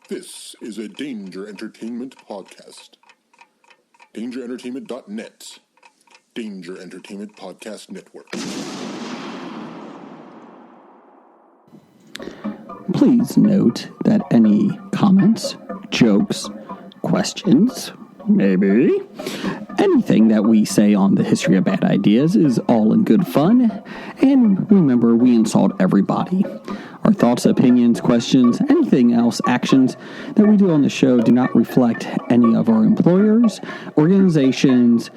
This is a Danger Entertainment podcast. DangerEntertainment.net. Danger Entertainment Podcast Network. Please note that any comments, jokes, questions, maybe anything that we say on the History of Bad Ideas is all in good fun. And remember, we insult everybody. Our thoughts, opinions, questions, anything else, actions that we do on the show do not reflect any of our employers, organizations,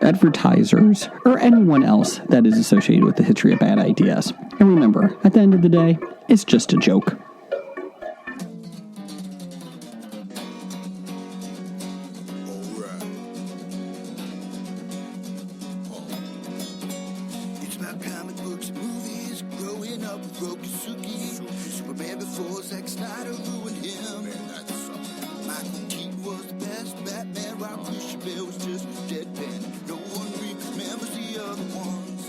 advertisers, or anyone else that is associated with the History of Bad Ideas. And remember, at the end of the day, it's just a joke. It's about comic books and movies, growing up with Rokusuki. Superman before Zack Snyder ruined him. Michael Keaton was the best Batman, while Christian Bale was just deadpan. No one remembers the other ones.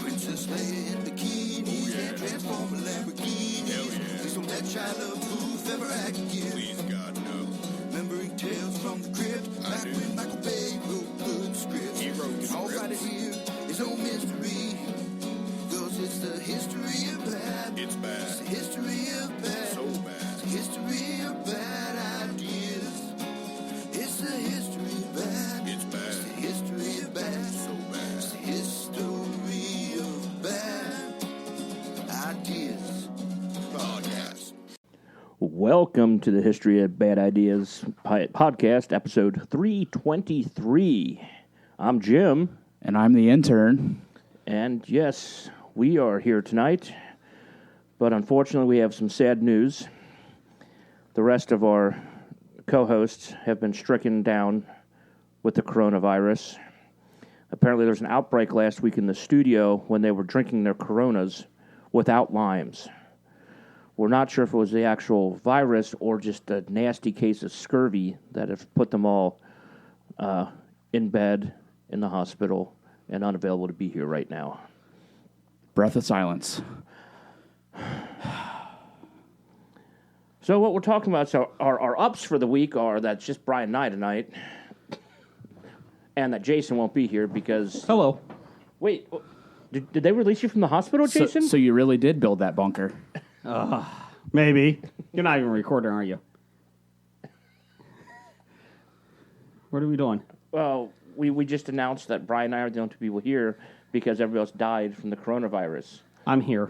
Princess Leia in bikinis and Transformer Lamborghinis. Please don't let Shia LaBeouf ever act again. Please, God, no. Remembering Tales from the Crypt, back when Michael Bay wrote good scripts. He wrote scripts. All right here is no mystery, 'cause it's the history of bad. It's bad. It's the history of bad. So bad. It's the history of bad ideas. It's the history of bad. It's bad. It's the history of bad. So bad. It's the history of bad ideas. Podcast. Welcome to the History of Bad Ideas podcast, episode 323. I'm Jim. And I'm the intern. And yes, we are here tonight, but unfortunately we have some sad news. The rest of our co-hosts have been stricken down with the coronavirus. Apparently there was an outbreak last week in the studio when they were drinking their Coronas without limes. We're not sure if it was the actual virus or just a nasty case of scurvy that have put them all in bed in the hospital and unavailable to be here right now. Breath of silence. So what we're talking about, so our ups for the week are that it's just Brian and I tonight, and that Jason won't be here because... Hello. Wait, did they release you from the hospital, Jason? So you really did build that bunker. Maybe. You're not even recording, are you? What are we doing? Well, we just announced that Brian and I are the only two people here because everybody else died from the coronavirus. I'm here.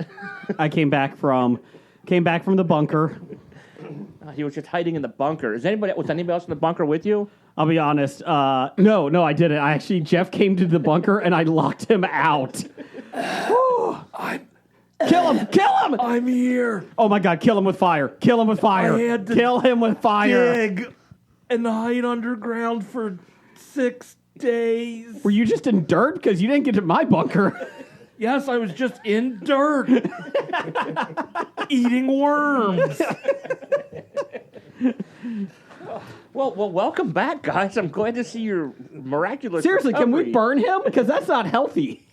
I came back from the bunker. He was just hiding in the bunker. Was anybody else in the bunker with you? I'll be honest. No, I didn't. Jeff came to the bunker and I locked him out. Kill him! I'm here. Oh my God, kill him with fire. I had to Kill him with fire. Dig and hide underground for 6 days. Were you just in dirt? Because you didn't get to my bunker. Yes, I was just in dirt. Eating worms. Well, welcome back, guys. I'm glad to see your miraculous Seriously, can we recovery. burn him? Because that's not healthy.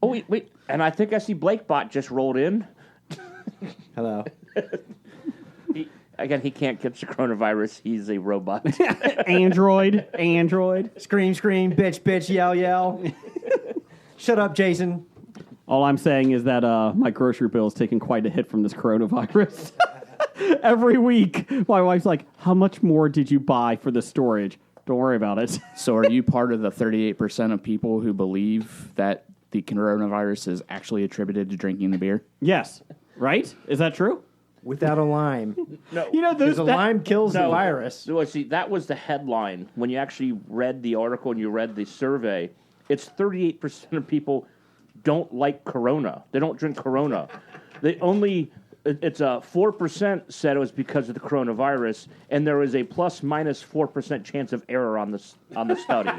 Oh, wait. And I think I see Blakebot just rolled in. Hello. He can't catch the coronavirus. He's a robot. Android. Scream, bitch, yell. Shut up, Jason. All I'm saying is that my grocery bill is taking quite a hit from this coronavirus. Every week, my wife's like, how much more did you buy for the storage? Don't worry about it. So are you part of the 38% of people who believe that the coronavirus is actually attributed to drinking the beer? Yes. Right? Is that true? Without a lime. No. You know, Because a lime kills the virus. So, see, that was the headline. When you actually read the article and you read the survey, it's 38% of people don't like Corona. They don't drink Corona. It's 4% said it was because of the coronavirus, and there was a plus minus 4% chance of error on the study.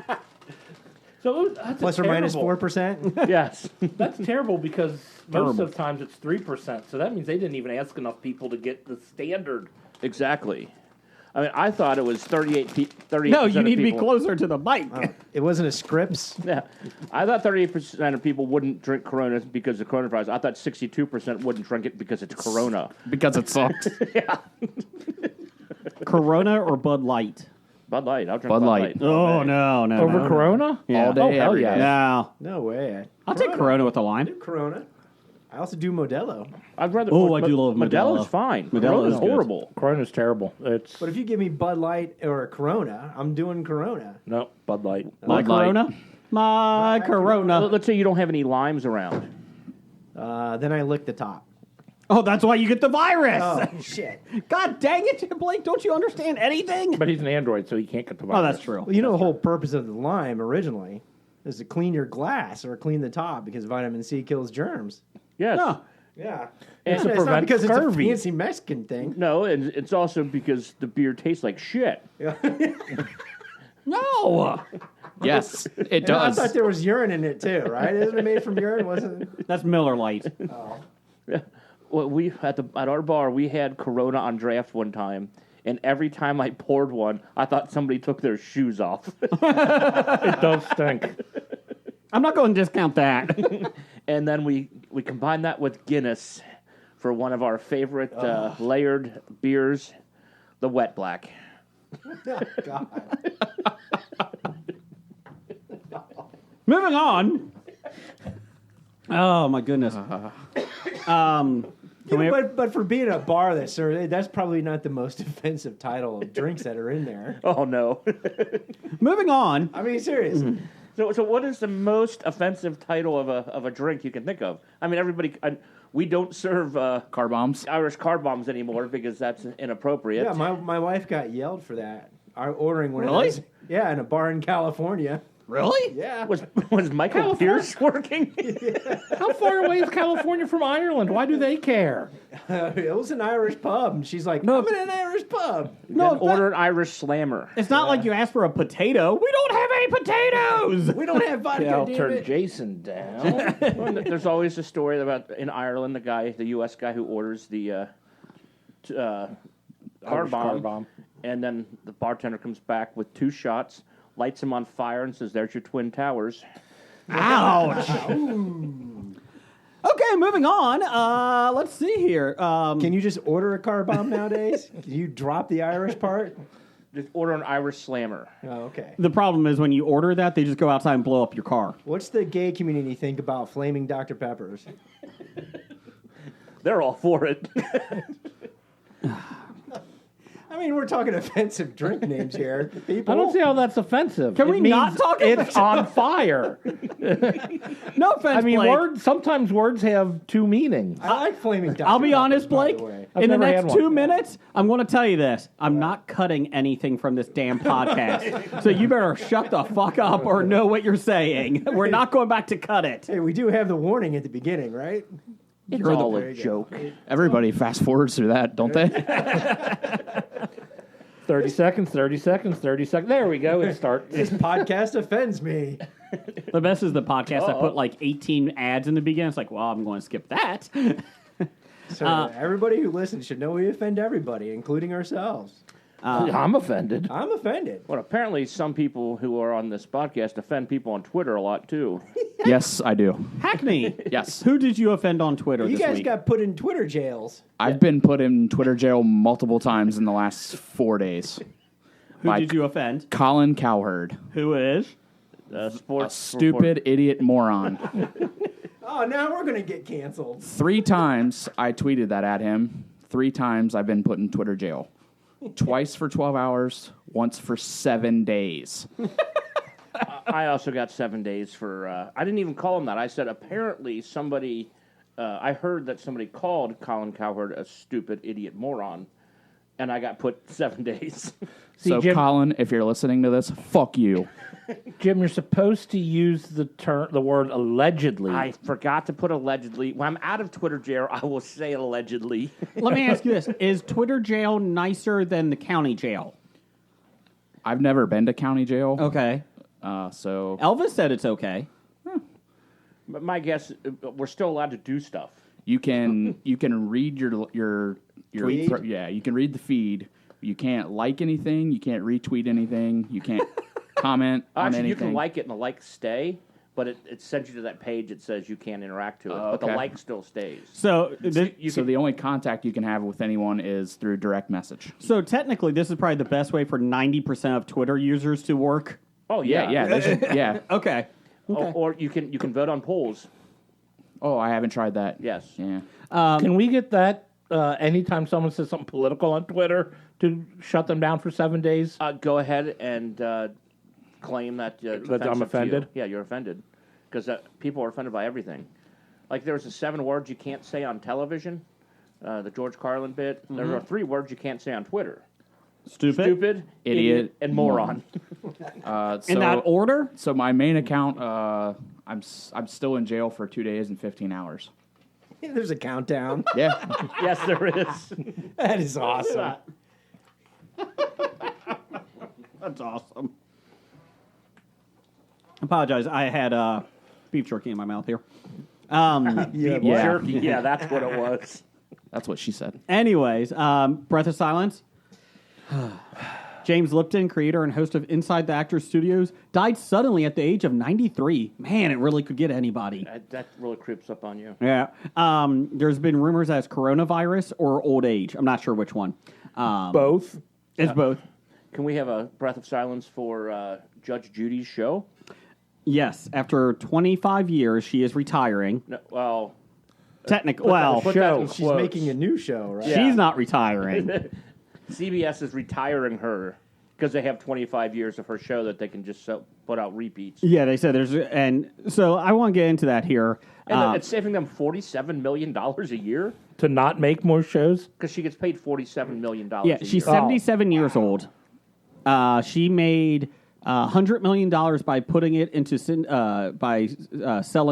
So that's Plus or minus 4%. Yes. That's terrible because most of the times it's 3%. So that means they didn't even ask enough people to get the standard. Exactly. I mean, I thought it was 38%. No, you need to be people. closer to the mic. It wasn't a Scripps. Yeah, I thought 38% of people wouldn't drink Corona because of coronavirus. I thought 62% wouldn't drink it because it's Corona. Because it sucked. Yeah. Corona or Bud Light? Bud Light. I'll drink Bud Bud Light. Light. Oh, no. Over Corona? Yeah. All day, Oh, hell every yeah. day. No. No way. I'll take Corona with a lime. Corona. I also do Modelo. I'd rather. Oh, I do love Modelo. Modelo's fine. Modelo's Corona's good. horrible. Corona's terrible. It's But if you give me Bud Light or a Corona, I'm doing Corona. no Bud Light. My Bud Light. Corona? My Corona. Let's say you don't have any limes around. Then I lick the top. Oh, that's why you get the virus. Oh, shit. God dang it, Blake. Don't you understand anything? But he's an Android, so he can't get the virus. Oh, that's true. Well, you know the whole purpose of the lime originally is to clean your glass or clean the top because vitamin C kills germs. Yes. No. Yeah. And to It's not prevent because scurvy. it's a fancy Mexican thing. No, and it's also because the beer tastes like shit. No. Yes, it I does. thought there was urine in it too, right? Isn't it made from urine? Wasn't That's Miller Lite. Well, we at our bar we had Corona on draft one time, and every time I poured one, I thought somebody took their shoes off. It does stink. I'm not going to discount that. And then we combined that with Guinness for one of our favorite layered beers, the Wet Black. God. Moving on. Oh, my goodness. Can we- But for being a bar that's probably not the most offensive title of drinks that are in there. Oh no! moving on. I mean, seriously. So what is the most offensive title of a drink you can think of? I mean, we don't serve Car bombs. Irish car bombs anymore because that's inappropriate. Yeah, my wife got yelled for that. Ordering one Really? of those. Yeah, in a bar in California. Really? Yeah. Was Michael Pierce working? How far away is California from Ireland? Why do they care? It was an Irish pub, and she's like, No, I'm in an Irish pub. No, Then order an Irish Slammer. it's not like you asked for a potato. We don't have any potatoes. We don't have vodka, I'll damn turn it. Jason down. Well, there's always a story about in Ireland the U.S. guy who orders the car Irish bomb, car bomb. and then the bartender comes back with 2 shots, lights him on fire, and says, "There's your Twin Towers." Ouch. Okay, moving on. Let's see here. Can you just order a car bomb nowadays? Can you drop the Irish part? Just order an Irish Slammer. Oh, okay. The problem is when you order that, they just go outside and blow up your car. What's the gay community think about flaming Dr. Peppers? They're all for it. I mean, we're talking offensive drink names here. People. I don't see how that's offensive. Can It we not means talk It's offensive? on fire. No offense, I mean, Blake. sometimes words have 2 meanings. I like flaming Dr. I'll be Peppers, honest, by the Blake. way. I've In the never next had one. 2 minutes, I'm going to tell you this. I'm not cutting anything from this damn podcast. So you better shut the fuck up or know what you're saying. We're not going back to cut it. Hey, we do have the warning at the beginning, right? It's You're the- all there a you go. joke. Everybody fast forwards through that, don't they? 30 seconds, 30 seconds, 30 seconds. There we go. It starts. This podcast offends me. The best is the podcast that put like 18 ads in the beginning. It's like, well, I'm going to skip that. So everybody who listens should know we offend everybody, including ourselves. I'm offended. I'm offended. Well, apparently some people who are on this podcast offend people on Twitter a lot, too. Yes, I do. Hackney. Yes. Who did you offend on Twitter You this guys week? got put in Twitter jails. I've been put in Twitter jail multiple times in the last 4 days. Who by did you offend? Colin Cowherd. Who is? A Sports stupid idiot moron. Oh, now we're going to get canceled. 3 times I tweeted that at him. 3 times I've been put in Twitter jail. Twice for 12 hours, once for 7 days. I also got 7 days for. I didn't even call him that. I said apparently somebody. I heard that somebody called Colin Cowherd a stupid idiot moron, and I got put 7 days. So, Jim- Colin, if you're listening to this, fuck you. Jim, you're supposed to use the word allegedly. I forgot to put allegedly. When I'm out of Twitter jail, I will say allegedly. Let me ask you this. Is Twitter jail nicer than the county jail? I've never been to county jail. Okay. So Elvis said it's okay. But my guess, we're still allowed to do stuff. you can read your Tweet? you can read the feed. You can't like anything. You can't retweet anything. You can't comment on Actually, anything. you can like it and the likes stay, but it sends you to that page that says you can't interact to it, but the okay. like still stays. So, So the only contact you can have with anyone is through direct message. so technically, this is probably the best way for 90% of Twitter users to work. Oh yeah, Yeah, they should, yeah. Okay. Or you can vote on polls. Oh, I haven't tried that. Yes. Yeah. Can we get that anytime someone says something political on Twitter to shut them down for 7 days? Go ahead and claim that it's That I'm offensive to you. offended? Yeah, you're offended because people are offended by everything. Like there's the 7 words you can't say on television, the George Carlin bit. There are 3 words you can't say on Twitter: stupid, Idiot, and moron. In that order? So my main account, I'm still in jail for 2 days and 15 hours. There's a countdown. Yeah. Yes, there is. That is awesome. That's awesome. Apologize. I had beef jerky in my mouth here. Yeah. Jerky. Yeah, that's what it was. That's what she said. Anyways, Breath of Silence. James Lipton, creator and host of Inside the Actors Studios, died suddenly at the age of 93. Man, it really could get anybody. That really creeps up on you. Yeah. There's been rumors that it's coronavirus or old age. I'm not sure which one. Both. It's both. Can we have a breath of silence for Judge Judy's show? Yes. After 25 years, she is retiring. No, well, Technically, well, put that in She's quotes. making a new show, right? Yeah. she's not retiring. CBS is retiring her because they have 25 years of her show that they can just put out repeats. Yeah, they said there's, and so I want to get into that here. And it's saving them $47 million a year To not make more shows? because she gets paid $47 million Yeah, a she's year. 77 years old. She made $100 million by putting it into selling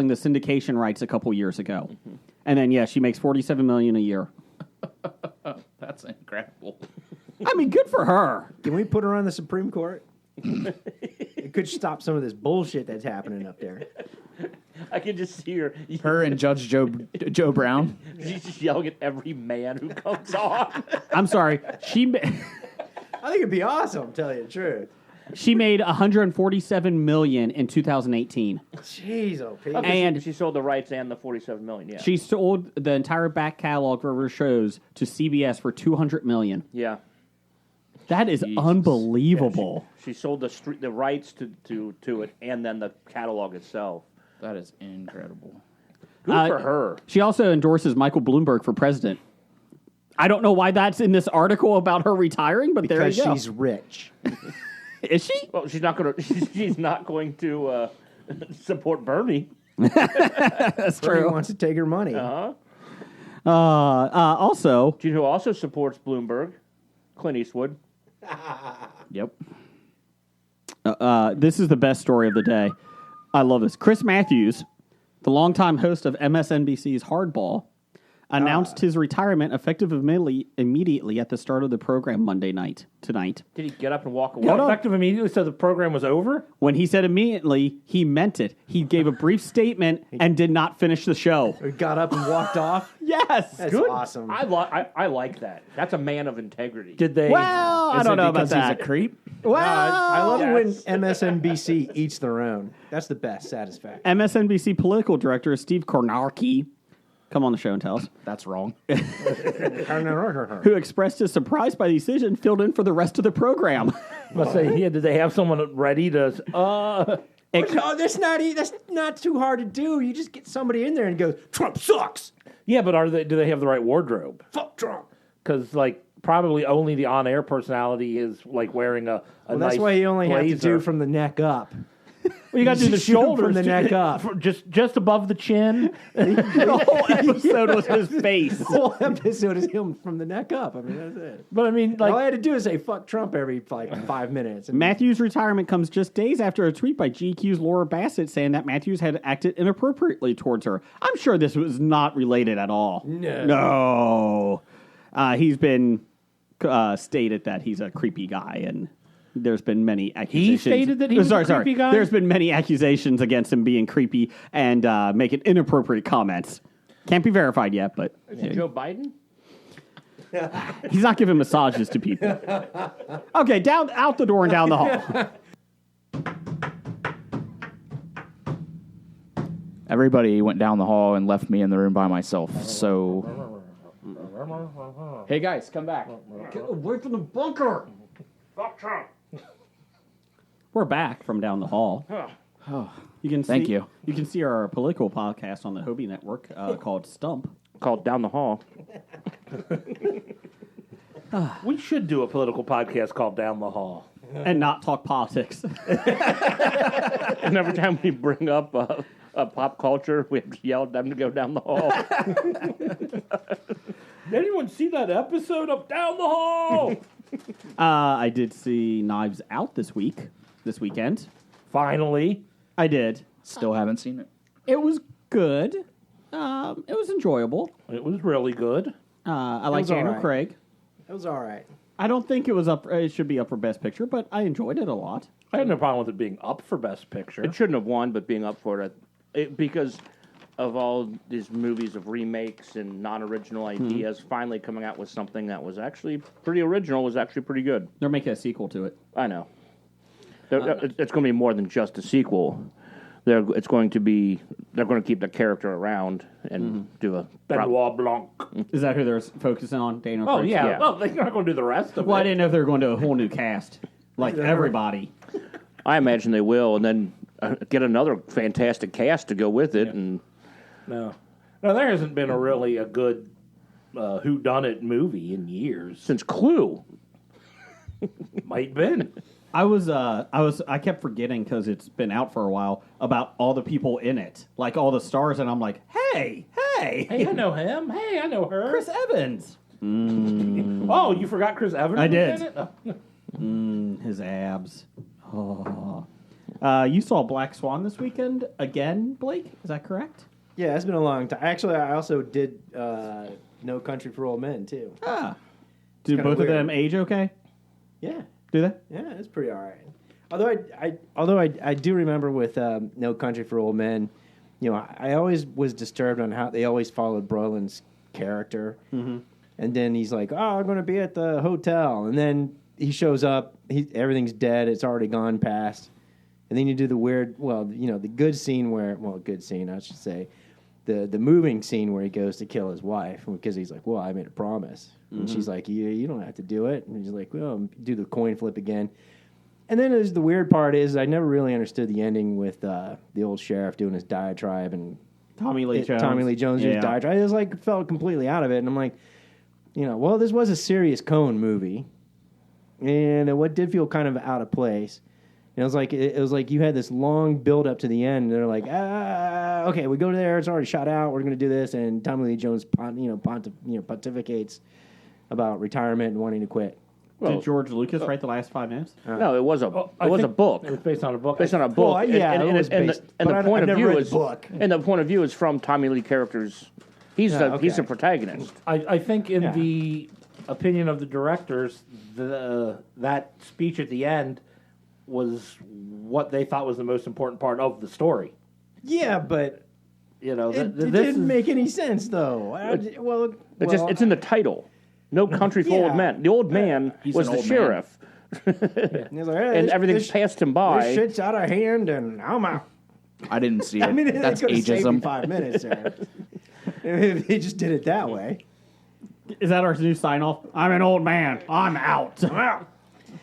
the syndication rights a couple years ago, and then she makes $47 million a year. That's incredible. I mean, good for her. Can we put her on the Supreme Court? It could stop some of this bullshit that's happening up there. I can just see her. Her and Judge Joe Brown. She's just yelling at every man who comes on. I'm sorry. I think it'd be awesome, tell you the truth. She made $147 million in 2018. Jeez, oh, Pete. And she sold the rights and the $47 million. Yeah. she sold the entire back catalog of her shows to CBS for $200 million. Yeah. That is Jesus. unbelievable. She sold the rights to it and then the catalog itself. That is incredible. Good for her. She also endorses Michael Bloomberg for president. I don't know why that's in this article about her retiring, but there Because you go. she's rich. Is she? Well, she's not going to. She's not going to support Bernie. That's Bernie true. wants to take her money. Also, Do you know who also supports Bloomberg? Clint Eastwood. Yep. this is the best story of the day. I love this. Chris Matthews, the longtime host of MSNBC's Hardball, announced his retirement effective immediately at the start of the program Monday night, tonight. Did he get up and walk away? What, effective immediately so the program was over? When he said immediately, he meant it. He gave a brief statement and did not finish the show. We got up and walked off. Yes. That's Good. awesome. I like that. That's a man of integrity. Did they? Well, I Is don't it know about because that. he's a creep? Well, I love it when Yes. MSNBC eats their own. That's the best satisfaction. MSNBC political director Steve Kornacki, come on the show and tell us, That's wrong. who expressed his surprise by the decision, filled in for the rest of the program. Must say, yeah, did they have someone ready to? No, that's not too hard to do. You just get somebody in there and go, Trump sucks. Yeah, but do they have the right wardrobe? Fuck Trump. Because probably only the on-air personality is wearing a Well, nice that's why you only have to blazer. do from the neck up. Well, you got to do the Shoot 'em shoulders from the too. neck up. just above the chin. The whole episode was his face. The whole episode is him from the neck up. I mean, that's it. But I mean, All I had to do is say "fuck Trump" every 5 minutes. And Matthews' retirement comes just days after a tweet by GQ's Laura Bassett saying that Matthews had acted inappropriately towards her. I'm sure this was not related at all. No. He's been stated that he's a creepy guy, and there's been many accusations. stated that he was a creepy guy? There's been many accusations against him being creepy and making inappropriate comments. Can't be verified yet, but Joe Biden? he's not giving massages to people. Okay, out the door and down the hall. Everybody went down the hall and left me in the room by myself. So, hey guys, come back. Get away from the bunker! We're back from down the hall. You can Thank see, you. You can see our political podcast on the Hobie Network called Stump. Called Down the Hall. We should do a political podcast called Down the Hall. And not talk politics. And every time we bring up a pop culture, we have to yell at them to go down the hall. Did anyone see that episode of Down the Hall? I did see Knives Out this weekend. Finally. I did. Still haven't seen it. It was good. It was enjoyable. It was really good. I like was Daniel alright. Craig. It was all right. I don't think it was up. It should be up for Best Picture, but I enjoyed it a lot. I had no problem with it being up for Best Picture. It shouldn't have won, but being up for it because of all these movies of remakes and non-original ideas, finally coming out with something that was actually pretty original was actually pretty good. They're making a sequel to it. I know. It's going to be more than just a sequel. They're going to keep the character around and do a. Benoit Blanc. Is that who they're focusing on? Daniel Oh, Craig? yeah. Yeah. Well, they're not going to do the rest of Well, I it. didn't know if they were going to a whole new cast. Like everybody. I imagine they will, and then get another fantastic cast to go with it, and No, there hasn't been a good whodunit movie in years. since Clue. Might been. I kept forgetting because it's been out for a while about all the people in it, like all the stars, and I'm like, hey, Hey, I know him. Hey, I know her. Chris Evans. Oh, you forgot Chris Evans? I was did. in it? His abs. Oh. You saw Black Swan this weekend again, Blake? Is that correct? Yeah, it's been a long time. Actually, I also did No Country for Old Men too. Ah. Do kinda both weird. of them age okay? Yeah, Do they? yeah, it's pretty all right. Although I do remember with No Country for Old Men, you know, I always was disturbed on how they always followed Brolin's character, and then he's like, "Oh, I'm going to be at the hotel," and then he shows up, everything's dead, it's already gone past, and then you do the weird, the good scene I should say. The moving scene where he goes to kill his wife because he's like, well, I made a promise. And she's like, you don't have to do it. And he's like, well, do the coin flip again. And then the weird part is I never really understood the ending with the old sheriff doing his diatribe and Tommy Lee Jones. Tommy Lee Jones doing his diatribe. It was like felt completely out of it. And I'm like, well, this was a serious Coen movie. And what did feel kind of out of place. And it was like you had this long build up to the end. And they're like, okay, we go to there. It's already shot out. We're going to do this. And Tommy Lee Jones, pontificates about retirement and wanting to quit. Did George Lucas write the last 5 minutes? No, it was a book. It was based on a book. Based on a book. Well, yeah, it was based, and but the point I've of never view read is the book. And the point of view is from Tommy Lee characters. He's okay. the protagonist. I think in Yeah. the opinion of the directors, that speech at the end was what they thought was the most important part of the story. Yeah, but You know, it this didn't make any sense, though. It's in the title. No Country for Old Yeah. Men. The old man He's was an the old man. sheriff, And he's like, hey, and this- everything's this- passed him This by. shit's out of hand, and I'm out. I didn't see it. I mean, That's they could have saved me ageism. 5 minutes there. If they just did it that way. Is that our new sign off? I'm an old man. I'm out. I'm out.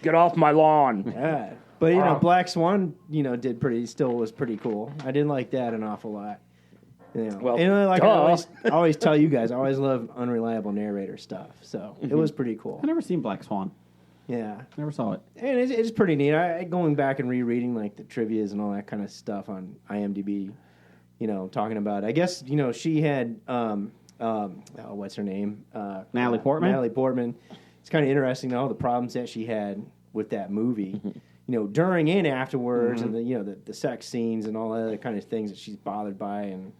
Get off my lawn. Yeah. But Black Swan, was pretty cool. I didn't like that an awful lot. Well, like duh. I always tell you guys, I always love unreliable narrator stuff. So it was pretty cool. I've never seen Black Swan. Yeah, Never saw it. and it's pretty neat. Going back and rereading like the trivias and all that kind of stuff on IMDb. Talking about. I guess she had what's her name? Natalie Portman? Natalie Portman. It's kind of interesting all the problems that she had with that movie. During and afterwards, and the sex scenes and all that other kind of things that she's bothered by, and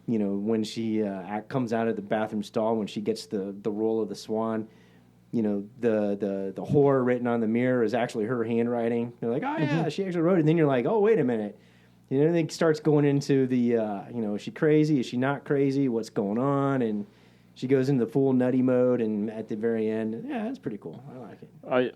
when she comes out of the bathroom stall when she gets the role of the swan, the horror written on the mirror is actually her handwriting. They're like, oh yeah, she actually wrote it. And then you're like, oh wait a minute. It starts going into the is she crazy? Is she not crazy? What's going on? And she goes into full nutty mode, and at the very end, yeah, it's pretty cool. I like it.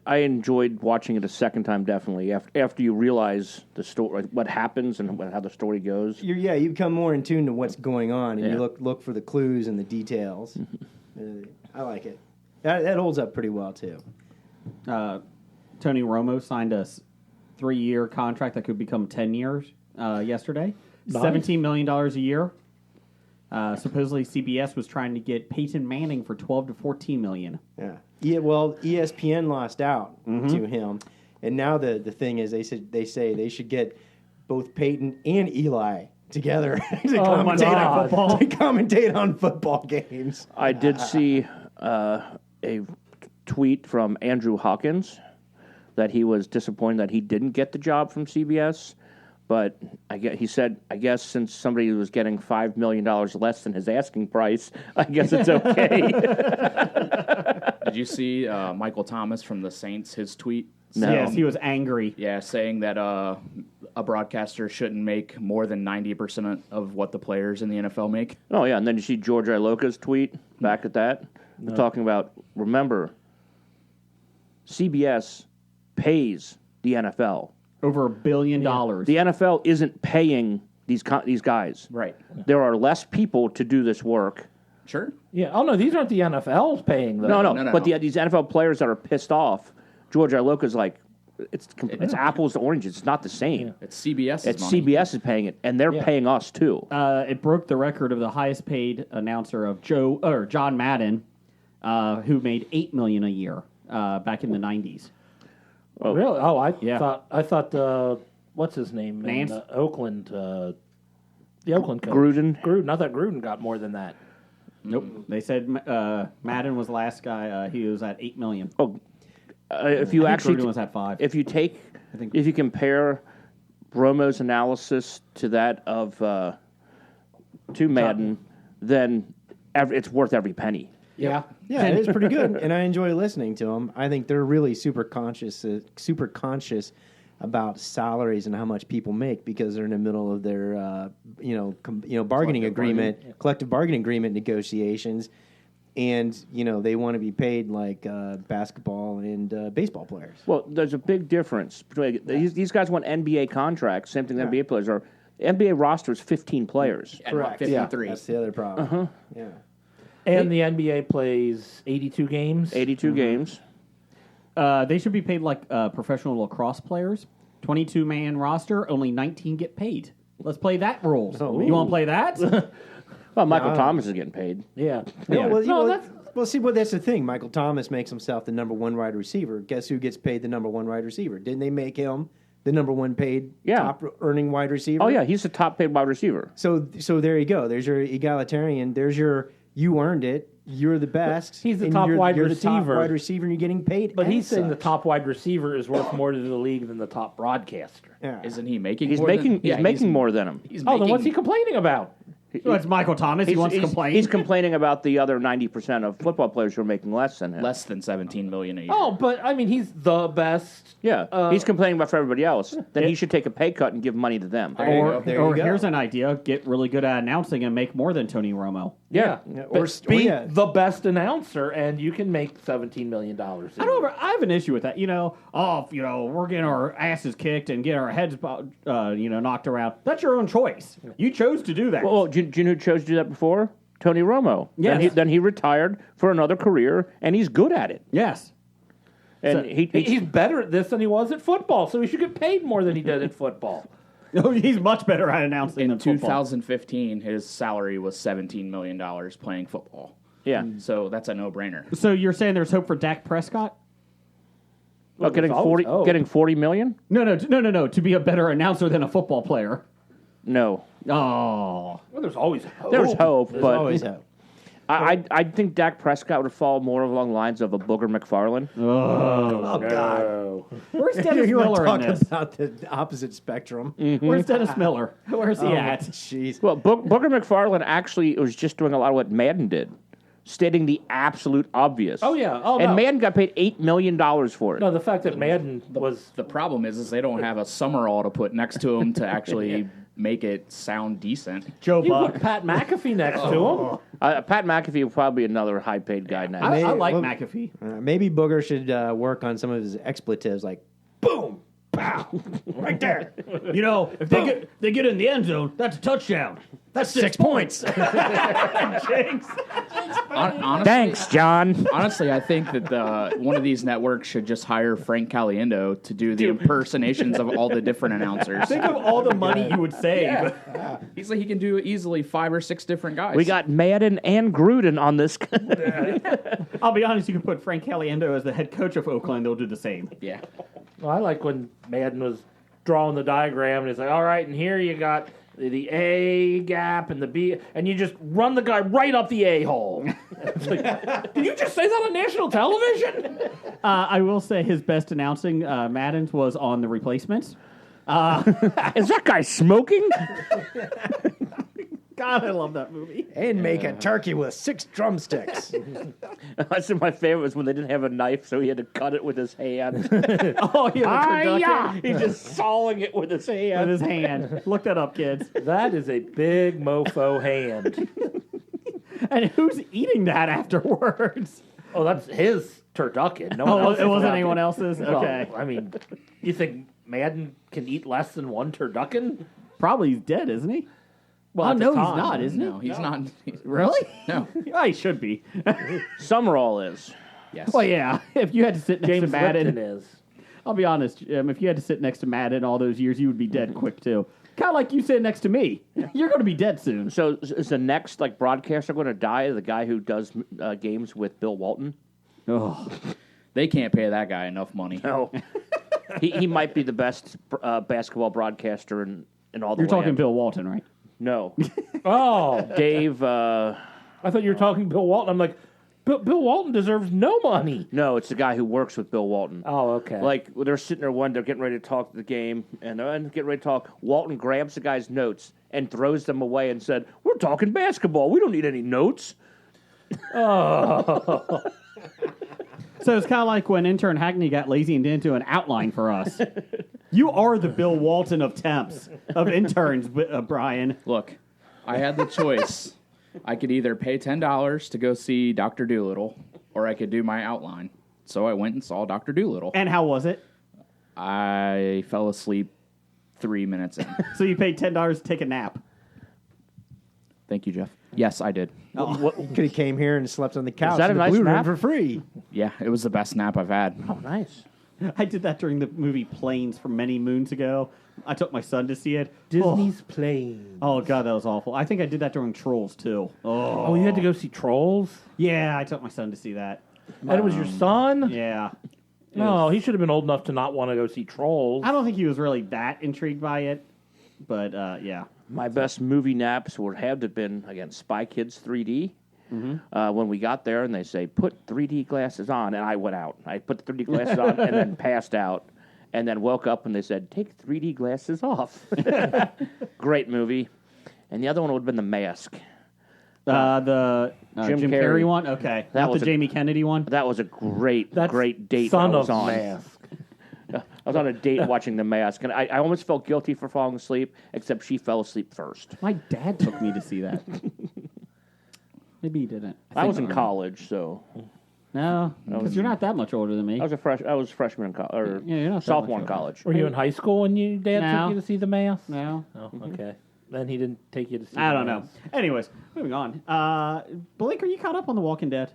I enjoyed watching it a second time, definitely. After you realize the story, what happens and how the story goes. You become more in tune to what's going on, and Yeah. you look for the clues and the details. I like it. That holds up pretty well too. Tony Romo signed a 3-year contract that could become 10 years yesterday. $17 million a year. Supposedly CBS was trying to get Peyton Manning for $12 to $14 million. Yeah. Well, ESPN lost out to him, and now the thing is they say they should get both Peyton and Eli together to commentate on football games. I did see a tweet from Andrew Hawkins that he was disappointed that he didn't get the job from CBS. But he said, I guess since somebody was getting $5 million less than his asking price, I guess it's okay. Did you see Michael Thomas from the Saints, his tweet? No. Yes, he was angry. Yeah, saying that a broadcaster shouldn't make more than 90% of what the players in the NFL make. Oh, yeah. And then you see George Iloka's tweet back at that. Talking about, remember, CBS pays the NFL. Over $1 billion. The NFL isn't paying these guys. Right. There are less people to do this work. Sure. Yeah. Oh no, these aren't the NFL's paying them. No. But these NFL players that are pissed off, George Iloka's like, it's apples to oranges. It's not the same. It's CBS's It's money. CBS is paying it, and they're paying us too. It broke the record of the highest paid announcer of John Madden, who made $8 million a year back in the 90s. Oh. Really? Oh, Yeah. I thought what's his name? Nance? In, Oakland, the Oakland coach. Gruden? I thought Gruden got more than that. Nope. They said Madden was the last guy. He was at $8 million. If you actually, Gruden was at 5. if you compare Romo's analysis to that of to Madden, then it's worth every penny. Yeah. Yeah, it is pretty good, and I enjoy listening to them. I think they're really super conscious about salaries and how much people make because they're in the middle of their bargaining agreement, collective bargaining agreement negotiations, and they want to be paid like basketball and baseball players. Well, there's a big difference between these guys want NBA contracts. Same thing the NBA players are. NBA roster is 15 players. Correct. 53. That's the other problem. Yeah. And the NBA plays 82 games. 82 games. They should be paid like professional lacrosse players. 22-man roster, only 19 get paid. Let's play that rules. Oh, you want to play that? Well, Michael Thomas is getting paid. Yeah. That's the thing. Michael Thomas makes himself the number one wide receiver. Guess who gets paid the number one wide receiver? Didn't they make him the number one paid top earning wide receiver? Oh, yeah, he's the top paid wide receiver. So there you go. There's your egalitarian. There's your you earned it. You're the best. He's the and top you're wide the receiver. top wide receiver, and you're getting paid. But as he's saying the such. top wide receiver is worth more to the league than the top broadcaster. Yeah. Isn't he making He's more making than, making more than him. He's Oh, then making what's he complaining about? So it's Michael Thomas. He wants to complain. He's complaining about the other 90% of football players who are making less than him. less than $17 million a year. Oh, but I mean, he's the best. Yeah, he's complaining about for everybody else. Then he should take a pay cut and give money to them. There you go. There you or go. here's an idea: get really good at announcing and make more than Tony Romo. Yeah. Or Be yeah. the best announcer, and you can make $17 million. I have an issue with that. We're getting our asses kicked and getting our heads, knocked around. That's your own choice. You chose to do that. Well, do you know who chose to do that before? Tony Romo. Yes. Then he retired for another career, and he's good at it. Yes. And He's better at this than he was at football, so he should get paid more than he did at football. No, he's much better at announcing In than football. 2015, his salary was $17 million playing football. yeah. So that's a no-brainer. So you're saying there's hope for Dak Prescott? Well, getting there's always 40 hope. getting $40 million? No. To be a better announcer than a football player. No. Oh. Well, there's always hope. There's hope, There's but always hope. I think Dak Prescott would fall more along the lines of a Booger McFarlane. Oh God! Where's Dennis You want Miller to in talk this? about the opposite spectrum? Where's Dennis Miller? Where's he at? Jeez. Well, Booger McFarlane actually was just doing a lot of what Madden did, stating the absolute obvious. Oh, yeah. Oh, and no. Madden got paid $8 million for it. No, the fact that Madden was... The problem is they don't have a Summerall to put next to him to actually make it sound decent. Joe You Buck. put Pat McAfee next to him. Pat McAfee will probably be another high-paid guy now. I like well, McAfee. Maybe Booger should work on some of his expletives, like boom, pow, right there. You know, if they get in the end zone, that's a touchdown. That's 6 points. Jinx. Honestly, Thanks, John. Honestly, I think that one of these networks should just hire Frank Caliendo to do the impersonations of all the different announcers. Think of all the money you would save. He's like he can do easily 5 or 6 different guys. We got Madden and Gruden on this. I'll be honest, you can put Frank Caliendo as the head coach of Oakland. They'll do the same. yeah. Well, I like when Madden was drawing the diagram, and it's like, all right, and here you got the A gap and the B, and you just run the guy right up the A hole. It's like, did you just say that on national television? I will say his best announcing Madden's was on The Replacements. Is that guy smoking? God, I love that movie. And make a turkey with 6 drumsticks. That's my favorite was when they didn't have a knife, so he had to cut it with his hand. Oh, yeah, He's just sawing it with his with hand. his hand. Look that up, kids. That is a big mofo hand. And who's eating that afterwards? Oh, that's his turducken. No one Oh, else it wasn't got anyone else's? Well, Okay. I mean, you think Madden can eat less than one turducken? Probably he's dead, isn't he? Well, Oh, at the no, he's time. not, isn't No, he's not. Really? No. Oh, he should be. Summerall is. Yes. Well, yeah. If you had to sit next James to Madden, Lipton is. I'll be honest. If you had to sit next to Madden all those years, you would be dead quick too. Kind of like you sitting next to me. You're going to be dead soon. So is the next broadcaster going to die? The guy who does games with Bill Walton? Oh, They can't pay that guy enough money. No. he might be the best basketball broadcaster in all the you're talking land. Bill Walton, right? No. Oh, Dave, I thought you were talking Bill Walton. I'm like, Bill Walton deserves no money. no, it's the guy who works with Bill Walton. Oh, okay. Like, they're sitting there they're getting ready to talk the game, and they're getting ready to talk. Walton grabs the guy's notes and throws them away and said, "We're talking basketball. We don't need any notes." So it's kind of like when intern Hackney got lazy and didn't do an outline for us. You are the Bill Walton of temps, of interns, Brian. Look, I had the choice. I could either pay $10 to go see Dr. Doolittle, or I could do my outline. So I went and saw Dr. Doolittle. And how was it? I fell asleep 3 minutes in. So you paid $10 to take a nap. Thank you, Jeff. Yes, I did. Could have came here and slept on the couch that in a the nice blue room nap? for free. Yeah, it was the best nap I've had. Oh, nice. I did that during the movie Planes from many moons ago. I took my son to see it. Disney's Plane. Oh, God, that was awful. I think I did that during Trolls, too. Oh, you had to go see Trolls? Yeah, I took my son to see that. And it was your son? Yeah. No, he should have been old enough to not want to go see Trolls. I don't think he was really that intrigued by it, but yeah. My best movie naps would have been, again, Spy Kids 3D. When we got there and they say, put 3D glasses on, and I went out. I put the 3D glasses on and then passed out, and then woke up and they said, take 3D glasses off. Great movie. And the other one would have been The Mask. The Jim Jim Carrey. Carrey one? Okay. That Not was the a- Jamie Kennedy one? That was a great date Son I was of on. Mask. I was on a date watching The Mask, and I almost felt guilty for falling asleep, except she fell asleep first. My dad took me to see that. Maybe he didn't. I was in college, so No, because you're not that much older than me. I was freshman in college, or Yeah, you're not that sophomore in much older. college. Were you in high school when your dad No. took you to see The Mask? No. Oh, okay. Then he didn't take you to see I The don't know. Mask. Anyways, moving on. Blake, are you caught up on The Walking Dead?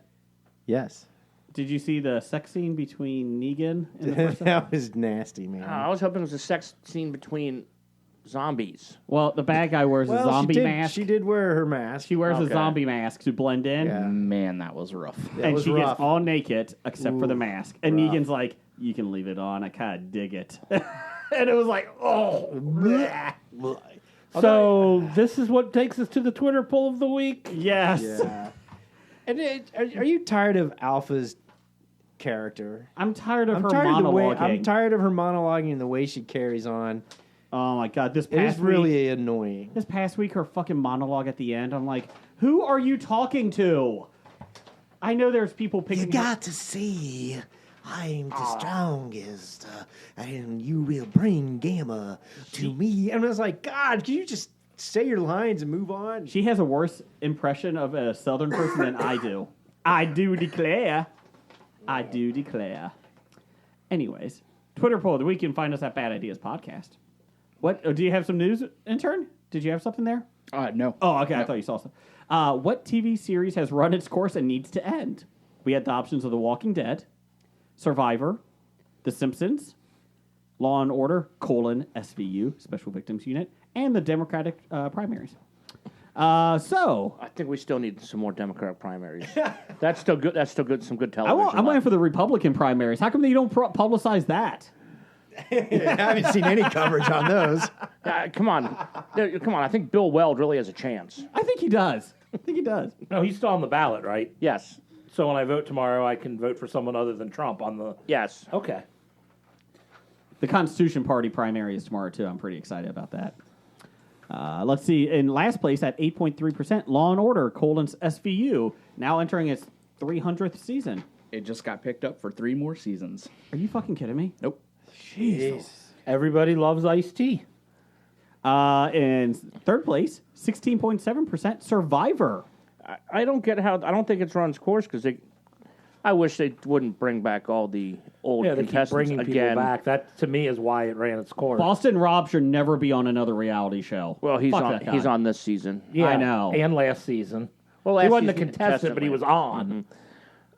Yes. Did you see the sex scene between Negan and the first That was nasty, man. I was hoping it was a sex scene between zombies. Well, the bad guy wears a Well, zombie she did, mask. She did wear her mask. She wears a Okay. zombie mask to blend in. Yeah. Man, that was rough. That And was she rough. gets all naked except for the Ooh, mask. And rough. Negan's like, you can leave it on. I kind of dig it. And it was like, oh. bleh. So this is what takes us to the Twitter poll of the week. Yes. Yeah. And are you tired of Alpha's character? I'm tired of I'm her tired of the way. monologuing. I'm tired of her monologuing and the way she carries on. Oh my god, this It is past week, really annoying. this past week, her fucking monologue at the end. I'm like, who are you talking to? I know there's people picking. You got to see I'm the strongest, and you will bring Gamma to me. And I was like, God, can you just say your lines and move on? She has a worse impression of a Southern person than I do. I do declare. I do declare. Anyways, Twitter poll of the week. You can find us at Bad Ideas Podcast. What? Oh, do you have some news, intern? Did you have something there? No. Oh, okay. I thought you saw something. What TV series has run its course and needs to end? We had the options of The Walking Dead, Survivor, The Simpsons, Law and Order, SVU, Special Victims Unit, and the Democratic primaries. So I think we still need some more Democratic primaries. That's still good. That's still good. Some good television. I'm waiting for the Republican primaries. How come you don't publicize that? I haven't seen any coverage on those. Come on. Come on. I think Bill Weld really has a chance. I think he does. No, he's still on the ballot, right? Yes. So when I vote tomorrow, I can vote for someone other than Trump on the. Yes. Okay. The Constitution Party primary is tomorrow, too. I'm pretty excited about that. Let's see. In last place at 8.3%, Law and Order, SVU, now entering its 300th season. It just got picked up for 3 more seasons. Are you fucking kidding me? Nope. Jeez. Everybody loves iced tea. In third place, 16.7%, Survivor. I don't get how. I don't think it's run its course because I wish they wouldn't bring back all the old Yeah, they keep contestants bringing again. people back. That to me is why it ran its course. Boston Rob should never be on another reality show. Well, he's Fuck on. that guy. He's on this season. Yeah, I know. And last season. Well, He last wasn't a season, contestant, but he was on.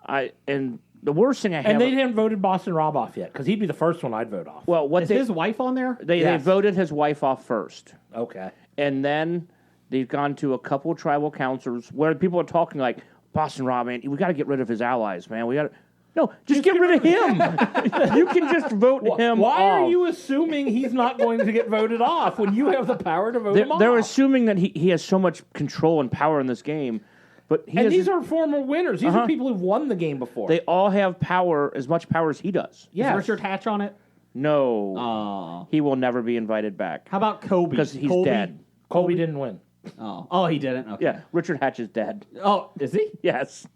And the worst thing I have. And they didn't voted Boston Rob off yet because he'd be the first one I'd vote off. Well, what Is they his wife on there? they Yes. voted his wife off first, Okay. and then they've gone to a couple tribal councils where people are talking like Boston Rob, man, we got to get rid of his allies, man. We got to. No, just get rid of him. You can just vote him Why off. are you assuming he's not going to get voted off when you have the power to vote him off? They're assuming that he has so much control and power in this game, but And these are former winners. These are people who've won the game before. they all have power, as much power as he does. yes. Is Richard Hatch on it? No, he will never be invited back How about Kobe? because he's Colby? dead. Colby didn't win. Oh, he didn't? Okay. Yeah, Richard Hatch is dead. Oh, is he? Yes.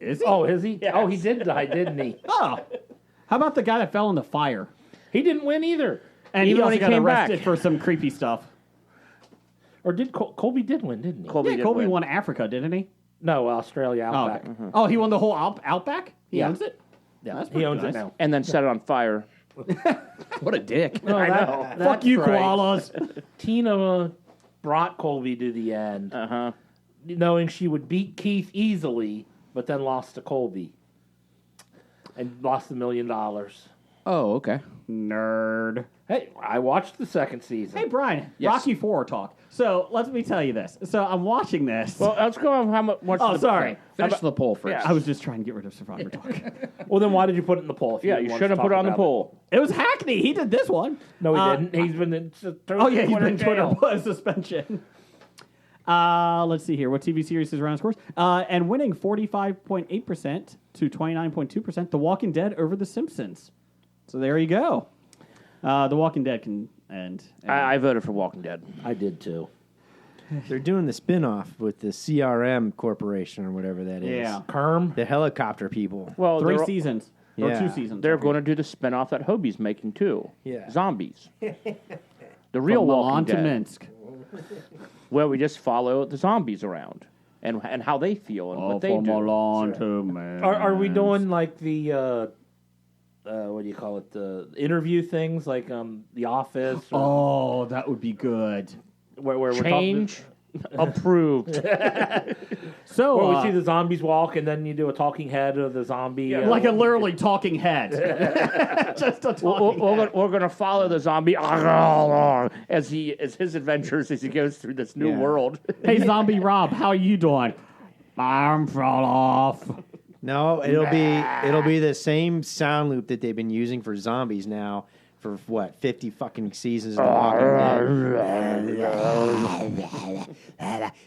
Is he? Oh, is he? Yes. Oh, he did die, didn't he? Oh. How about the guy that fell in the fire? He didn't win either. And Even he when also he got came arrested back. for some creepy stuff. Or did Colby did win, didn't he? Colby Yeah, did Kobe win. won Africa, didn't he? No, Australia Oh, Outback. okay. Oh, he won the whole Outback? He Yeah. owns it? Yeah, That's he pretty owns nice. it now. And then set it on fire. What a dick. I know. Fuck you, koalas. Tina brought Colby to the end, knowing she would beat Keith easily, but then lost to Colby. And lost $1 million. Oh, okay. Nerd. Hey, I watched the second season. Hey, Brian, Yes. Rocky IV talk. So let me tell you this. So I'm watching this. Well, let's go on how much. Oh, sorry. Finish the poll first. I was just trying to get rid of Survivor talk. Well, then why did you put it in the poll? If Yeah, didn't you want shouldn't to put it talk on the about poll. It was Hackney. He did this one. No, he didn't. He's been in Oh, yeah, he's been jail. Twitter suspension. Let's see here. What TV series is around its course? And winning 45.8% to 29.2%, The Walking Dead over The Simpsons. So there you go. The Walking Dead can end. I voted for Walking Dead. I did too. They're doing the spin-off with the CRM Corporation or whatever that is. Yeah. Kerm. The helicopter people. Well, 3 they're- seasons. Or Yeah. 2 seasons. They're sorry. going to do the spinoff that Hobie's making too. Yeah. Zombies. The real From Walking Milan to Dead, Minsk. where we just follow the zombies around and how they feel and what they do. Milan to Minsk. Are we doing like the what do you call it? The interview things like The Office. Or Oh, that would be good. where we're Change approved. So, Where we see the zombies walk, and then you do a talking head of the zombie. like a literally talking head. Just a talking head. We're going to follow the zombie as his adventures as he goes through this new Yeah. world. Hey, Zombie Rob, how are you doing? My arm fell off. No, it'll be the same sound loop that they've been using for zombies now for what 50 fucking seasons of The Walking Dead.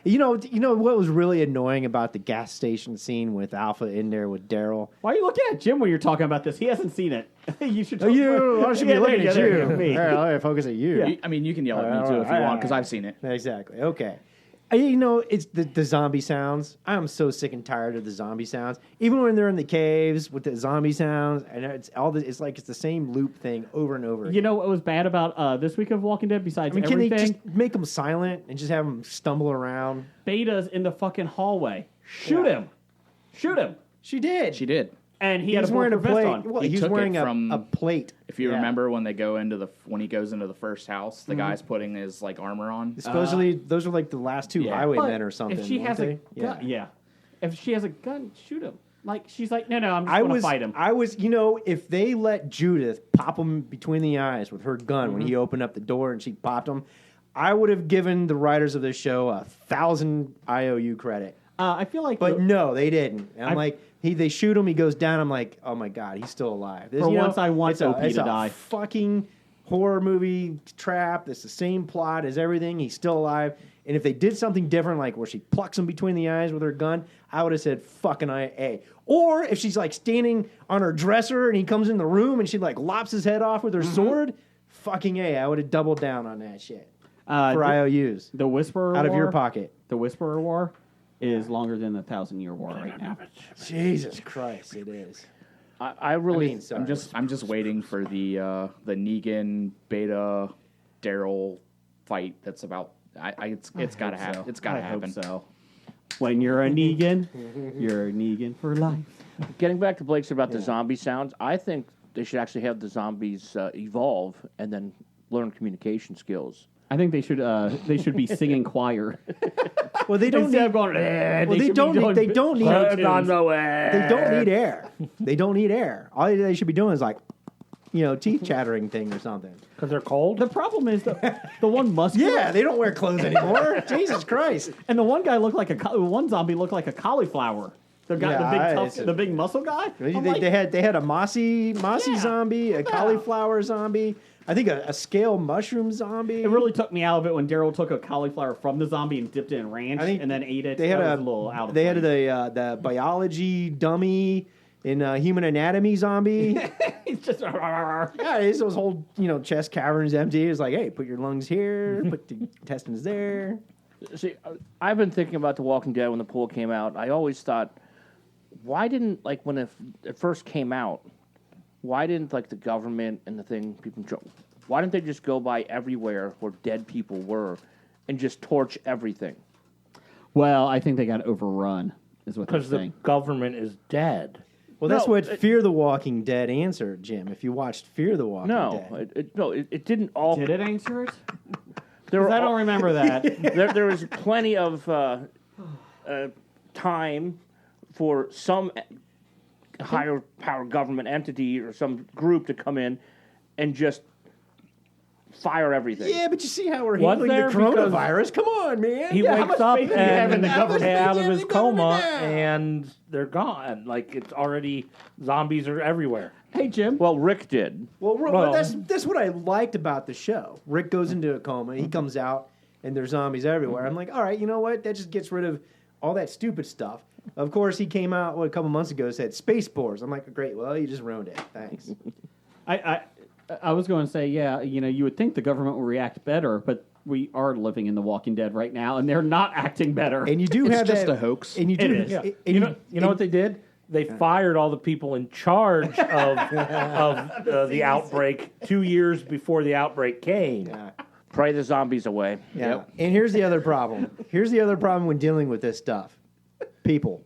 You know what was really annoying about the gas station scene with Alpha in there with Daryl? Why are you looking at Jim when you're talking about this? He hasn't seen it. You should. I should be Yeah, looking there at go, you. me. All right, focus at you. I mean, you can yell at me too if you want because I've seen it. Exactly. Okay. It's the zombie sounds. I'm so sick and tired of the zombie sounds. Even when they're in the caves with the zombie sounds, and it's all this. It's like it's the same loop thing over and over. You know what was bad about this week of Walking Dead? Besides can everything, they just make them silent and just have them stumble around? Beta's in the fucking hallway. Shoot him! Shoot him! She did. She did. And he He had was a wearing a bulletproof vest plate. on. Well, He he was took it wearing from- a plate. If you Yeah. remember when he goes into the first house, the guy's putting his like armor on. Supposedly, those are like the last two Yeah. highwaymen But or something. if she weren't has a they? gun, yeah. If she has a gun, shoot him. Like she's like, no, I'm just going to fight him. If they let Judith pop him between the eyes with her gun when he opened up the door and she popped him, I would have given the writers of this show 1,000 IOU credit. I feel like, But no, they didn't. And I'm I- like, they shoot him, he goes down. I'm like, oh my god, he's still alive. For once, I want it's OP it's to a die. Fucking horror movie trap. It's the same plot as everything. He's still alive. And if they did something different, like where she plucks him between the eyes with her gun, I would have said fucking A. Or if she's like standing on her dresser and he comes in the room and she like lops his head off with her sword, fucking A. I would have doubled down on that shit for IOUs the Whisperer out of War, your pocket. The Whisperer War is longer than the 1,000-Year War right now. Jesus Christ, it is. I really. I mean, sorry. I'm just waiting for the Negan Beta Daryl fight. That's about. It's gotta happen. It's gotta happen. Hope so. When you're a Negan, you're a Negan for life. Getting back to Blake's about the zombie sounds, I think they should actually have the zombies evolve and then learn communication skills. I think they should be singing choir. Well, they don't Instead need. of going, Well, they don't need. They don't need. Put on the way. They don't need air. They don't need air. All they should be doing is like, teeth chattering thing or something. Because they're cold. The problem is the one muscular. Yeah, they don't wear clothes anymore. Jesus Christ. And the one guy looked like one zombie looked like a cauliflower. The guy, Yeah, it's the big muscle guy. They, I'm they, like, they had a mossy Yeah. zombie, a cauliflower zombie. I think a scale mushroom zombie. it really took me out of it when Daryl took a cauliflower from the zombie and dipped it in ranch I think and then ate it. They had That was a little out of They had place. the biology dummy in Human Anatomy zombie. It's just Yeah, it's those whole chest caverns empty. It's like, hey, put your lungs here, put the intestines there. See, I've been thinking about The Walking Dead when the pool came out. I always thought, why didn't when it first came out? Why didn't the government and the thing why didn't they just go by everywhere where dead people were and just torch everything? Well, I think they got overrun, is what they're Because the saying. government is dead. Well, that's No, what Fear the Walking Dead answered, Jim. If you watched Fear the Walking Dead. It didn't all. Did it answer it? There were I don't all- remember that. there was plenty of time for some higher power government entity or some group to come in and just fire everything. Yeah, but you see how we're Was handling the there? Because coronavirus. Come on, man. He how wakes much up faith do you have in and the government? out of Yeah, his the government coma, now. and they're gone. Like it's already zombies are everywhere. Hey, Jim. Well, Rick did. Well, that's what I liked about the show. Rick goes into a coma, he comes out, and there's zombies everywhere. I'm like, all right, you know what? That just gets rid of all that stupid stuff. Of course, he came out a couple months ago and said Space Spores. I'm like, great. Well, you just ruined it. Thanks. I was going to say, yeah, you would think the government would react better, but we are living in The Walking Dead right now, and they're not acting better. And you do It's have just that, a hoax. And you do, It is. Yeah. and You know what they did? They fired all the people in charge of the outbreak 2 years before the outbreak came. Pray the zombies away. Yeah. And here's the other problem. Here's the other problem when dealing with this stuff. People.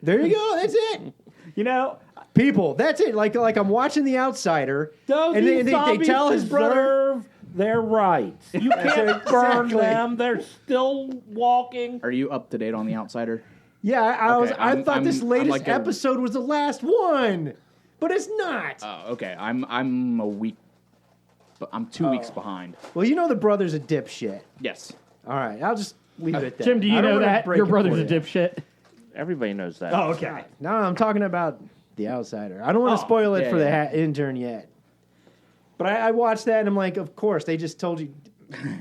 There you go. That's it. People. That's it. Like I'm watching The Outsider, and they tell his brother. deserve their rights. You can't burn Exactly. them. They're still walking. Are you up to date on The Outsider? Yeah, Okay, I thought this I'm latest like episode was the last one, but it's not. Oh, okay. I'm a week, but I'm 2 weeks behind. Well, the brother's a dipshit. Yes. All right, I'll just leave it at that. Jim, do you I don't know wanna that? break Your it brother's for a you. dipshit. Everybody knows that. Oh, okay. No, I'm talking about The Outsider. I don't want to spoil it yeah, for the yeah. intern yet. But I watched that and I'm like, of course, they just told you,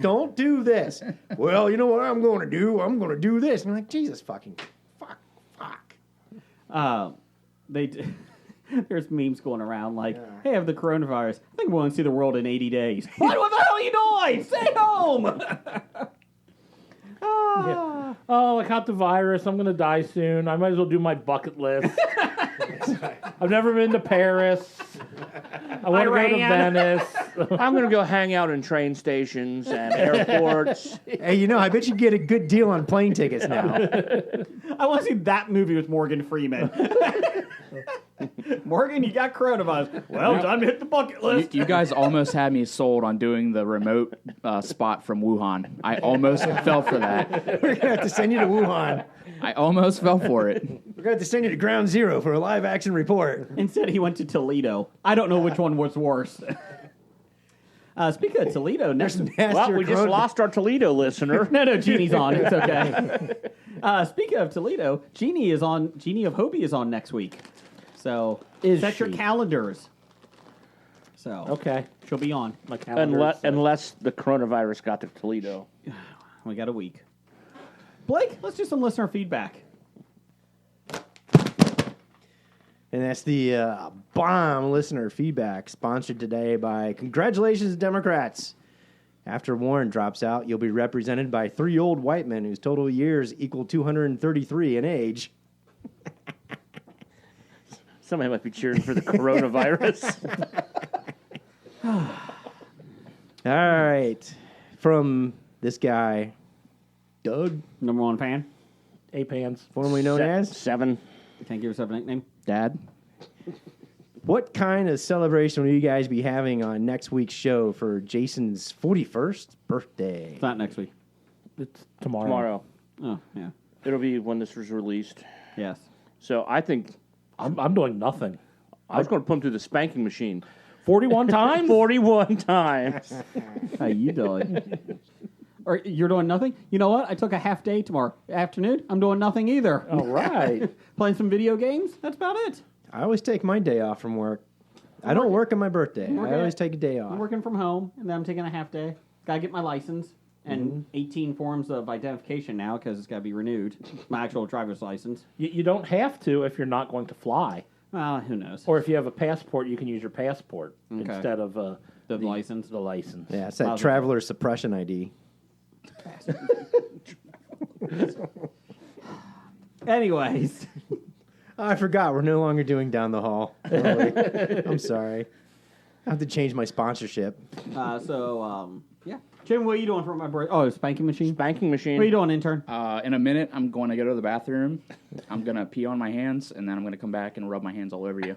don't do this. Well, you know what I'm going to do? I'm going to do this. And I'm like, Jesus fucking, fuck. There's memes going around like, hey, I have the coronavirus. I think we'll only see the world in 80 days. What the hell are you doing? Stay home. Oh, I caught the virus. I'm going to die soon. I might as well do my bucket list. I've never been to Paris. I want to go to Venice. I'm going to go hang out in train stations and airports. Hey, I bet you get a good deal on plane tickets now. I want to see that movie with Morgan Freeman. Morgan, you got coronavirus. Well, time to hit the bucket list. You guys almost had me sold on doing the remote spot from Wuhan. I almost fell for that. We're gonna have to send you to Wuhan. I almost fell for it. We're gonna have to send you to Ground Zero for a live action report. Instead, he went to Toledo. I don't know which one was worse. Speaking of Toledo, next. Well, we just lost our Toledo listener. No, Jeannie's on. It's okay. Speaking of Toledo, Jeannie of Hobie is on next week. So set your calendars. So Okay. she'll be on. My calendar. Unless the coronavirus got to Toledo. We got a week. Blake, let's do some listener feedback. And that's the bomb listener feedback, sponsored today by Congratulations, Democrats. After Warren drops out, you'll be represented by 3 old white men whose total years equal 233 in age. Somebody might be cheering for the coronavirus. All right. From this guy, Doug, Number 1 fan. A-pans. formerly known as. 7. Can't give yourself a nickname. Dad? What kind of celebration will you guys be having on next week's show for Jason's 41st birthday? It's not next week. It's tomorrow. Tomorrow. Oh, yeah. It'll be when this was released. Yes. So I think I'm doing nothing. I was going to put him through the spanking machine. 41 times? 41 times. How you doing? Or you're doing nothing? You know what? I took a half day tomorrow afternoon. I'm doing nothing either. All right. Playing some video games. That's about it. I always take my day off from work. I don't work on my birthday. working I always at- take a day I'm off. working from home, and then I'm taking a half day. Gotta get my license and 18 forms of identification now because it's gotta be renewed. My actual driver's license. You don't have to if you're not going to fly. Well, who knows? Or if you have a passport, you can use your passport Okay. instead of The license. The license. Yeah, it's Might that as well. traveler suppression ID. Anyways, Oh, I forgot. We're no longer doing Down the Hall. Really. I'm sorry. I have to change my sponsorship. yeah. Jim, what are you doing for my birthday? Oh, spanking machine? Spanking machine. What are you doing, intern? In a minute, I'm going to go to the bathroom. I'm going to pee on my hands, and then I'm going to come back and rub my hands all over you.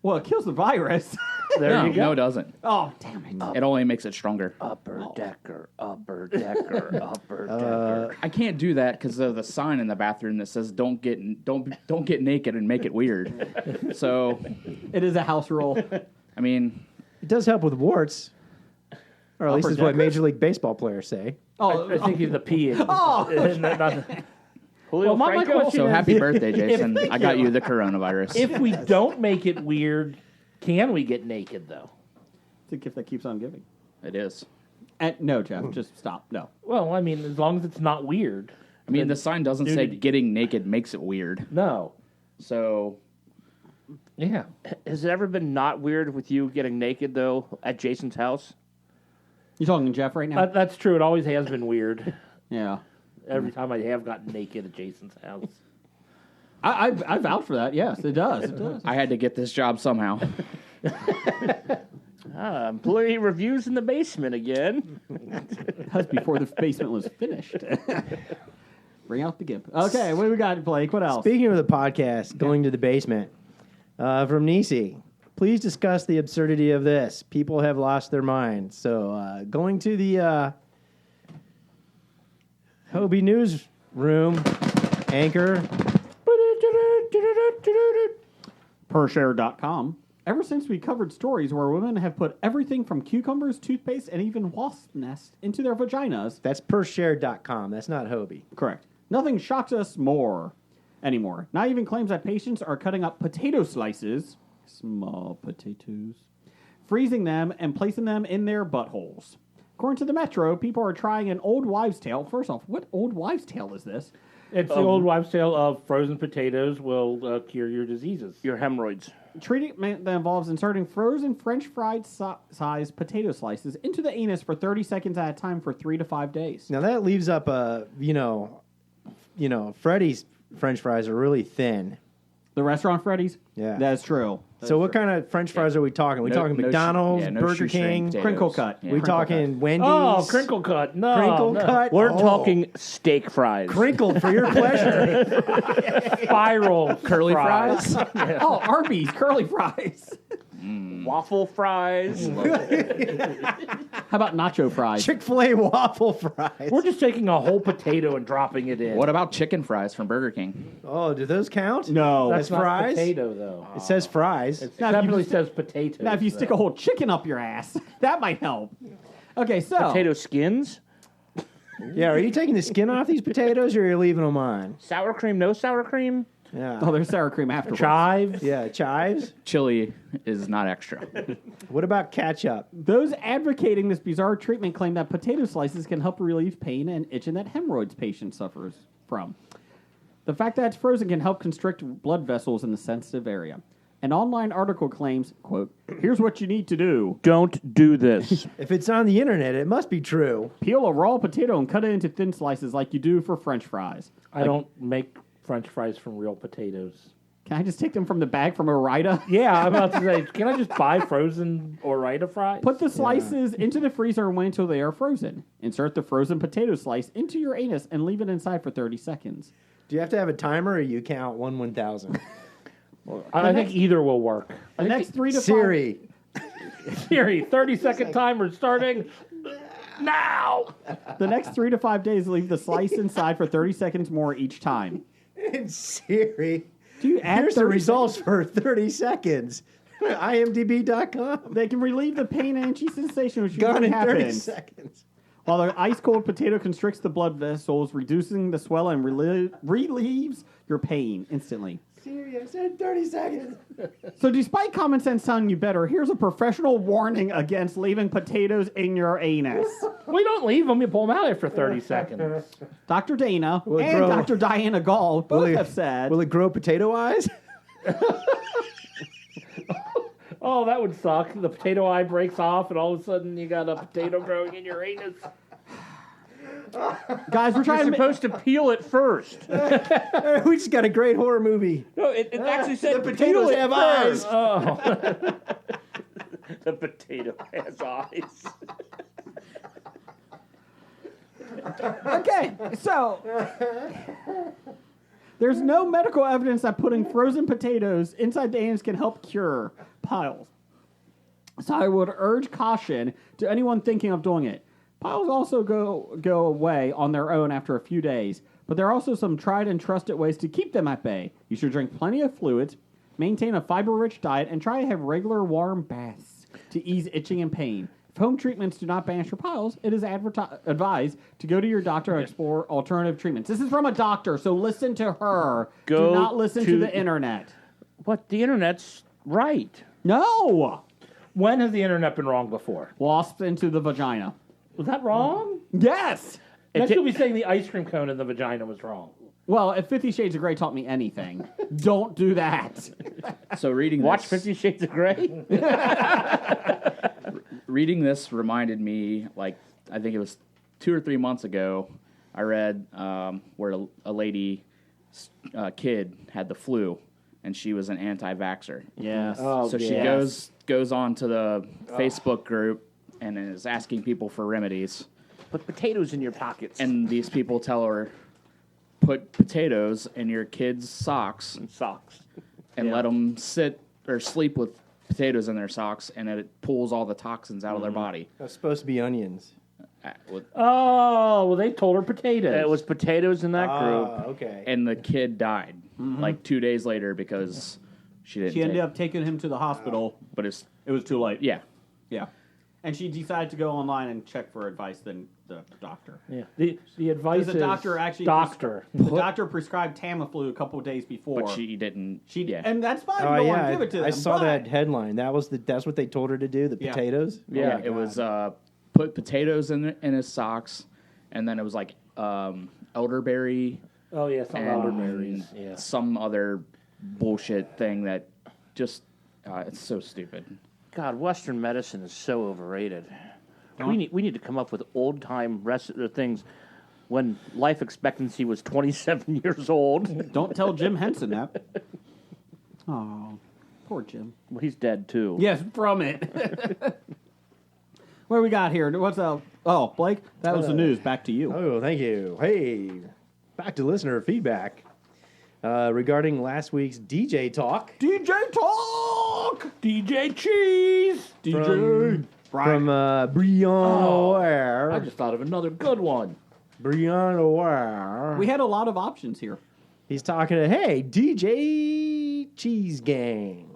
Well, it kills the virus. There no, you go. no, it doesn't. Oh, damn it. It only makes it stronger. Upper decker, upper decker, upper decker. I can't do that because of the sign in the bathroom that says don't get naked and make it weird. So, It is a house rule. I mean, It does help with warts. Or at least Upper is what deckers? Major League Baseball players say. Oh, I think he's the peeing. Julio my Franco? question so is, happy birthday, Jason. I got you the coronavirus. if we don't make it weird, can we get naked though? it's a gift that keeps on giving. It is. No, Jeff, just stop. No. Well, I mean, as long as it's not weird. I mean, the sign doesn't say nudity. getting naked makes it weird. No. So, Yeah. Has it ever been not weird with you getting naked, though, at Jason's house? You talking to Jeff right now? That's true. It always has been weird. Yeah. Every time I have gotten naked at Jason's house. I vouch for that. Yes, it does. It does. I had to get this job somehow. Employee reviews in the basement again. That's before the basement was finished. Bring out the gimp. Okay, what do we got, Blake? What else? Speaking of the podcast, going to the basement, from Nisi, please discuss the absurdity of this. People have lost their minds. So going to the Hobie newsroom, anchor. Pershare.com. Ever since we covered stories where women have put everything from cucumbers, toothpaste, and even wasp nests into their vaginas. That's pershare.com. That's not Hobie. Correct. Nothing shocks us more anymore. Not even claims that patients are cutting up potato slices, small potatoes, freezing them, and placing them in their buttholes. According to the Metro, people are trying an old wives' tale. First off, what old wives' tale is this? It's the old wives' tale of frozen potatoes will cure your diseases. Your hemorrhoids. Treatment that involves inserting frozen French fried sized potato slices into the anus for 30 seconds at a time for 3 to 5 days. Now that leaves up Freddy's French fries are really thin. The restaurant Freddy's? Yeah. That's true. So what kind of French fries are we talking? We talking McDonald's, Burger shoestring King, potatoes. Crinkle cut. Yeah. we Crinkle talking Wendy's. Oh, crinkle cut. No. Crinkle no. cut. We're Oh. talking steak fries. Crinkled for your pleasure. Spiral Curly fries? Oh, Arby's curly fries. Waffle fries. How about nacho fries? Chick-fil-A waffle fries. We're just taking a whole potato and dropping it in. What about chicken fries from Burger King? Oh, do those count? No. That's not fries? potato, though. It says fries. It Now, if you definitely just- says potato. Now, if you stick a whole chicken up your ass, that might help. Okay, so Potato skins. Yeah, are you taking the skin off these potatoes or are you leaving them on? Sour cream, no sour cream. Yeah. Oh, there's sour cream afterwards. chives. Yeah, chives. Chili is not extra. What about ketchup? Those advocating this bizarre treatment claim that potato slices can help relieve pain and itching that hemorrhoids patient suffers from. The fact that it's frozen can help constrict blood vessels in the sensitive area. An online article claims, quote, "Here's what you need to do. Don't do this. If it's on the internet, it must be true. Peel a raw potato and cut it into thin slices like you do for French fries. I don't make French fries from real potatoes. Can I just take them from the bag from Orida? Yeah, I'm about to say, can I just buy frozen Orida fries? Put the slices into the freezer and wait until they are frozen. Insert the frozen potato slice into your anus and leave it inside for 30 seconds. Do you have to have a timer or you count 1/1000? I think either will work. The next 3 to 5... Siri. Siri, 30-second timer starting now. The next 3 to 5 days, leave the slice inside for 30 seconds more each time. And Siri. Do you add Here's the 30 results for 30 seconds. IMDb.com. They can relieve the pain and itchy sensation which Gone usually in 30 happens. seconds. While the ice-cold potato constricts the blood vessels, reducing the swelling and relieves your pain instantly. Siri, I said 30 seconds. So despite common sense telling you better, here's a professional warning against leaving potatoes in your anus. We don't leave them. You pull them out after 30 seconds. Dr. Dana Will it and grow- Dr. Diana Gall both have said... Will it grow potato eyes? Oh, that would suck. The potato eye breaks off, and all of a sudden you got a potato growing in your anus. Guys, we're trying You're to... supposed to peel it first. We just got a great horror movie. No, it actually said The potatoes have eyes. Oh. The potato has eyes. Okay, so there's no medical evidence that putting frozen potatoes inside the anus can help cure piles. So I would urge caution to anyone thinking of doing it. Piles also go away on their own after a few days, but there are also some tried and trusted ways to keep them at bay. You should drink plenty of fluids, maintain a fiber-rich diet, and try to have regular warm baths to ease itching and pain. If home treatments do not banish your piles, it is advised to go to your doctor and explore alternative treatments. This is from a doctor, so listen to her. Go do not listen to to- the internet. What? The internet's right. No! When has the internet been wrong before? Wasp into the vagina. Was that wrong? Yes! Next you'll be saying the ice cream cone in the vagina was wrong. Well, if 50 Shades of Grey taught me anything, don't do that. So reading Watch this, 50 Shades of Grey. reading this reminded me, like, I think it was 2 or 3 months ago, I read where a lady, kid, had the flu, and she was an anti-vaxxer. Yes. Oh, So she goes on to the Facebook group and is asking people for remedies. Put potatoes in your pockets. And these people tell her, put potatoes in your kids' socks and socks. and let them sit or sleep with potatoes in their socks, and it pulls all the toxins out of their body. That's supposed to be onions. Oh, well, they told her potatoes. It was potatoes in that group. Okay. And the kid died like 2 days later because she didn't. She ended take- up taking him to the hospital. but it's It was too late. yeah. Yeah. And she decided to go online and check for advice than the doctor. Yeah. The advice Because the is doctor actually... doctor. The doctor prescribed Tamiflu a couple of days before. But she didn't. She yeah. And that's fine. Oh you don't yeah, want to give it to them. I saw but- that headline. That's what they told her to do. The Yeah. potatoes. Yeah, Oh my it God. was put potatoes in his socks, and then it was like elderberry Oh yeah, some and elderberries. Yeah. some other bullshit thing that just it's so stupid. God, Western medicine is so overrated. We need to come up with old time things when life expectancy was 27 years old. Don't tell Jim Henson that. Oh, poor Jim. Well, he's dead too. Yes, from it. What do we got here? What's up? Oh, Blake, that was the news. Back to you. Oh, thank you. Hey, back to listener feedback regarding last week's DJ talk. DJ Talk! DJ Cheese. DJ From Brian Ware. I just thought of another good one. Brian Ware. We had a lot of options here. He's talking to, hey, DJ Cheese Gang.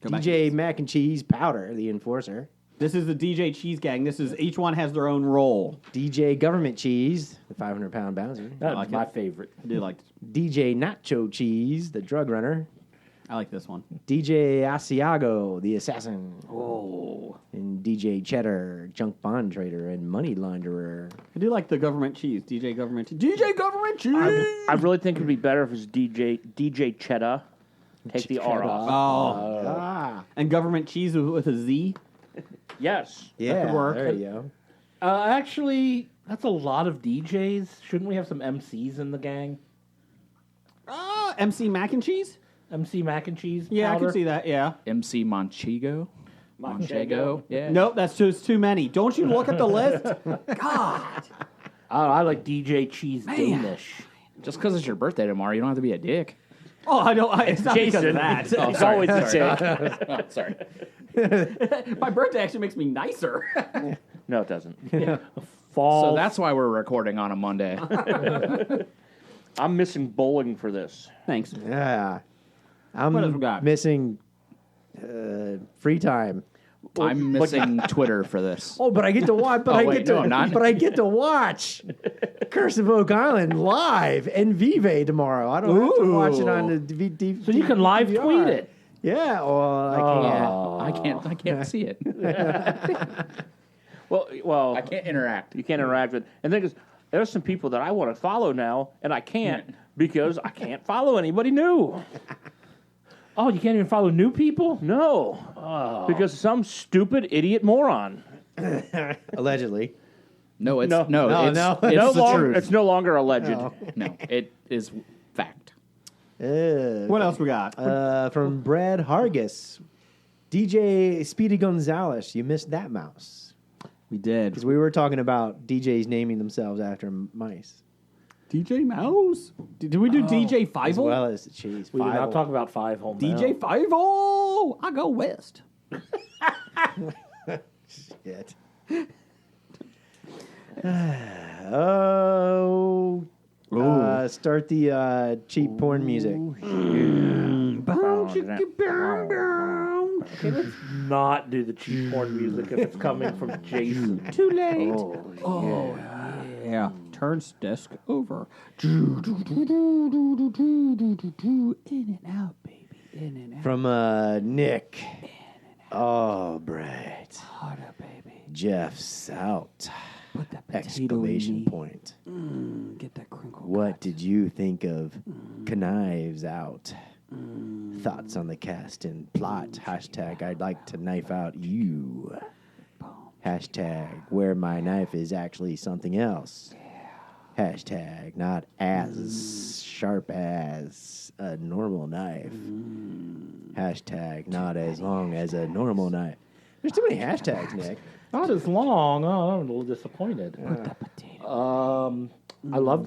Go back DJ Mac and Cheese Powder, the enforcer. This is the DJ Cheese Gang. This is each one has their own role. DJ Government Cheese, the 500-pound bouncer. That's like my it. favorite. I do like. DJ Nacho Cheese, the drug runner. I like this one. DJ Asiago, the assassin. Oh, And DJ Cheddar, junk bond trader and money launderer. I do like the Government Cheese. DJ Government Cheese. DJ Government Cheese. I really think it'd be better if it was DJ Cheddar. Take the R off. Ah, And Government Cheese with a Z. Yes. yeah, could work. there you go. Actually, that's a lot of DJs. Shouldn't we have some MCs in the gang? MC Mac and Cheese. MC Mac and Cheese. Yeah, powder? I can see that. Yeah. MC Manchego. Yeah. Nope, that's just too many. Don't you look at the list? God. I like DJ Cheese Danish. Just because it's your birthday tomorrow, you don't have to be a dick. Oh, I don't. It's not because Jason. of that. It's always a dick. Oh, sorry. My birthday actually makes me nicer. No, it doesn't. Fall. So that's why we're recording on a Monday. I'm missing bowling for this. Thanks. Yeah. What else we I'm got? missing free time. I'm missing Twitter for this. Oh, but I get to watch. But Oh, I wait, get to. no, I'm not. But I get to watch Curse of Oak Island live in Vive tomorrow. I don't have to watch it on the DVD. so you can live tweet it. Yeah. Well, I can't. I can't see it. Well, I can't interact. you can't interact with. And the thing is, there's some people that I want to follow now, and I can't because I can't follow anybody new. Oh, you can't even follow new people? No, because some stupid idiot moron. Allegedly. No, it's No. it's, No, it's no. the truth. It's no longer alleged. No, it is fact. What else we got? From Brad Hargis. DJ Speedy Gonzalez. You missed that mouse. We did. Because we were talking about DJs naming themselves after mice. DJ Mouse. Did we do DJ Five-O? As well as the cheese. We did not talk about Five Home. DJ Five-O. I go west. Shit. Oh. Start the cheap porn music. Okay, let's not do the cheap porn music if it's coming from Jason. Too late. Oh, yeah. Turns desk over. In and out, baby. In and out. From Nick. Oh, Brett. Harder, baby. Jeff's out. Put that potato Exclamation in me. point. Get that crinkle. What did you think of Knives Out? Thoughts on the cast and plot. Hashtag I'd like to knife out you. Hashtag where my knife is actually something else. Hashtag not as sharp as a normal knife. Hashtag not as long as a normal knife. There's too many hashtags, Nick. Not as long. Oh, I'm a little disappointed. I loved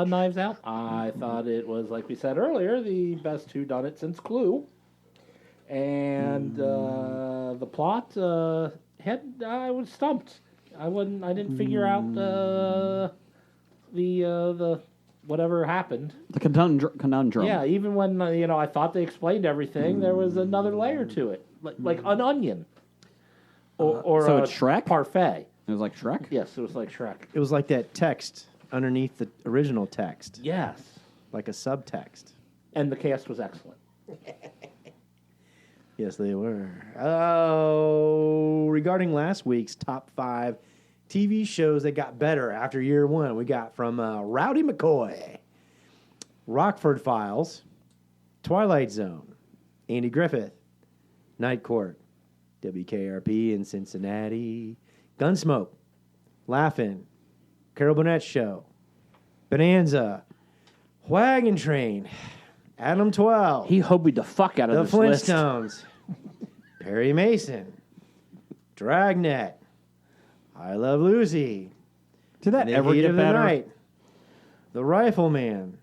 Knives Out. I thought it was, like we said earlier, the best whodunit since Clue. And the plot I was stumped. I didn't figure out the whatever happened. The conundrum. Yeah, even when I thought they explained everything, there was another layer to it, like an onion, or so a it's Shrek? parfait. It was like Shrek? Yes, it was like Shrek. It was like that text underneath the original text, Yes, like a subtext. and the cast was excellent. Yes, they were. Oh, regarding last week's top 5 TV shows that got better after year one, we got from Rowdy McCoy. Rockford Files, Twilight Zone, Andy Griffith, Night Court, WKRP in Cincinnati, Gunsmoke, Laugh-In, Carol Burnett Show, Bonanza, Wagon Train, Adam 12, He hobied the fuck out of The this list. Flintstones, Perry Mason, Dragnet, I Love Lucy, Did that In the ever Heat get of the better? Night, The Rifleman,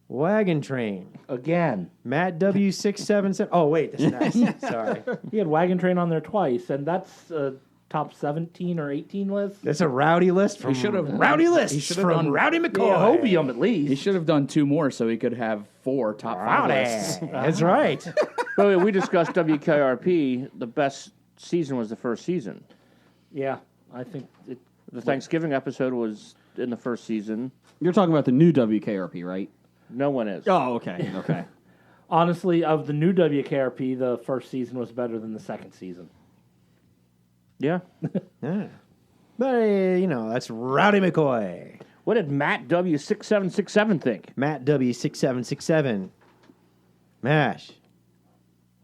Wagon Train, Again. Matt W677. Oh, wait, that's nice. Sorry. He had Wagon Train on there twice, and that's a top 17 or 18 list. That's a rowdy list from He should have Rowdy List He should have from done Rowdy McCoy. Yeah, Hobium at He least. should have done 2 more so he could have 4 top 5 lists. That's right. By the way, we discussed WKRP. The best season was the first season. Yeah, I think it, The Thanksgiving episode was in the first season. You're talking about the new WKRP, right? No one is. Oh, okay. Okay. honestly, of the new WKRP, the first season was better than the second season. Yeah. Yeah. But, that's Rowdy McCoy. What did Matt W6767 think? Matt W6767. MASH.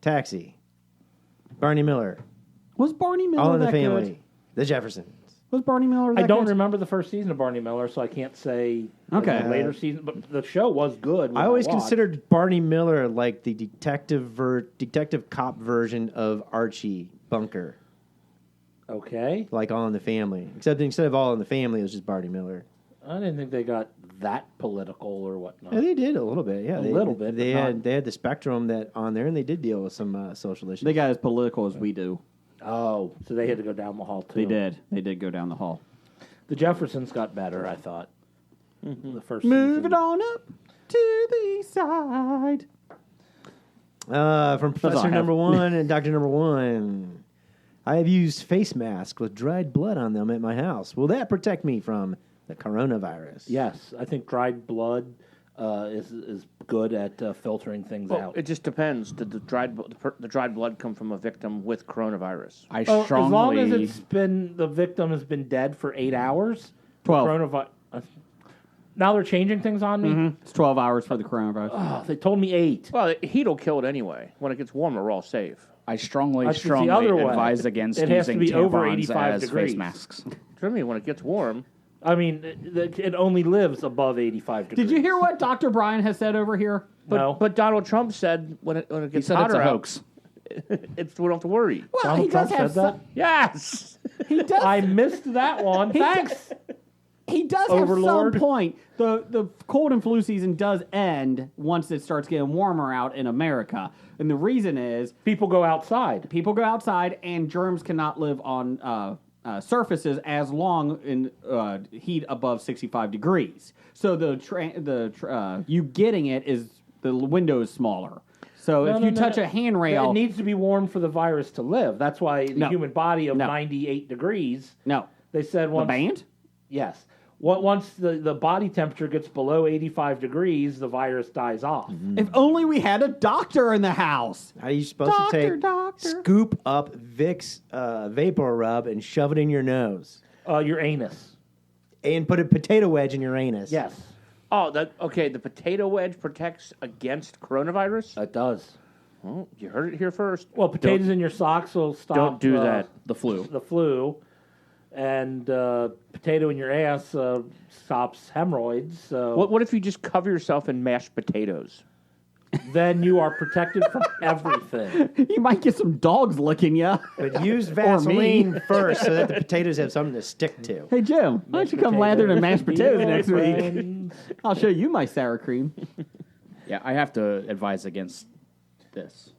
Taxi. Barney Miller. Was Barney Miller All in the that Family. good? The Jeffersons. Was Barney Miller that I don't good? remember the first season of Barney Miller, so I can't say Okay. the later season. But the show was good. when I always watched. considered Barney Miller like the detective cop version of Archie Bunker, Okay, like All in the Family. Except instead of All in the Family, it was just Barney Miller. I didn't think they got that political or whatnot. Yeah, they did a little bit. Yeah, A they, little bit, They but had not- they had the Spectrum that on there, and they did deal with some social issues. They got as political as we do. Oh, so they had to go down the hall too. They did. They did go down the hall. The Jeffersons got better, I thought. The first Moving season. on up to the side. From all Professor I have. Number One and Doctor Number One. I have used face masks with dried blood on them at my house. Will that protect me from the coronavirus? Yes, I think dried blood is good at filtering things Well, out. it just depends. Did the dried blood come from a victim with coronavirus? I As strongly long as the victim has been dead for 8 hours. 12. Coronavirus. Now they're changing things on me. It's 12 hours for the coronavirus. Oh, they told me 8. Well, the heat will kill it anyway. When it gets warmer, we're all safe. I strongly That's just the other way. advise against It has to using be over tampons 85 as degrees. face masks. I mean, when it gets warm, I mean, it only lives above 85 degrees. Did you hear what Dr. Brian has said over here? No. but Donald Trump said when it He gets said it's hotter a out, hoax. we don't have to worry. Well, Donald he does Trump have said that? Yes. He does. I missed that one. Thanks. He does have Overlord. some point. The cold and flu season does end once it starts getting warmer out in America. And the reason is People go outside. people go outside and germs cannot live on surfaces as long in heat above 65 degrees. So you getting it is the window is smaller. So if you touch a handrail, It needs to be warm for the virus to live. That's why the No. human body of No. 98 degrees, no. they said The once... band? Yes. Once the body temperature gets below 85 degrees, the virus dies off. If only we had a doctor in the house. How are you supposed Doctor, to take doctor. scoop up Vicks vapor rub and shove it in your nose Your anus. and put a potato wedge in your anus? Yes, Oh, okay. The potato wedge protects against coronavirus. it does. Well, you heard it here first. Well, potatoes in your socks will stop Don't do that. The flu. the flu. And potato in your ass stops hemorrhoids. So What if you just cover yourself in mashed potatoes? then you are protected from everything. You might get some dogs licking you. But use me. Vaseline first so that the potatoes have something to stick to. Hey, Jim, why don't you come lathered in mashed potatoes next week? Friends. I'll show you my sour cream. Yeah, I have to advise against this.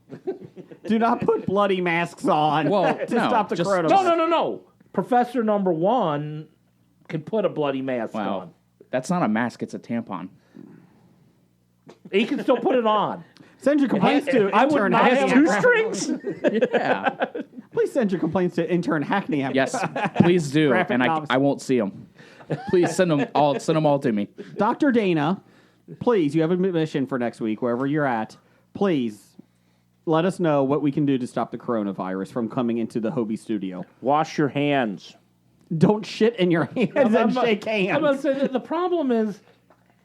Do not put bloody masks on Well, to no, stop the just- coronavirus. No. Professor Number One can put a bloody mask Wow. on. That's not a mask, it's a tampon. He can still put it on. Send your complaints to I would intern not have Hackney. two strings. Yeah. Please send your complaints to intern Hackney. Yes, please do. Graphic And novels. I won't see them. Please send them all to me. Dr. Dana, please, you have a mission for next week, wherever you're at. Please let us know what we can do to stop the coronavirus from coming into the Hobie studio. Wash your hands. Don't shit in your hands and shake hands. I'm going to say that the problem is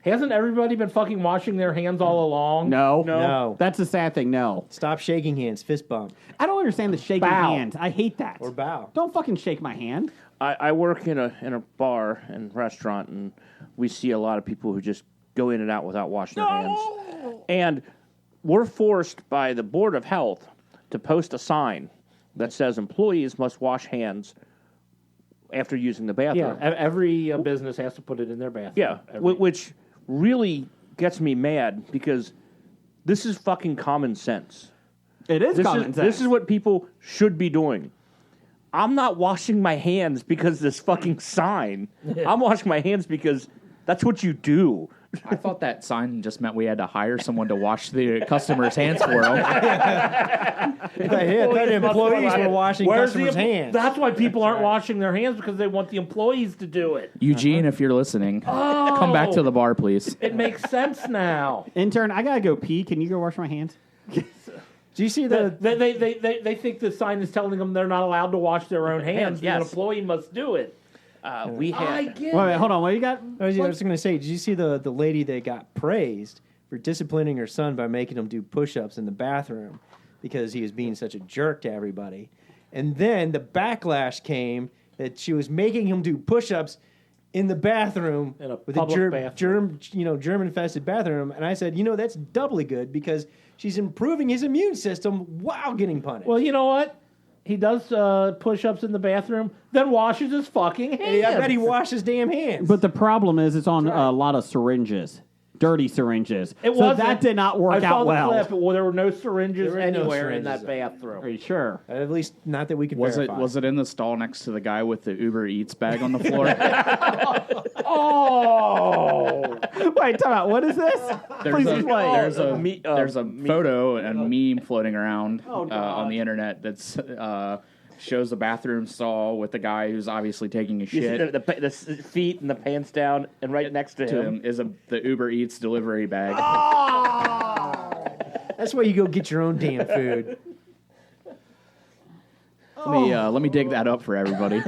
Hasn't everybody been fucking washing their hands all along? No. No. That's a sad thing. No. Stop shaking hands. Fist bump I don't understand the shaking Bow. hands. I hate that. or bow. Don't fucking shake my hand. I work in a bar and restaurant, and we see a lot of people who just go in and out without washing their hands. And we're forced by the Board of Health to post a sign that says employees must wash hands after using the bathroom. Yeah, every business has to put it in their bathroom. Yeah, which really gets me mad because this is fucking common sense. It is This common is, sense. this is what people should be doing. I'm not washing my hands because this fucking sign. I'm washing my hands because that's what you do. I thought that sign just meant we had to hire someone to wash the customers' hands for them. I thought employees were washing customers' hands. That's why people aren't washing their hands because they want the employees to do it. Eugene, if you're listening, come back to the bar, please. It makes sense now. Intern, I gotta go pee. Can you go wash my hands? Do you see the? They think the sign is telling them they're not allowed to wash their own hands. Yes. The employee must do it. We I had get Wait, it. hold on. What you got? I was going to say, did you see the lady that got praised for disciplining her son by making him do push-ups in the bathroom because he was being such a jerk to everybody? And then the backlash came that she was making him do push-ups in the bathroom In a with public bathroom. German-infested bathroom. And I said, that's doubly good because she's improving his immune system while getting punished. Well, you know what? He does push-ups in the bathroom, then washes his fucking hands. I bet he washed his damn hands. But the problem is, it's on a lot of syringes, dirty syringes. It so wasn't. that did not work I saw out the well. Clip, there were no syringes There were no anywhere in syringes. that bathroom. Are you sure? At least not that we could Was verify. it in the stall next to the guy with the Uber Eats bag on the floor? Oh, Wait, time out. What is this? Please explain. There's a photo and meme floating around Oh, God. on the internet that's shows the bathroom stall with the guy who's obviously taking a shit. the feet and the pants down, and right next to To him. him is the Uber Eats delivery bag. That's why you go get your own damn food. Let me dig that up for everybody.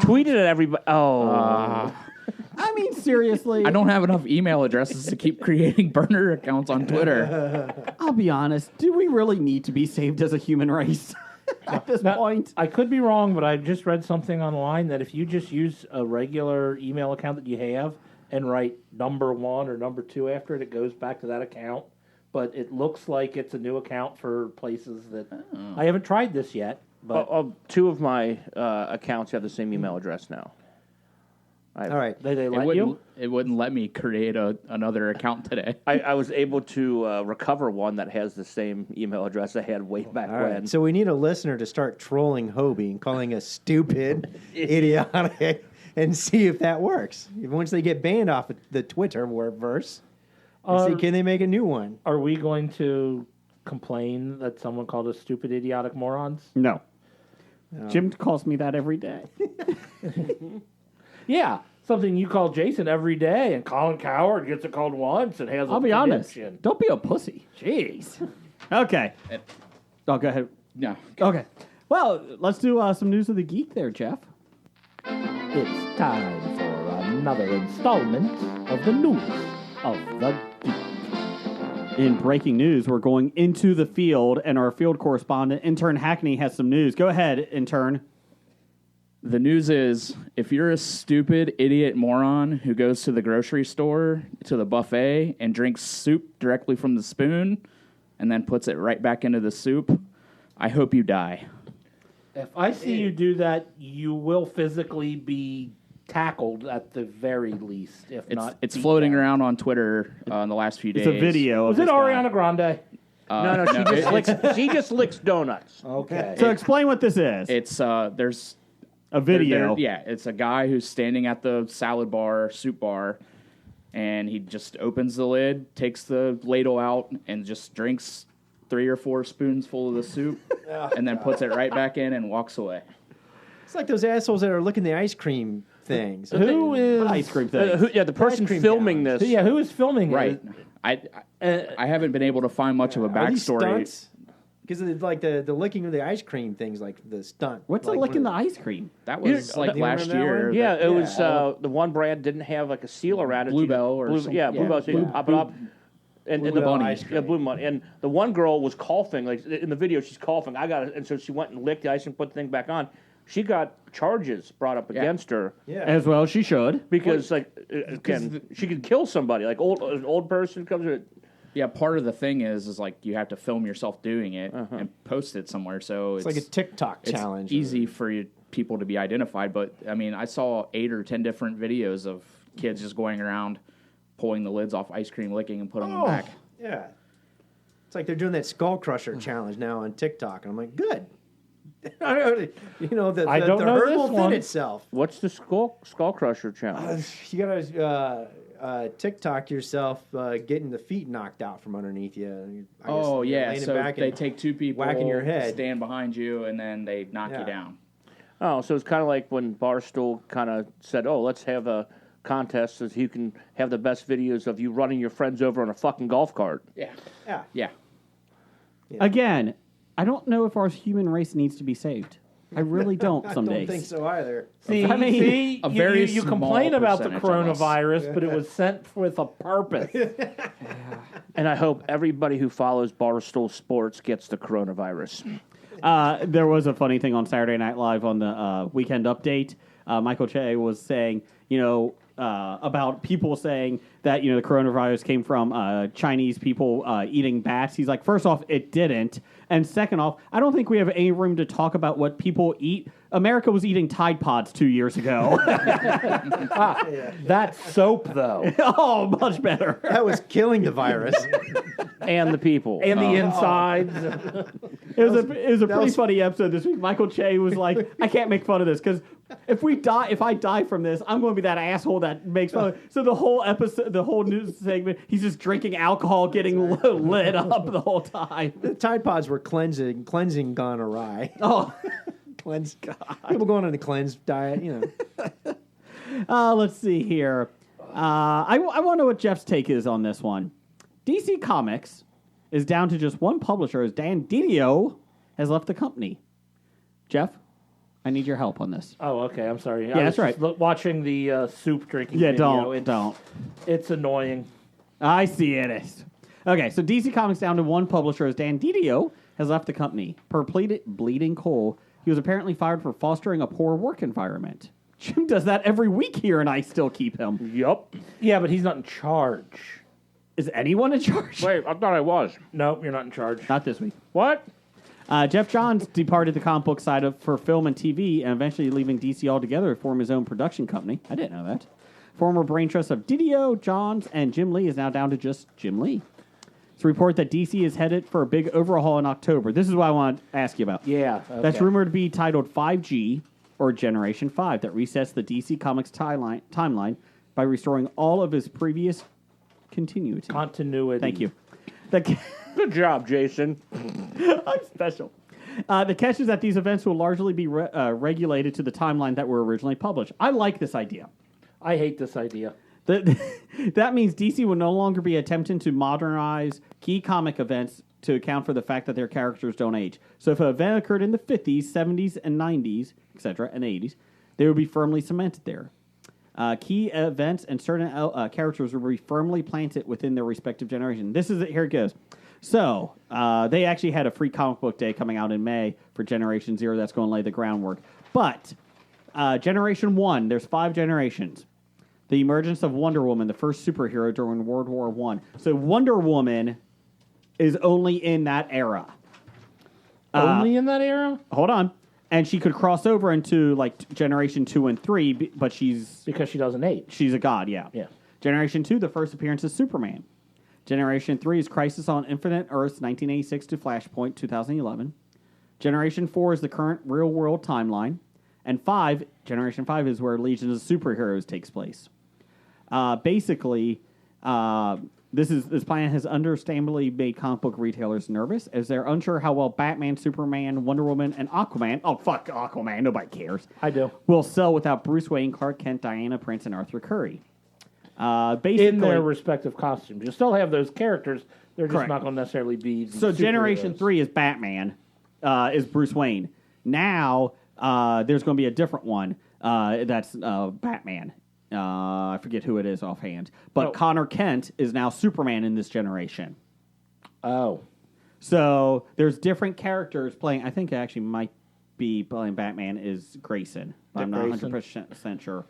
Tweeted at everybody. Oh. I mean, seriously. I don't have enough email addresses to keep creating burner accounts on Twitter. I'll be honest. Do we really need to be saved as a human race at this point? I could be wrong, but I just read something online that if you just use a regular email account that you have and write number 1 or number 2 after it, it goes back to that account. But it looks like it's a new account for places that I haven't tried this yet. But Two of my accounts have the same email address now. All right. they let you. It wouldn't let me create another account today. I was able to recover one that has the same email address I had way back All when. right. So we need a listener to start trolling Hobie and calling us stupid, idiotic, and see if that works. Once they get banned off of the Twitter verse, see, can they make a new one? Are we going to complain that someone called us stupid, idiotic morons? No. Jim calls me that every day. Yeah, something you call Jason every day, and Colin Coward gets it called once and has. I'll be honest. Don't be a pussy. Jeez. Okay. Oh, go ahead. No. Okay. Well, let's do some news of the geek there, Jeff. It's time for another installment of the news of the geek. In breaking news, we're going into the field, and our field correspondent, Intern Hackney, has some news. Go ahead, Intern. The news is, if you're a stupid idiot moron who goes to the grocery store, to the buffet, and drinks soup directly from the spoon, and then puts it right back into the soup, I hope you die. If I see you do that, you will physically be tackled at the very least, if not. It's beat floating down. around on Twitter in the last few days. It's a video of Was it this guy. Ariana Grande? No, she just licks donuts. Okay. So explain what this is. It's there's A video. it's a guy who's standing at the salad bar, soup bar, and he just opens the lid, takes the ladle out, and just drinks 3 or 4 spoonsful of the soup, and then puts it right back in and walks away. It's like those assholes that are looking at the ice cream things. Who is Ice cream thing. The person cream filming gallons. this. Yeah, who is filming Right. it? I haven't been able to find much of a Are these backstory. stunts? Because like the licking of the ice cream things, like the stunt. What's like a lick in the one ice cream? That was like do you last remember that year. one? Yeah, that- it was the one brand didn't have like a seal around it. Bluebell or something. Yeah, Bluebell. So you can pop it up. And the Bluebell bunny, ice cream. Blue Bunny, and the one girl was coughing. Like in the video, she's coughing. I got it, and so she went and licked the ice and put the thing back on. She got charges brought up against her Yeah. As well, she should. because, again, she could kill somebody. Like an old person comes to. Yeah, part of the thing is like you have to film yourself doing it and post it somewhere. So It's like a TikTok it's challenge. easy for people to be identified. But I mean, I saw 8 or 10 different videos of kids just going around pulling the lids off ice cream, licking, and putting them back. Yeah. It's like they're doing that Skull Crusher challenge now on TikTok, and I'm like, good. I don't know, the herd will fit itself. What's the skull crusher challenge? You gotta TikTok yourself getting the feet knocked out from underneath you. I guess Oh you're yeah, laying so back they and take 2 people, whacking your head. stand behind you, and then they knock Yeah. you down. Oh, so it's kind of like when Barstool kind of said, "Oh, let's have a contest so you can have the best videos of you running your friends over on a fucking golf cart." Yeah, Yeah. yeah. Again, I don't know if our human race needs to be saved. I really don't. I Some don't days. think so either. See, I mean, see, a you- very you complain small about the percentage of us. coronavirus, but it was sent with a purpose. And I hope everybody who follows Barstool Sports gets the coronavirus. There was a funny thing on Saturday Night Live on the Weekend Update. Michael Che was saying, about people saying that, the coronavirus came from Chinese people eating bats. He's like, first off, it didn't. And second off, I don't think we have any room to talk about what people eat. America was eating Tide Pods 2 years ago. That soap, though, Oh, much better. That was killing the virus. And the people. and the insides. It was a pretty funny episode this week. Michael Che was like, I can't make fun of this because if I die from this, I'm going to be that asshole that makes fun of it. So the whole episode, the whole news segment, he's just drinking alcohol, getting lit up the whole time. The Tide Pods were cleansing gone awry. Oh, Cleanse. People going on a cleanse diet, let's see here. I want to know what Jeff's take is on this one. DC Comics is down to just one publisher as Dan Didio has left the company. Jeff, I need your help on this. Oh, okay. I'm sorry. Yeah, that's right. Watching the soup drinking. Yeah, video. don't. It's annoying. I see it is. Okay, so DC Comics down to one publisher as Dan Didio has left the company. Per Bleeding Coal, he was apparently fired for fostering a poor work environment. Jim does that every week here, and I still keep him. Yup. Yeah, but he's not in charge. Is anyone in charge? Wait, I thought I was. No, you're not in charge. Not this week. What? Jeff Johns departed the comic book side for film and TV, and eventually leaving DC altogether to form his own production company. I didn't know that. Former brain trust of Didio, Johns, and Jim Lee is now down to just Jim Lee. It's a report that DC is headed for a big overhaul in October. This is what I want to ask you about. Yeah. That's okay. rumored to be titled 5G, or Generation 5, that resets the DC Comics timeline by restoring all of his previous continuity. Continuity. Thank you. Good job, Jason. I'm special. The catch is that these events will largely be regulated to the timeline that were originally published. I like this idea. I hate this idea. That means DC will no longer be attempting to modernize key comic events to account for the fact that their characters don't age. So if an event occurred in the 50s, 70s, and 90s, etc., and 80s, they would be firmly cemented there. Key events and certain characters will be firmly planted within their respective generation. This is it. Here it goes. So they actually had a free comic book day coming out in May for Generation 0 that's going to lay the groundwork. But Generation 1, there's 5 generations. The emergence of Wonder Woman, the first superhero during World War I. So Wonder Woman is only in that era. Only in that era? Hold on. And she could cross over into like Generation 2 and 3, but Because she doesn't age. she's a god, yeah. Yeah. Generation 2, the first appearance is Superman. Generation 3 is Crisis on Infinite Earths, 1986 to Flashpoint, 2011. Generation 4 is the current real-world timeline. And Generation 5 is where Legions of Superheroes takes place. Basically, this plan has understandably made comic book retailers nervous, as they're unsure how well Batman, Superman, Wonder Woman, and Aquaman, oh fuck Aquaman, nobody cares, I do. will sell without Bruce Wayne, Clark Kent, Diana Prince, and Arthur Curry. Basically, In their respective costumes. You still have those characters, They're just Correct. not going to necessarily be. The So Generation superheroes. 3 is Batman, is Bruce Wayne. Now there's going to be a different one that's Batman. I forget who it is offhand. But Oh. Connor Kent is now Superman in this generation. Oh, So there's different characters playing. I think it actually might be playing Batman is Grayson. But I'm not Grayson. 100% sure.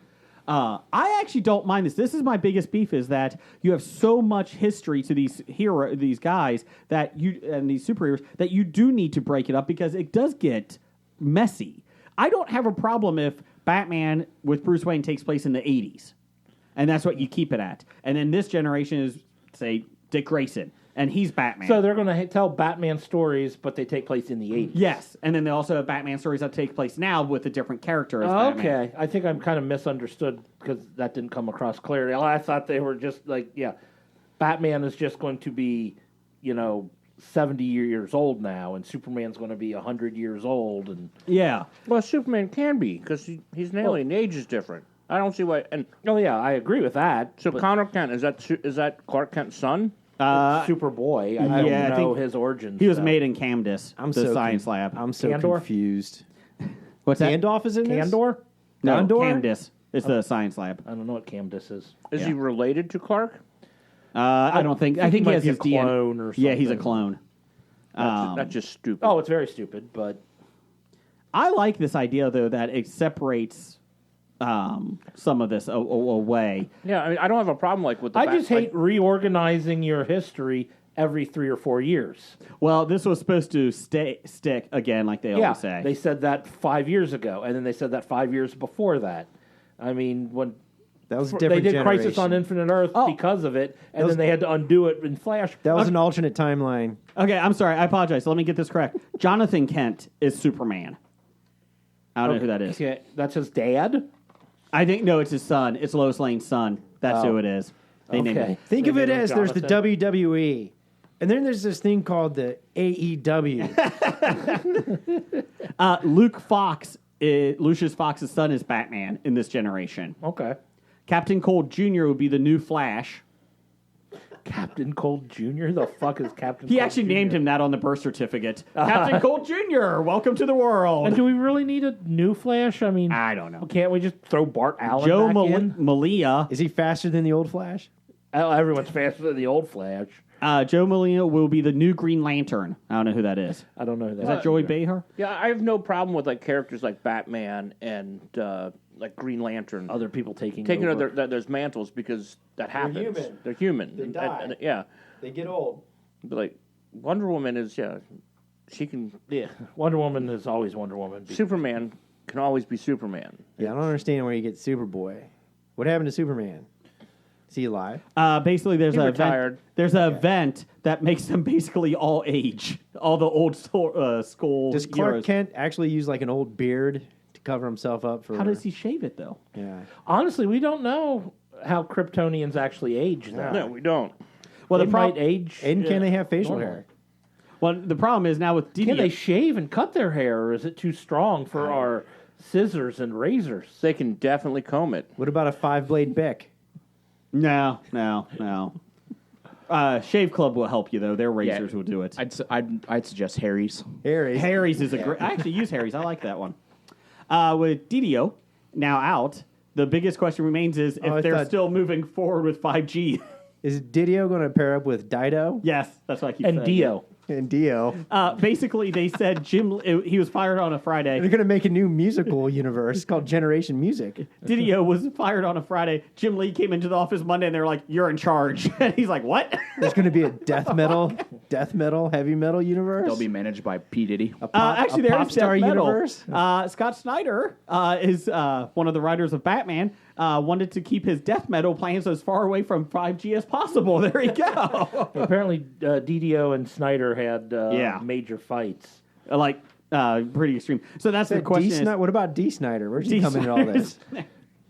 I actually don't mind this. This is my biggest beef: is that you have so much history to these guys and these superheroes that you do need to break it up because it does get messy. I don't have a problem if Batman with Bruce Wayne takes place in the 80s, and that's what you keep it at. And then this generation is, say, Dick Grayson, and he's Batman. so they're going to tell Batman stories, but they take place in the 80s. Yes, and then they also have Batman stories that take place now with a different character as Batman. Okay, I think I'm kind of misunderstood because that didn't come across clearly. I thought they were just like, Batman is just going to be, 70 years old now, and Superman's going to be 100 years old, and Yeah. Well, Superman can be because he's an alien. The age is different. I don't see why. And I agree with that. so but Connor Kent is that Clark Kent's son? Superboy, I don't yeah, I know think his origins. He was so. made in Camdus, I'm the so science con- lab. I'm so Candor? confused. What's that? Gandalf is in this? Candor. No, Gondor? Camdus. It's the science lab. I don't know what Camdus is. Is he Yeah. related to Clark? I don't think. I think he might has be a his DNA. clone or Yeah, he's a something. clone. That's just stupid. Oh, it's very stupid, but I like this idea though that it separates some of this away. Yeah, I mean, I don't have a problem with the I just hate reorganizing your history every 3 or 4 years. Well, this was supposed to stick again, like they always say. They said that 5 years ago, and then they said that 5 years before that. I mean, when That was a they different did generation. Crisis on Infinite Earth Oh. because of it, and was- then they had to undo it in Flash. That was an alternate timeline. Okay, I'm sorry. I apologize. Let me get this correct. Jonathan Kent is Superman. I don't know who that is. Okay, that's his dad. I think no, it's his son. It's Lois Lane's son. That's Oh. who it is. They named Okay. him. Think They of it named him as there's the Jonathan. WWE, and then there's this thing called the AEW. Luke Fox, Lucius Fox's son, is Batman in this generation. Okay. Captain Cold Jr. would be the new Flash. Captain Cold Jr. The fuck is Captain? He Cold actually Jr.? named him that on the birth certificate. Captain Cold Jr. Welcome to the world. And do we really need a new Flash? I mean, I don't know. Can't we just throw Bart Allen Joe back in? Malia. Is he faster than the old Flash? Oh, everyone's faster than the old Flash. Joe Malia will be the new Green Lantern. I don't know who that is. I don't know who that Is that Joey Behar? Yeah, I have no problem with characters like Batman and Green Lantern Other people taking taking over. those mantles because that happens. human. They're human. They And- die. and- yeah, They get old. but Wonder Woman is she can. Yeah, Wonder Woman is always Wonder Woman. Superman can always be Superman. Yeah, I don't understand where you get Superboy. What happened to Superman? Is he alive? Basically, there's He an retired. event. There's an event that makes them basically all age. All the old school Does Clark heroes. Kent actually use like an old beard to cover himself up for? How does he shave it though? Yeah. Honestly, we don't know how Kryptonians actually age. Though. No, we don't. Well, They the might problem. age. And can they have facial normal. hair? Well, the problem is now with Can they Didier. shave and cut their hair, or is it too strong for our scissors and razors? They can definitely comb it. What about a 5-blade Bic? No. Shave Club will help you though. Their razors Yeah. will do it. I'd suggest Harry's. Harry. Harry's is a great. I actually use Harry's. I like that one. With Didio now out, the biggest question remains is if I they're thought- still moving forward with 5G. Is Didio going to pair up with Dido Yes, that's what I keep And saying. Dio. and Dio? Basically, they said he was fired on a Friday. They're going to make a new musical universe called Generation Music. Didio was fired on a Friday. Jim Lee came into the office Monday, and they're like, "You're in charge." And he's like, "What?" There's going to be a death metal, heavy metal universe. They'll be managed by P. Diddy. Actually, a there pop is star death metal. universe? Scott Snyder is one of the writers of Batman. Wanted to keep his death metal plans as far away from 5G as possible. There you go. Apparently, Didio and Snyder had Yeah. major fights. Pretty extreme. So that's the Said question. D. What about D. Snyder? Where's he coming in all this?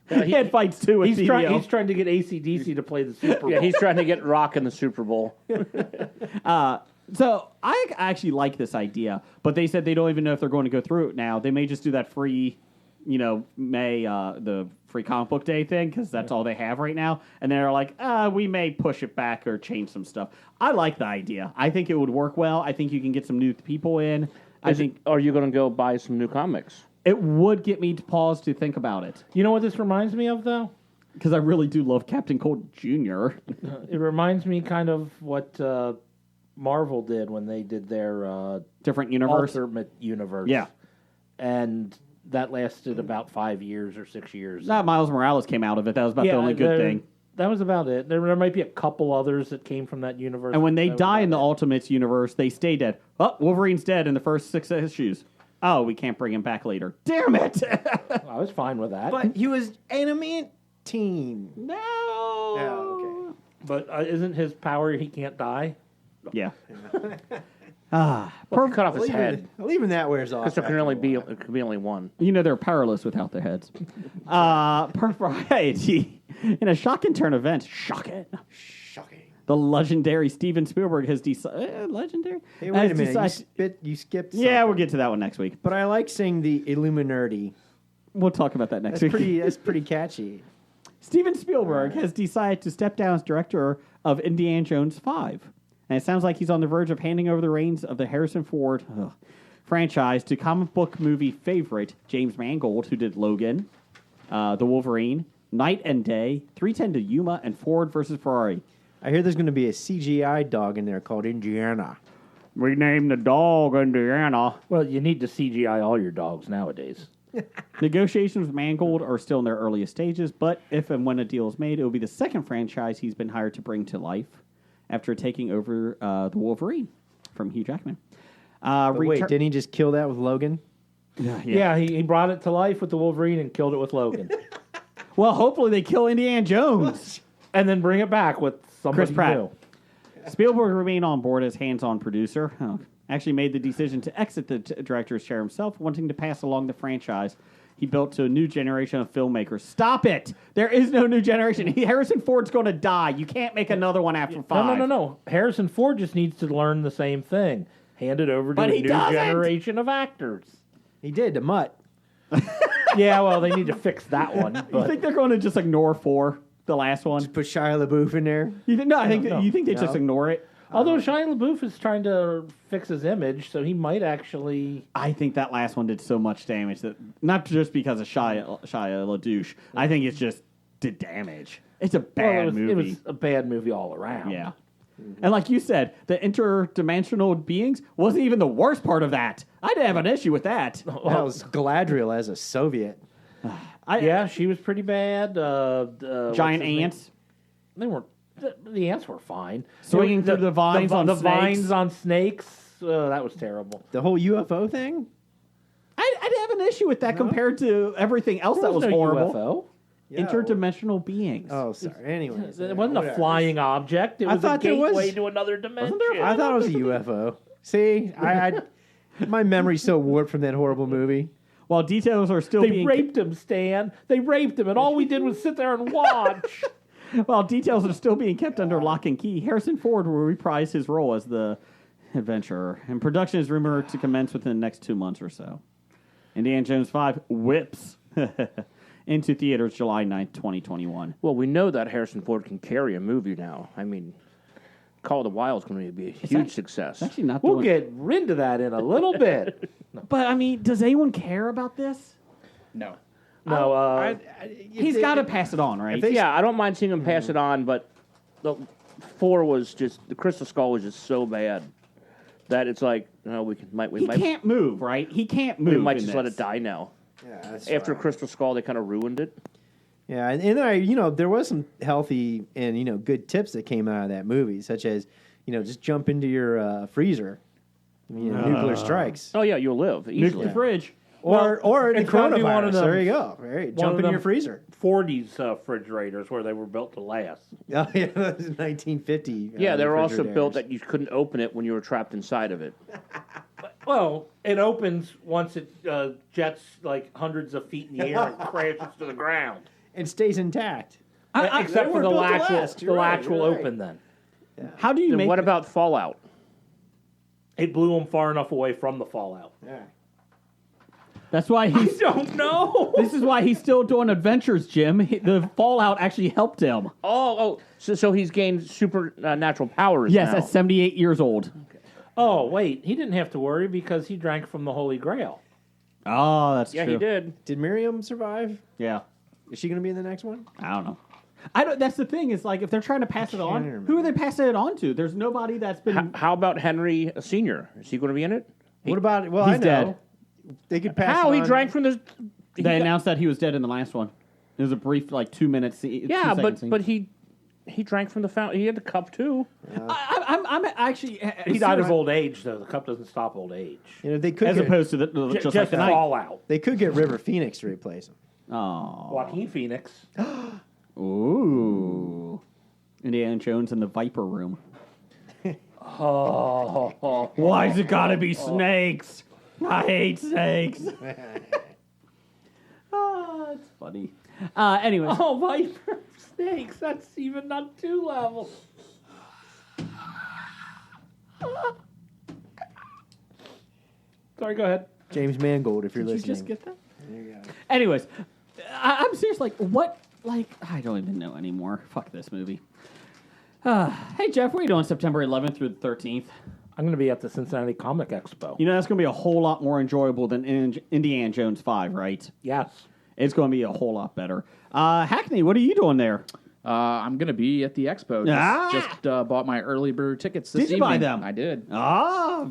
He had fights too with He's Didio. trying to get AC/DC to play the Super Bowl. Yeah, he's trying to get Rock in the Super Bowl. So I actually like this idea, but they said they don't even know if they're going to go through it now. They may just do that free, May, the Free Comic Book Day thing, because that's all they have right now. And they're like, we may push it back or change some stuff. I like the idea. I think it would work well. I think you can get some new people in. Are you going to go buy some new comics? It would get me to pause to think about it. You know what this reminds me of, though? Because I really do love Captain Cold Jr. It reminds me kind of what Marvel did when they did their Different universe. alternate universe. Yeah. And that lasted about 5 years or 6 years. Miles Morales came out of it. That was about the only good thing. That was about it. There might be a couple others that came from that universe. And when they That was die in the about it. Ultimates universe, they stay dead. Oh, Wolverine's dead in the first 6 issues. Oh, we can't bring him back later. Damn it! I was fine with that. But he was adamantium. No. Yeah, okay. But isn't his power he can't die? Yeah. Well, if you cut off his head. Leaving that wears off. Because there can only one. They're powerless without their heads. Per Variety, in a shocking turn event, shocking. The legendary Steven Spielberg has decided. Legendary? Hey, wait a minute. You skipped. Yeah, something. we'll get to that one next week. But I like saying the Illuminati. We'll talk about that next That's week. That's pretty catchy. Steven Spielberg has decided to step down as director of Indiana Jones 5. And it sounds like he's on the verge of handing over the reins of the Harrison Ford franchise to comic book movie favorite James Mangold, who did Logan, The Wolverine, Night and Day, 3:10 to Yuma, and Ford versus Ferrari. I hear there's going to be a CGI dog in there called Indiana. We named the dog Indiana. Well, you need to CGI all your dogs nowadays. Negotiations with Mangold are still in their earliest stages, but if and when a deal is made, it will be the second franchise he's been hired to bring to life after taking over the Wolverine from Hugh Jackman. Wait, didn't he just kill that with Logan? Yeah, he brought it to life with the Wolverine and killed it with Logan. Well, hopefully they kill Indiana Jones. And then bring it back with somebody Chris Pratt. new. Spielberg remained on board as hands-on producer. Actually made the decision to exit the director's chair himself, wanting to pass along the franchise he built to a new generation of filmmakers. Stop it! There is no new generation. Harrison Ford's going to die. You can't make another one after 5. No. Harrison Ford just needs to learn the same thing. Hand it over to But a he new doesn't! generation of actors. He did, the Mutt. Yeah, well, they need to fix that one. You But think they're going to just ignore 4, the last one? Put Shia LaBeouf in there. You think, no, I think No. you think they just ignore it. although Shia LaBeouf is trying to fix his image, so he might actually. I think that last one did so much damage that not just because of Shia LaDouche. I think it's just did damage. It's a bad movie. It was a bad movie all around. Yeah. And like you said, the interdimensional beings wasn't even the worst part of that. I didn't have an issue with that. That was Galadriel as a Soviet. Yeah, she was pretty bad. Giant ants. They weren't. The ants were fine. Swinging through the vines on the snakes. vines on snakes. That was terrible. The whole UFO thing? I didn't have an issue with that compared to everything else that was no horrible. UFO. Yeah, Interdimensional beings. Oh, sorry. Anyways. It wasn't a whatever. flying object. It I was a thought there was- gateway to another dimension. I thought it was a UFO. See, my memory's so warped from that horrible movie. While details are still They being raped him, Stan. They raped him, and all we did was sit there and watch. While details are still being kept under lock and key, Harrison Ford will reprise his role as the adventurer, and production is rumored to commence within the next 2 months or so. Indiana Jones 5 whips into theaters July 9th, 2021. Well, we know that Harrison Ford can carry a movie now. I mean, Call of the Wild is going to be a huge success. Actually, not We'll doing. get into that in a little bit. But I mean, does anyone care about this? No. No, He's got to pass it on, right? Yeah, I don't mind seeing him pass it on, but the 4 was just the Crystal Skull was just so bad that it's like, no, we He can't move, right? He can't move. we might in just let this. it die now. Yeah, that's After Crystal Skull, they kind of ruined it. Yeah, and there was some healthy and good tips that came out of that movie, such as just jump into your freezer. Nuclear strikes, Oh yeah, you'll live easily. Nuke the fridge. or the it's gotta be one coronavirus. of them- There you go. Right, jump of into them- your freezer. 40s refrigerators where they were built to last. Oh yeah, that was 1950. Yeah, they were also refrigerators. built that you couldn't open it when you were trapped inside of it. Well, it opens once it jets like hundreds of feet in the air and crashes to the ground. and stays intact. Except for were the built to latch last. the You're right, latch will you're right. open then. How do you Then make? what about Fallout? It blew them far enough away from the fallout. Yeah. That's why he's. Don't know. This is why he's still doing adventures, Jim. The fallout actually helped him. So he's gained supernatural powers. Yes, now. at 78 years old. Oh, wait. He didn't have to worry because he drank from the Holy Grail. Oh, that's Yeah, true. he did. Did Miriam survive? Yeah. Is she going to be in the next one? I don't know. That's the thing. Is like if they're trying to pass it on, remember. who are they passing it on to? There's nobody that's been. How about Henry Sr.? Is he going to be in it? What about? Well, he's I know. dead. They could pass. How? it He on. drank from the... They announced that he was dead in the last one. It was a brief, like 2 minute scene. Yeah, 2 second scene. but he drank from the fountain. He had the cup, too. I'm actually. He died of old age, though. The cup doesn't stop old age. You know, they could As get, opposed to the just like Just tonight. fallout. they could get River Phoenix to replace him. Oh. Joaquin Phoenix. Ooh. Indiana Jones in the Viper Room. Oh. Why's it gotta be snakes? I hate snakes. It's funny. Anyways. Oh, Viper snakes. That's even not 2 levels. Sorry, go ahead. James Mangold, if you're Did you listening. just get that? Anyways, I'm serious. Like, what? Like, I don't even know anymore. Fuck this movie. Hey, Jeff, what are you doing September 11th through the 13th? I'm going to be at the Cincinnati Comic Expo. You know, that's going to be a whole lot more enjoyable than Indiana Jones 5, right? Yes. It's going to be a whole lot better. Hackney, what are you doing there? I'm going to be at the expo. Just bought my early bird tickets this Did you evening. buy them? I did.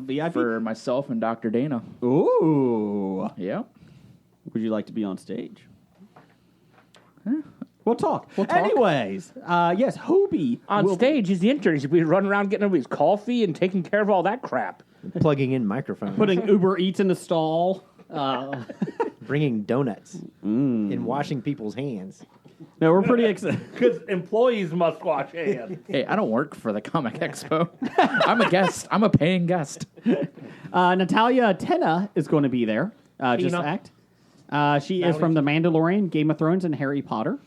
VIP. For myself and Dr. Dana. Ooh. Yeah. Would you like to be on stage? We'll talk. Anyways, yes, Hobie. On stage, he's the intern. He should be running around getting everybody's coffee and taking care of all that crap. Plugging in microphones. Putting Uber Eats in the stall. Bringing donuts. And washing people's hands. No, we're pretty excited. Because employees must wash hands. Hey, I don't work for the Comic Expo. I'm a guest. I'm a paying guest. Natalia Tena is going to be there. Just Tina. act. She is from The Mandalorian, Game of Thrones, and Harry Potter.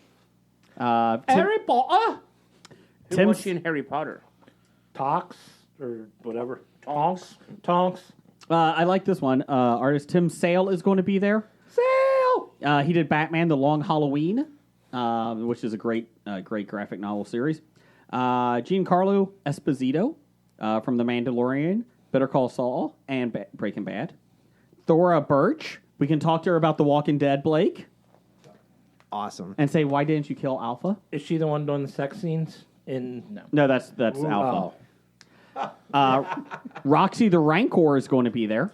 Harry Potter? Who was she in Harry Potter? Tox or whatever. Tonks. I like this one. Artist Tim Sale is going to be there. Sale! He did Batman: The Long Halloween, which is a great graphic novel series. Giancarlo Esposito from The Mandalorian, Better Call Saul, and Breaking Bad. Thora Birch. We can talk to her about The Walking Dead, Blake, Awesome. and say, why didn't you kill Alpha? Is she the one doing the sex scenes? No, that's Alpha. Oh. Roxy the Rancor is going to be there.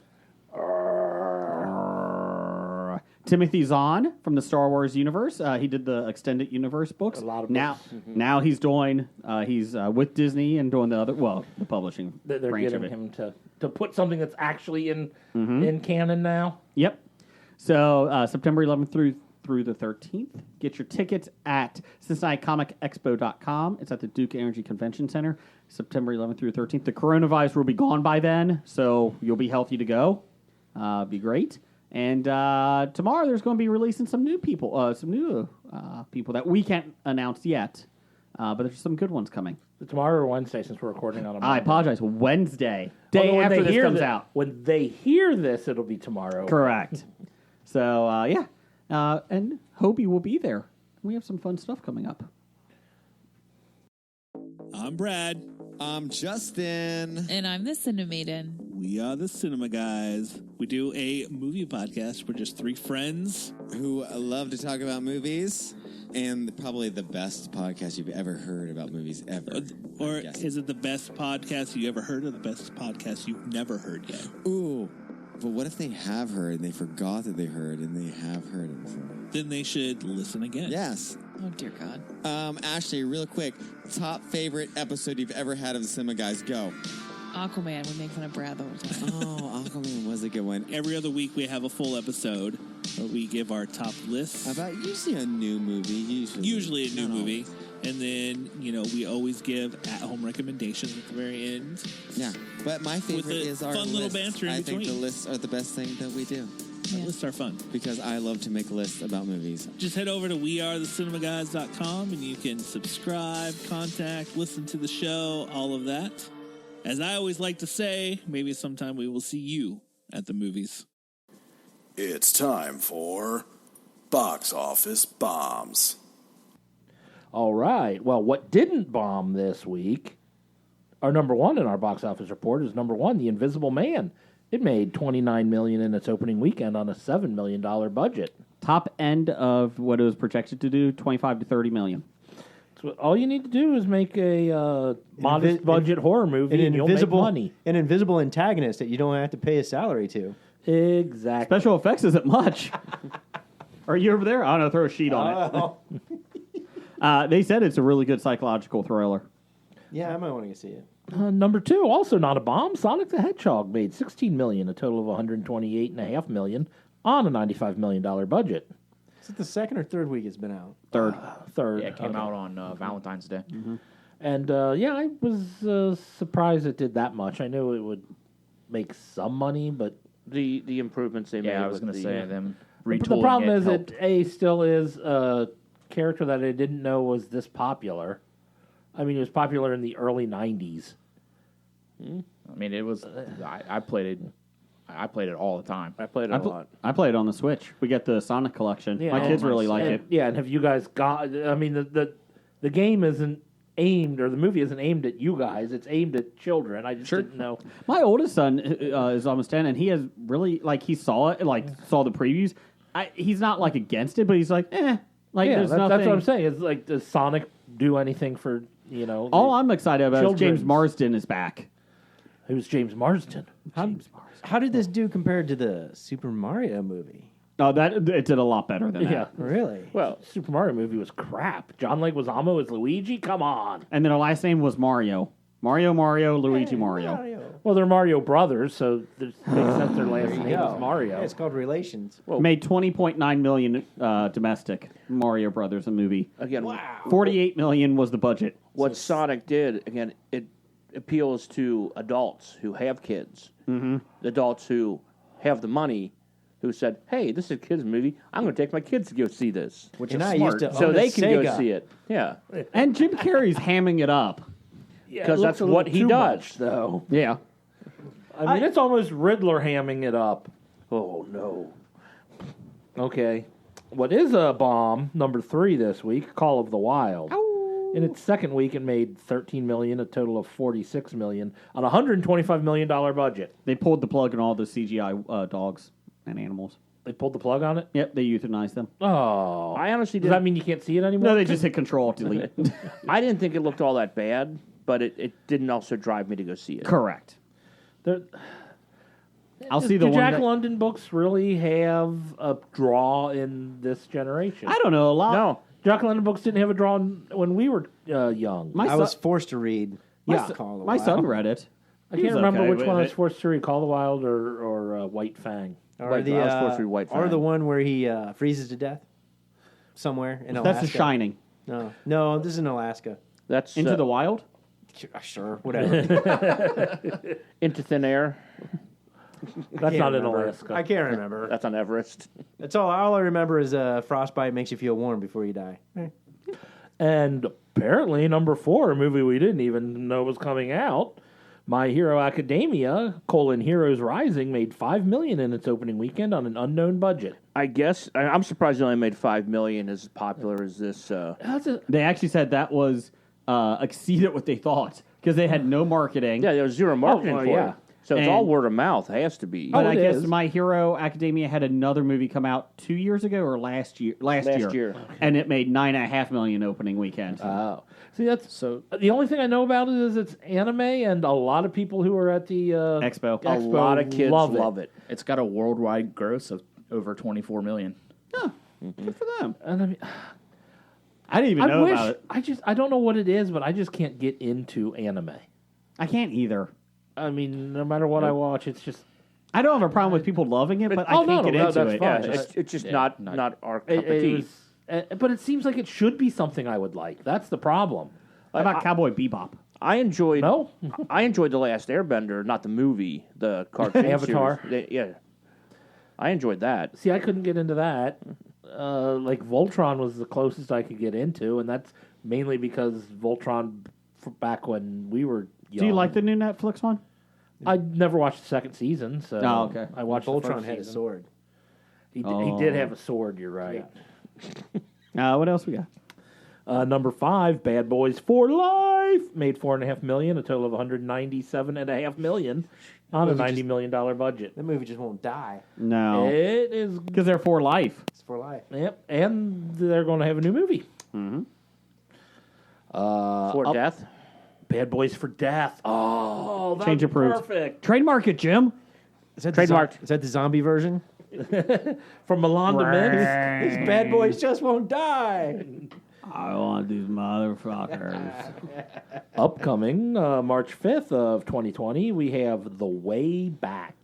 Timothy Zahn from the Star Wars universe. He did the extended universe books. A lot of now, books. now he's doing. He's with Disney and doing the publishing They're branch of getting it. him to put something that's actually in canon now. Yep. So September 11th through the 13th. Get your tickets at CincinnatiComicExpo.com. It's at the Duke Energy Convention Center. September 11th through 13th. The coronavirus will be gone by then, so you'll be healthy to go. Be great. And tomorrow there's going to be releasing some new people, people that we can't announce yet, but there's some good ones coming. Tomorrow or Wednesday, since we're recording on a Monday. I apologize. Wednesday, Although day when after this this comes comes out. When they hear this, it'll be tomorrow. Correct. So yeah, and Hobie will be there. We have some fun stuff coming up. I'm Brad. I'm Justin. And I'm the Cinemaiden. We are the Cinema Guys. We do a movie podcast. We're just three friends Who love to talk about movies, and probably the best podcast you've ever heard about movies ever. Or is it the best podcast you ever heard, or the best podcast you've never heard yet? Ooh, but what if they have heard and they forgot that they heard and they have heard it before? Then they should listen again. Yes. Oh, dear God. Ashley, real quick, top favorite episode you've ever had of the Cinema Guys, go. Aquaman would make fun of Brad the whole time. Oh, Aquaman was a good one. Every other week we have a full episode where we give our top lists. About usually a new movie. Usually a new movie. And then, we always give at-home recommendations at the very end. Yeah, but my favorite is our fun little lists. banter in I between. think the lists are the best thing that we do. Our lists are fun. Because I love to make lists about movies. Just head over to wearethecinemagays.com and you can subscribe, contact, listen to the show, all of that. As I always like to say, maybe sometime we will see you at the movies. It's time for Box Office Bombs. All right. Well, what didn't bomb this week, our number one in our box office report is number one, The Invisible Man. It made $29 million in its opening weekend on a $7 million budget. Top end of what it was projected to do, 25 to 30 million. So all you need to do is make a modest budget horror movie, and you'll make money. An invisible antagonist that you don't have to pay a salary to. Exactly. Special effects isn't much. Are you over there? I don't know. Throw a sheet on it. They said it's a really good psychological thriller. Yeah, I might want to see it. Number two, also not a bomb, Sonic the Hedgehog made $16 million, a total of $128.5 million on a $95 million budget. Is it the second or third week it's been out? Third. Third. Yeah, it came out on Valentine's Day. Mm-hmm. And I was surprised it did that much. I knew it would make some money, but The improvements they made. Yeah, I was with going to say them the retooling problem it is helped. it still is a character that I didn't know was this popular. I mean, it was popular in the early 90s. I mean, it was. I played it all the time. I played it a lot. I play it on the Switch. We get the Sonic collection. My kids really like it. Yeah, and have you guys got... I mean, the game isn't aimed, or the movie isn't aimed at you guys. It's aimed at children. I just didn't know. My oldest son is almost 10, and he has really, he saw it, saw the previews. He's not, against it, but he's like, eh. There's nothing. That's what I'm saying. It's like, does Sonic do anything for, All I'm excited about is James children's- Marsden is back. Who's James Marsden? How did this do compared to the Super Mario movie? Oh, it did a lot better than Yeah. that. Really? Well, Super Mario movie was crap. John Leguizamo as Luigi? Come on. And then her last name was Mario. Mario, Luigi Mario. Well, they're Mario brothers, so it makes sense their last name is Mario. Yeah, it's called Relations. Made $20.9 million domestic. Mario Brothers, a movie. Again, $48 million was the budget. what Sonic did, again, it appeals to adults who have kids. Mm-hmm. Adults who have the money, who said, hey, this is a kid's movie. I'm going to take my kids to go see this. Which And is I smart. used to So own they a can Sega. go see it. Yeah. And Jim Carrey's hamming it up. Yeah, Because it that's looks a what little he too does. much, though. Yeah. I mean, it's almost Riddler hamming it up. Oh, no. Okay. What is a bomb, number 3 this week, Call of the Wild. In its second week, it made $13 million, a total of $46 million, on a $125 million budget. They pulled the plug on all the CGI dogs and animals. They pulled the plug on it? Yep, they euthanized them. Oh. I honestly Does that mean you can't see it anymore? No, they just hit Control Delete. I didn't think it looked all that bad, but it didn't also drive me to go see it. Correct. I'll see the Do one Jack that- London books really have a draw in this generation? I don't know. A lot. No. Jack London books didn't have a draw when we were young. My I son, was forced to read. Call of the my Wild. son read it. I He can't was remember okay which with one I was it. forced to read, Call of the Wild or White Fang. Or Right, the I was supposed to read White or Fang. the one where he freezes to death somewhere in Alaska. That's The Shining. No, this is in Alaska. That's Into the Wild? Sure, whatever. Into Thin Air. That's not in Alaska. I can't remember. That's on Everest. That's all I remember is frostbite makes you feel warm before you die. And apparently, number 4, a movie we didn't even know was coming out, My Hero Academia, Heroes Rising, made $5 million in its opening weekend on an unknown budget. I guess I'm surprised it only made $5 million. As popular as this. They actually said that was exceeded what they thought because they had no marketing. Yeah, there was zero marketing well, for yeah. it. So it's And- all word of mouth. It has to be. But Oh, I it guess is. My Hero Academia had another movie come out 2 years ago or last year. Last year. And it made $9.5 million opening weekend. Oh. See, that's so. The only thing I know about it is it's anime, and a lot of people who are at the Expo. a lot of kids love it. It's got a worldwide gross of over $24 million. Good for them. And I mean, I didn't even know about it. I don't know what it is, but I just can't get into anime. I can't either. I mean, no matter what I watch, it's just I don't have a problem with people loving it, but I Oh, can't no, get no, into that's it. fine. Yeah, it's just not our cup of it tea. was, but it seems like it should be something I would like. That's the problem. How about Cowboy Bebop? I enjoyed. No? I enjoyed the Last Airbender, not the movie, the cartoon Avatar. series. Yeah, I enjoyed that. See, I couldn't get into that. Like Voltron was the closest I could get into, and that's mainly because Voltron, back when we were young. Do you like the new Netflix one? I never watched the second season, so Oh, okay. I watched the Voltron first had a season. sword. He did have a sword. You're right. What else we got? Number 5, Bad Boys for Life, made $4.5 million, a total of $197.5 million on a $90 million budget. That movie just won't die. No. It is, Because they're for life. It's for life. yep, and they're going to have a new movie. For death. Bad Boys for Death. Oh, that's Change approved. perfect. Trademark it, Jim. Is that Trademarked. Is that the zombie version? From Milan to Minsk. These bad boys just won't die. I want these motherfuckers. Upcoming March 5th of 2020, we have The Way Back.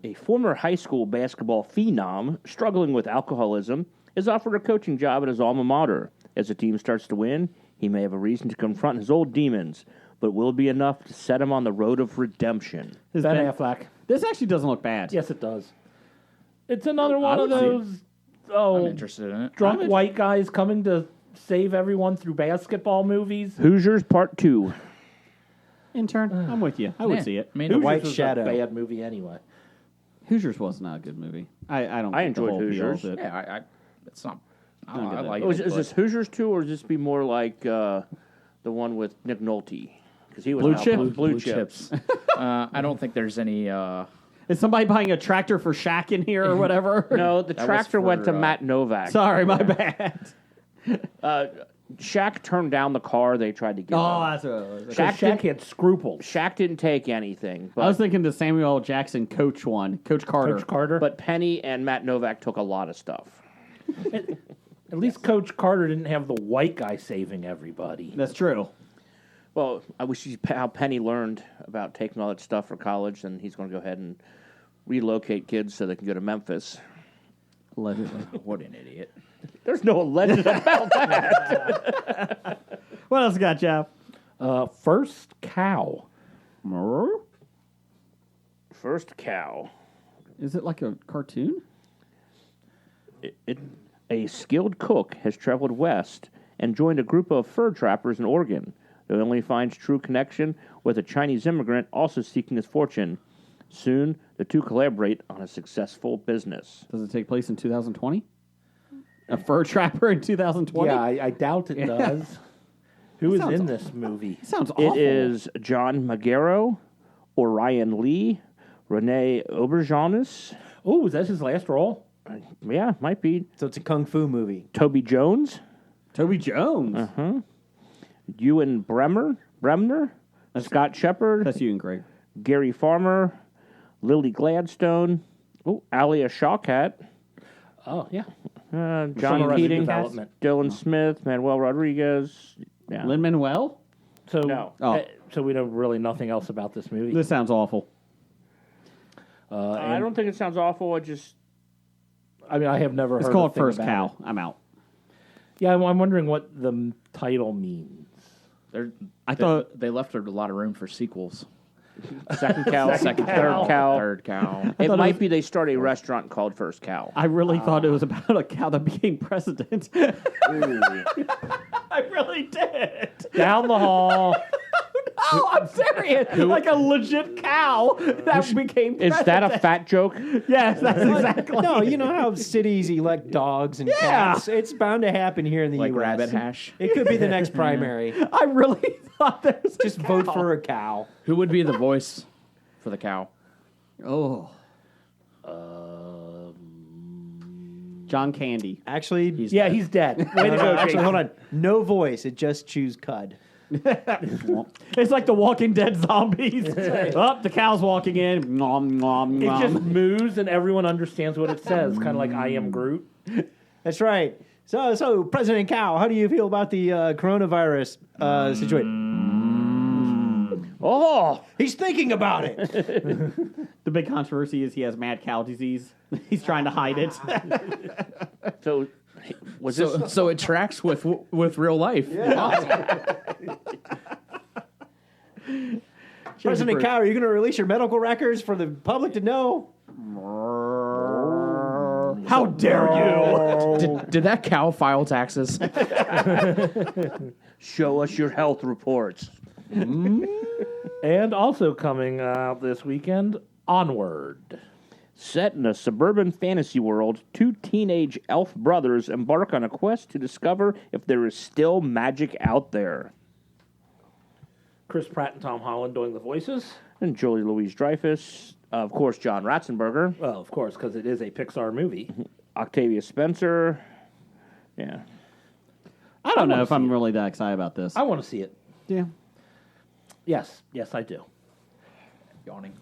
A former high school basketball phenom struggling with alcoholism is offered a coaching job at his alma mater. As the team starts to win, he may have a reason to confront his old demons, but will it be enough to set him on the road of redemption? His Ben Ben- Affleck. This actually doesn't look bad. Yes, it does. It's another one of would see it. those I'm interested in it. drunk white guys coming to save everyone through basketball movies. Hoosiers Part 2. Intern, I'm with you. I would Yeah. see it. I mean, The Hoosiers White was Shadow. a bad movie anyway. Hoosiers was not a good movie. I don't. I think the enjoyed whole appeal Hoosiers. of it. yeah, it's not. I Not don't know. I good. like Oh, it. is this but- Hoosiers 2, or is this be more like the one with Nick Nolte? Because he was Blue now Chip? Blue Chips. I don't think there's any. Is somebody buying a tractor for Shaq in here or whatever? No, the That was tractor went for, to Matt Novak. Sorry, my bad. Shaq turned down the car they tried to get. Oh, him. that's what it was. Shaq had scruples. Shaq didn't take anything, I was but, thinking the Samuel L. Jackson Coach one, Coach Carter. Coach Carter. but Penny and Matt Novak took a lot of stuff. At least Coach Carter didn't have the white guy saving everybody. That's true. Well, I wish how Penny learned about taking all that stuff for college, and he's going to go ahead and relocate kids so they can go to Memphis. Allegedly. What an idiot! There's no legend about that. What else you got, Jeff? First Cow. First Cow. Is it like a cartoon? A skilled cook has traveled west and joined a group of fur trappers in Oregon. He only finds true connection with a Chinese immigrant also seeking his fortune. Soon, the two collaborate on a successful business. Does it take place in 2020? A fur trapper in 2020? Yeah, I doubt it does. Who is sounds in this movie? Sounds awful. It is John Magaro, Orion Lee, Renee Auberjonis. Oh, is that his last role? Yeah, might be. So it's a kung fu movie. Toby Jones, Toby Jones. Ewan Bremner, Scott Shepard, That's you and Greg. Gary Farmer, Lily Gladstone, Alia Shawkat, Oh, yeah. John Arrested Keating, Development. Dylan Smith, Manuel Rodriguez. Yeah. Lin-Manuel? So, No. Oh. so we know really nothing else about this movie. This sounds awful. I don't think it sounds awful. I mean, I have never It's heard called a thing First about Cow. it. I'm out. Yeah, I'm wondering what the title means. I thought They left a lot of room for sequels. Second cow, Second third cow. Third cow. It thought it might was- be they start a restaurant called First Cow. I really thought it was about a cow that became president. I really did. Down the hall. Oh, I'm serious. Like a legit cow that became president. Is that a fat joke? Yes, that's exactly. No, you know how cities elect dogs and Yeah. cats? It's bound to happen here in the Like U.S. rabbit hash. It could be the next primary. I really thought there was Just vote for a cow. Who would be the voice for the cow? Oh. John Candy. Actually, Yeah, he's dead. Way to go, actually, Jason. hold on. No voice. It just chews cud. It's like the Walking Dead zombies. Oh, the cow's walking in. Nom, nom, It nom. just moves and everyone understands what it says, kind of like I am Groot. That's right. So President Cow, how do you feel about the coronavirus situation? Oh, He's thinking about it. The big controversy is he has mad cow disease. He's trying to hide it. so was this? So it tracks with real life. President Cow, are you going to release your medical records for the public to know? How dare you? Did that cow file taxes? Show us your health reports. And also coming out this weekend, Onward. Set in a suburban fantasy world, two teenage elf brothers embark on a quest to discover if there is still magic out there. Chris Pratt and Tom Holland doing the voices. And Julie Louis-Dreyfus, of course, John Ratzenberger, Well, of course, because it is a Pixar movie. Octavia Spencer. Yeah. I don't know wanna if I'm see it. really that excited about this. I want to see it. Yeah. Yes, I do. Yawning.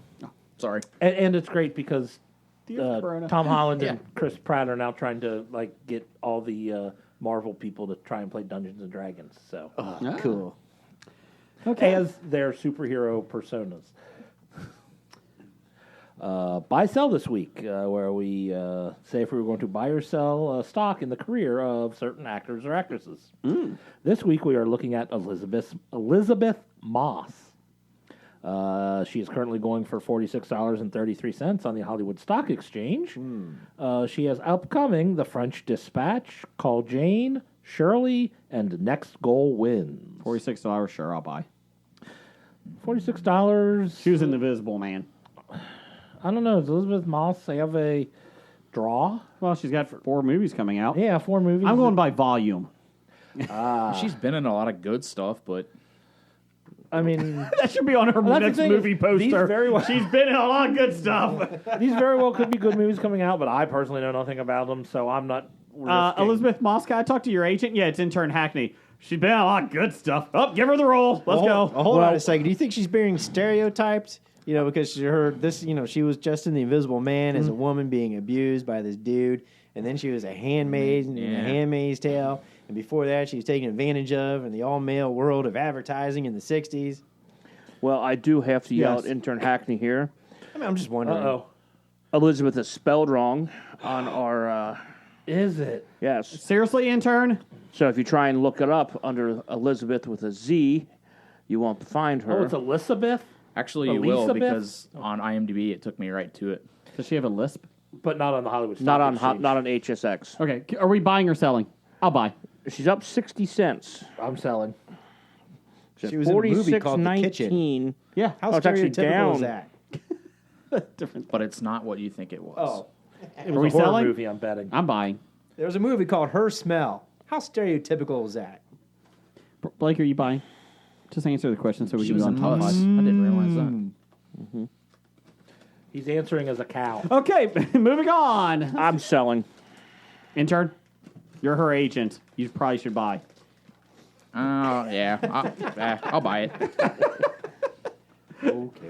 Sorry. And it's great because Corona. Tom Holland and Chris Pratt are now trying to get all the Marvel people to try and play Dungeons and Dragons. So Cool. Okay. as their superhero personas. Buy sell this week, where we say if we were going to buy or sell stock in the career of certain actors or actresses. This week we are looking at Elizabeth Moss. She is currently going for $46.33 on the Hollywood Stock Exchange. She has upcoming The French Dispatch, Call Jane, Shirley, and Next Goal Wins. $46, sure, I'll buy. $46. She was an Invisible Man. I don't know. Does Elizabeth Moss have a draw? Well, she's got 4 movies coming out. Yeah, 4 movies. I'm going by volume. She's been in a lot of good stuff, but I mean, That should be on her Well, that's next the thing, movie poster. these very well- She's been in a lot of good stuff. these very well could be good movies coming out, but I personally know nothing about them, so I'm not. risking- Elizabeth Moss, can I talk to your agent? Yeah, it's intern Hackney. She's been in a lot of good stuff. Oh, give her the role. Let's go. Hold on a second. Do you think she's being stereotyped? You know, because she was just in The Invisible Man as a woman being abused by this dude, and then she was a handmaid in The Handmaid's Tale, and before that she was taken advantage of in the all-male world of advertising in the 60s. Well, I do have to yell Yes. at intern Hackney here. I mean, I'm just wondering. Uh-oh. Elizabeth is spelled wrong on our... Is it? yes. Seriously, intern? So if you try and look it up under Elizabeth with a Z, you won't find her. Oh, it's Elizabeth, actually you will Elizabeth? because on IMDb it took me right to it. Does she have a lisp? but not on the Hollywood Stock not on Exchange. not on HSX. Okay, are we buying or selling? I'll buy. She's up 60 cents. I'm selling. She was in a movie called The Kitchen. 46.19. Yeah. How Oh, it's actually stereotypical is down. that? Different. But it's not what you think it was. Oh, It was Are we a horror selling? movie, I'm betting. I'm buying. there was a movie called Her Smell. How stereotypical was that? Blake, are you buying? Just answer the question so we She can was go on in top Us. five. I didn't realize that. He's answering as a cow. Okay, moving on. I'm selling. Intern, you're her agent. You probably should buy. Oh, yeah. I'll buy it. Okay.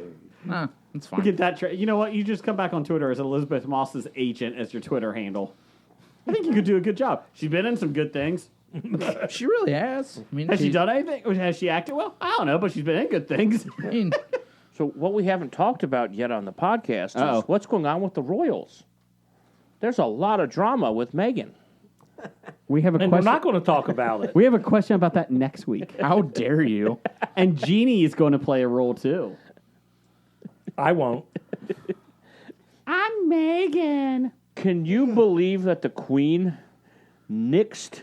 Nah, it's We fine. get that. You know what? You just come back on Twitter as Elizabeth Moss's agent as your Twitter handle. I think you could do a good job. She's been in some good things. She really has. I mean, Has she done anything? Or has she acted well? I don't know, but she's been in good things. I mean, So what we haven't talked about yet on the podcast Uh-oh. is what's going on with the Royals. There's a lot of drama with Meghan. We have a And we're question. not going to talk about it. We have a question about that next week. how dare you? And Jeannie is going to play a role too. I won't. I'm Megan. Can you believe that the Queen nixed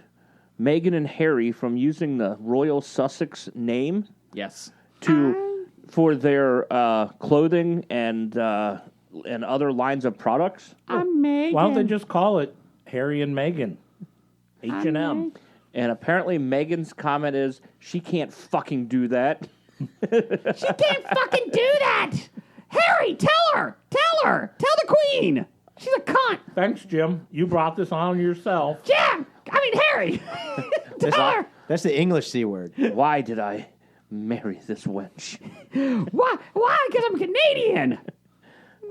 Meghan and Harry from using the Royal Sussex name Yes. for their clothing and other lines of products? I'm Megan. Why don't they just call it Harry and Meghan? H&M. And apparently Meghan's comment is she can't fucking do that. She can't fucking do that. Harry, tell her. Tell her. Tell the Queen. She's a cunt. Thanks, Jim. You brought this on yourself. Jim. I mean, Harry. tell her. That's the English C word. Why did I marry this wench? Why? Why? Because I'm Canadian.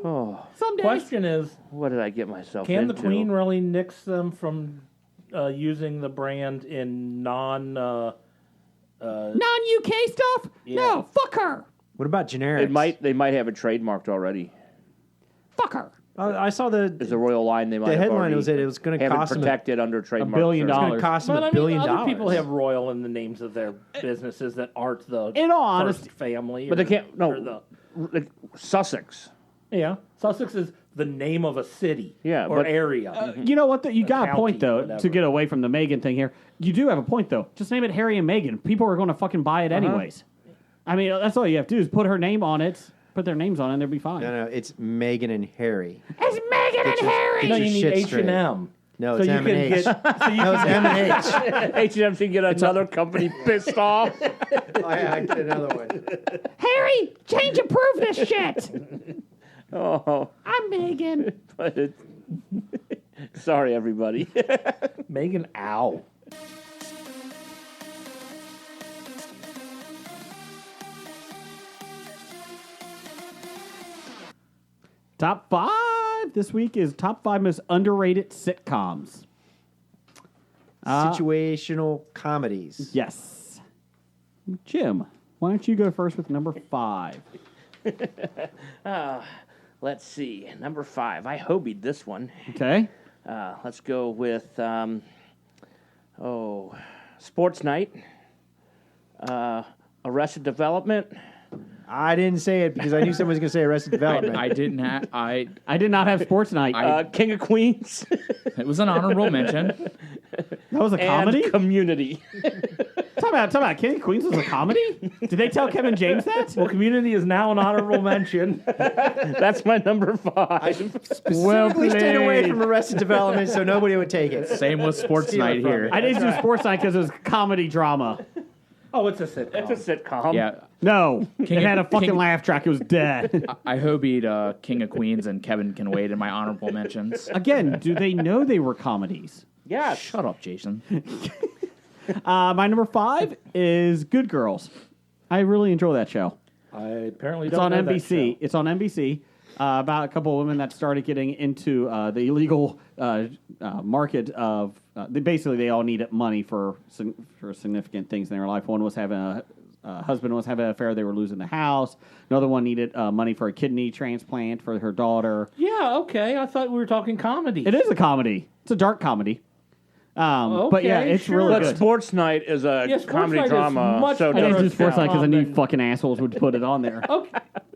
Oh, Someday. Question is, what did I get myself can into? the Queen really nix them from using the brand in Non-UK stuff? No. Fuck her. What about generics? They might have it trademarked already. Fuck her. I saw the There's a royal line they might the have headline already was that it was going to have it cost them protected under trademark. billion terms. It's dollars. going to cost them But $1 billion. other people have royal in the names of their businesses that aren't the In all first honesty- family. But they can't. or No, like Sussex. yeah, Sussex is the name of a city Yeah, or but- area. You know what? You got a county, point, though, whatever. to get away from the Meghan thing here. You do have a point, though. Just name it Harry and Meghan. People are going to fucking buy it anyways. I mean, that's all you have to do is put her name on it. put their names on it and they'll be fine. No, it's Meghan and Harry. It's Meghan and Harry! No, Get you your need shit straight. H&M. No, So it's you M can and H. get- so you No, it's M and H. H&M can get another company pissed off. I get another one. Harry, change and prove this shit! Oh, I'm Megan. but sorry, everybody. Megan, ow. Top 5 this week is top 5 most underrated sitcoms. Situational comedies. Yes. Jim, why don't you go first with number 5? Let's see. Number 5. I hobied this one. Okay. Let's go with Sports Night, Arrested Development. I didn't say it because I knew someone was going to say Arrested Development. I didn't have. I did not have Sports Night. King of Queens. It was an honorable mention. That was a comedy? And Community. Talk about King of Queens was a comedy? Did they tell Kevin James that? Well, Community is now an honorable mention. That's my number 5. Specifically stayed away from Arrested Development so nobody would take it. Same with Sports Night here. I didn't do Sports Night because it was comedy drama. Oh, it's a sitcom. It's a sitcom. Yeah. No, King it had a of- fucking King- laugh track. It was dead. I hobied King of Queens and Kevin Can Wait in my honorable mentions. Again, do they know they were comedies? Yeah. Shut up, Jason. My number 5 is Good Girls. I really enjoy that show. I apparently It's don't on know that NBC. show. It's on NBC. About a couple of women that started getting into the illegal market of. They all needed money for significant things in their life. One was having a husband was having an affair. They were losing the house. Another one needed money for a kidney transplant for her daughter. Yeah, okay. I thought we were talking comedy. It is a comedy. It's a dark comedy. But yeah, Okay, it's sure. really But good. Sports Night is a Yeah, Sports comedy Night is drama. much So I didn't better do Sports Night because I knew than- fucking assholes would put it on there. Okay.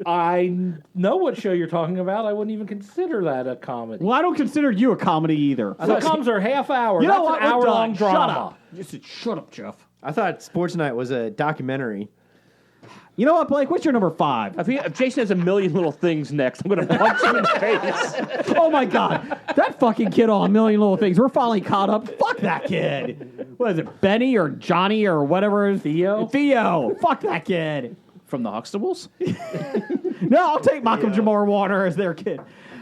I know what show you're talking about. I wouldn't even consider that a comedy. Well, I don't consider you a comedy either. Sitcoms are half hour. You know That's what? an We're hour-long done. drama. Shut up. You said, shut up, Jeff. I thought Sports Night was a documentary. You know what, Blake? What's your number 5? If Jason has a million little things next, I'm going to punch him in the face. Oh my god, that fucking kid on A Million Little Things. We're finally caught up. Fuck that kid. What is it, Benny or Johnny or whatever? Theo? Theo. Fuck that kid. From the Huxtables? No, I'll take Malcolm Jamal Warner as their kid.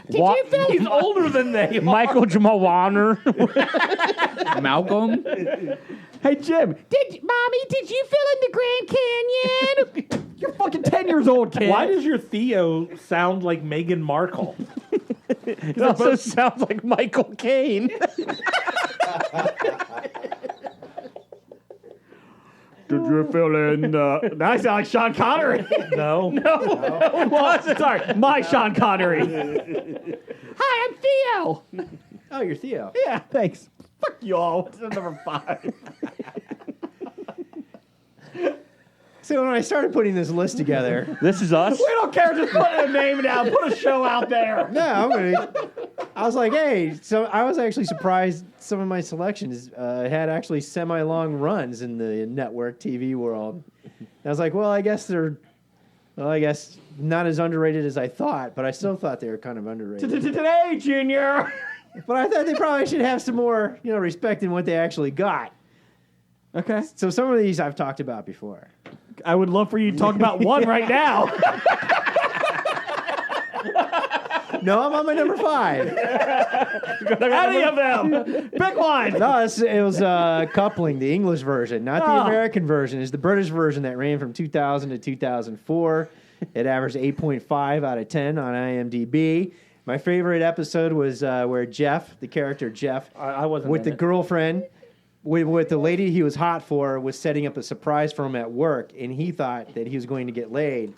He's older than they are. Michael Jamal Warner. Malcolm? Hey Jim, Mommy, did you fill in the Grand Canyon? You're fucking 10 years old, kid. Why does your Theo sound like Meghan Markle? It also sounds like Michael Caine. Did you fill in the... Now I sound like Sean Connery. No. Well, sorry, my Sean Connery. Hi, I'm Theo. Oh, you're Theo. Yeah, thanks. Fuck y'all. What's number 5? So when I started putting this list together, This is us. We don't care. Just put a name down. Put a show out there. I was like, hey, so I was actually surprised some of my selections had actually semi-long runs in the network TV world. And I was like, well, I guess they're not as underrated as I thought, but I still thought they were kind of underrated. Today, Junior. But I thought they probably should have some more, respect in what they actually got. Okay. So some of these I've talked about before. I would love for you to talk about one right now. No, I'm on my number 5. Any of them. Pick one. No, it was Coupling, the English version, not the American version. It's the British version that ran from 2000 to 2004. It averaged 8.5 out of 10 on IMDb. My favorite episode was where Jeff, the character Jeff, I wasn't with in the it. girlfriend, with the lady he was hot for, was setting up a surprise for him at work, and he thought that he was going to get laid.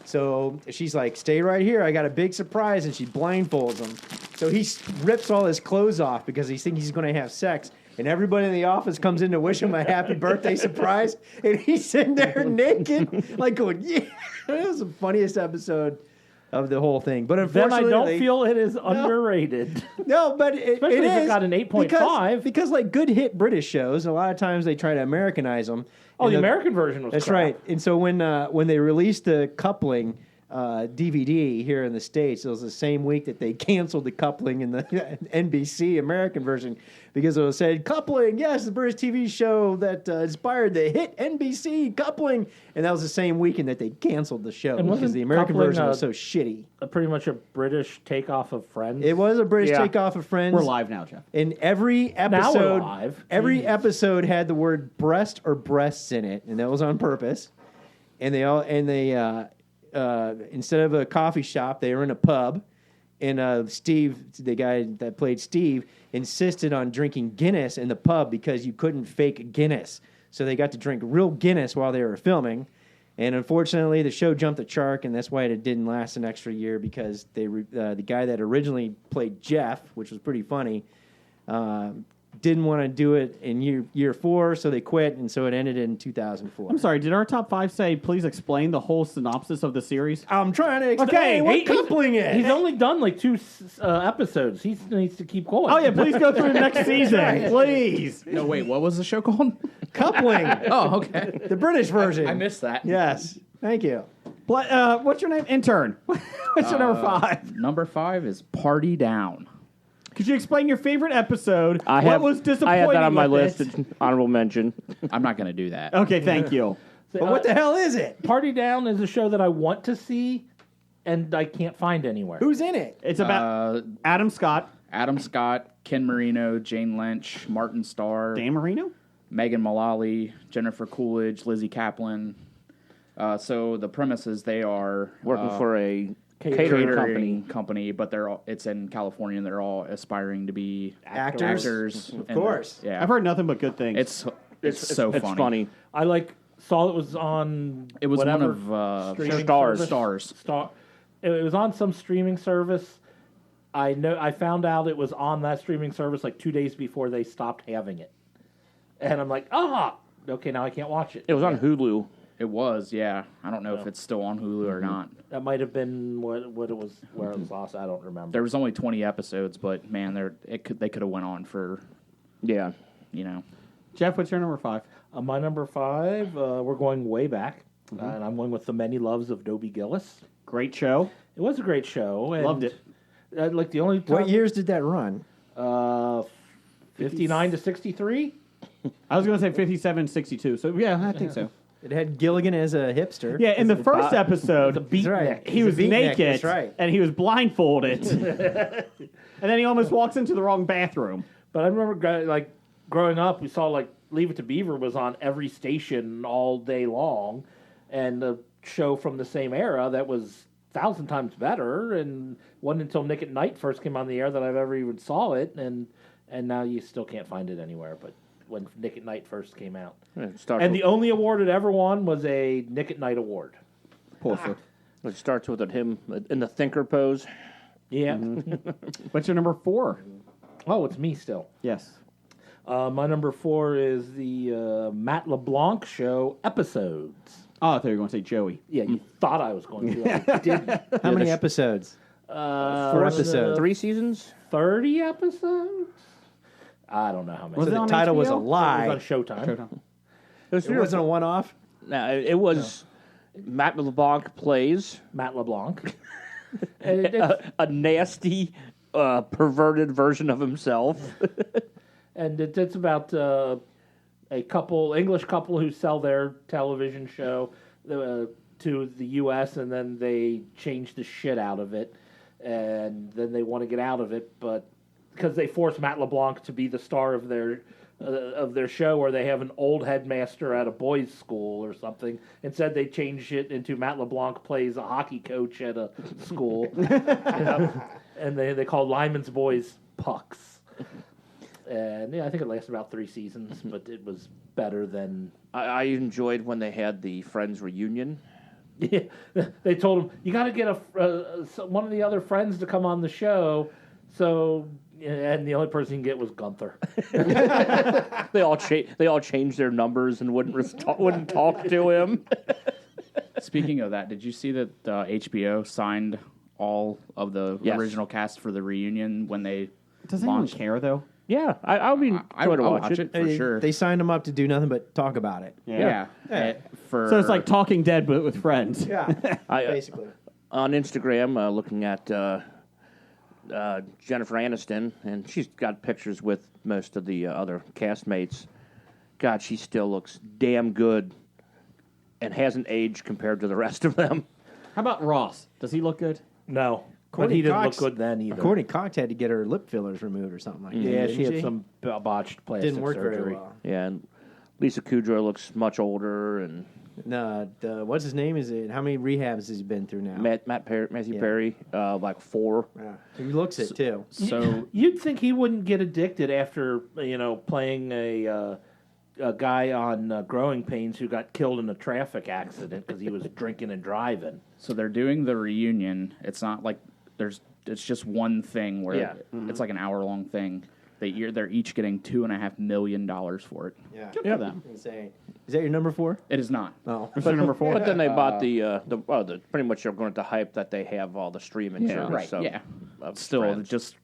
So she's like, stay right here. I got a big surprise. And she blindfolds him. So he rips all his clothes off because he thinks he's going to have sex. And everybody in the office comes in to wish him a happy birthday surprise. And he's sitting there naked, like going, yeah. It was the funniest episode of the whole thing. But Then I unfortunately, don't feel it is underrated. No, but Especially it if it is got an 8.5. because like good hit British shows, a lot of times they try to Americanize them. Oh, And the American version was That's crap. right. And so when they released the Coupling, DVD here in the States. It was the same week that they canceled the coupling in the NBC American version because it was said, coupling, yes, the British TV show that inspired the hit NBC coupling. And that was the same weekend that they canceled the show And because wasn't the American Coupling, version was so shitty. Pretty much a British takeoff of Friends. It was a British Yeah. takeoff of Friends. We're live now, Jeff. And every Now we're episode, live. every Jeez. episode had the word breast or breasts in it, and that was on purpose. And they instead of a coffee shop, they were in a pub. And Steve, the guy that played Steve, insisted on drinking Guinness in the pub because you couldn't fake Guinness. So they got to drink real Guinness while they were filming. And unfortunately, the show jumped the shark, and that's why it didn't last an extra year because the guy that originally played Jeff, which was pretty funny, didn't want to do it in year 4, so they quit, and so it ended in 2004. I'm sorry, did our top 5 say, please explain the whole synopsis of the series? I'm trying to explain Okay, what coupling is. He's only done like 2 episodes. He needs to keep going. Oh, yeah, please go through the next season. Please. No, wait, what was the show called? Coupling. Oh, okay. The British version. I missed that. Yes. Thank you. What's your name? Intern. What's your number 5? Number 5 is Party Down. Could you explain your favorite episode? I what was disappointing? I have that on my with list. it? It's honorable mention. I'm not going to do that. Okay, thank you. But what the hell is it? Party Down is a show that I want to see, and I can't find anywhere. Who's in it? It's about Adam Scott. Adam Scott, Ken Marino, Jane Lynch, Martin Starr, Dan Marino? Megan Mullally, Jennifer Coolidge, Lizzie Kaplan. So the premise is they are Working for a catering company, but it's in California, and they're all aspiring to be Actors. Of course. Yeah, I've heard nothing but good things. It's so It's funny. I saw it was on. It was whatever one of streaming Stars. It was on some streaming service. I found out it was on that streaming service like 2 days before they stopped having it, and I'm like, okay, now I can't watch it. It was on Hulu. It was, yeah. I don't know if it's still on Hulu or not. That might have been what it was, where it was lost. I don't remember. There was only 20 episodes, but man, they could have went on for, Yeah. Jeff, what's your number 5? My number 5, we're going way back, and I'm going with The Many Loves of Dobie Gillis. Great show. It was a great show. And Loved it. Like the only time, What years did that run? 59 to 63. I was going to say 57, 62. So, yeah, I think so. It had Gilligan as a hipster. Yeah, in the first episode, That's right. he He's a was beatnik, naked, that's right. and he was blindfolded. And then he almost walks into the wrong bathroom. But I remember, growing up, we saw Leave It to Beaver was on every station all day long, and a show from the same era that was 1,000 times better. And wasn't until Nick at Night first came on the air that I've ever even saw it, and now you still can't find it anywhere. But when Nick at Night first came out, and the only award it ever won was a Nick at Night award. It starts with him in the thinker pose. Yeah. What's your number 4? Oh, it's me still. Yes. My number 4 is the Matt LeBlanc Show episodes. Oh, I thought you were going to say Joey. Yeah, you thought I was going to. I didn't. How many episodes? 4 episodes. 3 seasons? 30 episodes? I don't know how many. Was So it the on title was a HBO? lie. It was on Showtime. It wasn't a one-off? No, it was Matt LeBlanc plays Matt LeBlanc. a nasty, perverted version of himself. And it's about a English couple who sell their television show to the U.S. and then they change the shit out of it, and then they want to get out of it, but because they force Matt LeBlanc to be the star of their show, or they have an old headmaster at a boys' school or something. Instead, they change it into Matt LeBlanc plays a hockey coach at a school, and they call Lyman's Boys Pucks. And I think it lasted about 3 seasons, but it was better than. I enjoyed when they had the Friends reunion. Yeah, they told him you got to get one of the other friends to come on the show. So, and the only person you can get was Gunther. They all changed their numbers and wouldn't talk to him. Speaking of that, did you see that HBO signed all of the original cast for the reunion when they Does anyone launched? care, though? Yeah, I mean, I'll watch it for sure. They signed him up to do nothing but talk about it. Yeah. So it's like Talking Dead, but with friends. Yeah, basically. on Instagram looking at Jennifer Aniston, and she's got pictures with most of the other castmates. God, she still looks damn good and hasn't aged compared to the rest of them. How about Ross? Does he look good? No. But Courtney he didn't Cox- look good then either. Courtney Cox had to get her lip fillers removed or something like that. Yeah, didn't she had some botched plastic Didn't work surgery. very well. Yeah, and Lisa Kudrow looks much older, and No, what's his name? Is it? How many rehabs has he been through now? Matthew Perry, like 4. Yeah. He looks it too. So You'd think he wouldn't get addicted after playing a guy on Growing Pains who got killed in a traffic accident because he was drinking and driving. So they're doing the reunion. It's not like it's just one thing where it's like an hour-long thing. They're each getting $2.5 million for it. Yeah. Good for them. Insane. Is that your number 4? It is not. Oh. What's your number 4? But then they bought the pretty much they're going to hype that they have all the streaming Yeah, service. right. So, Yeah. of Still, Friends. just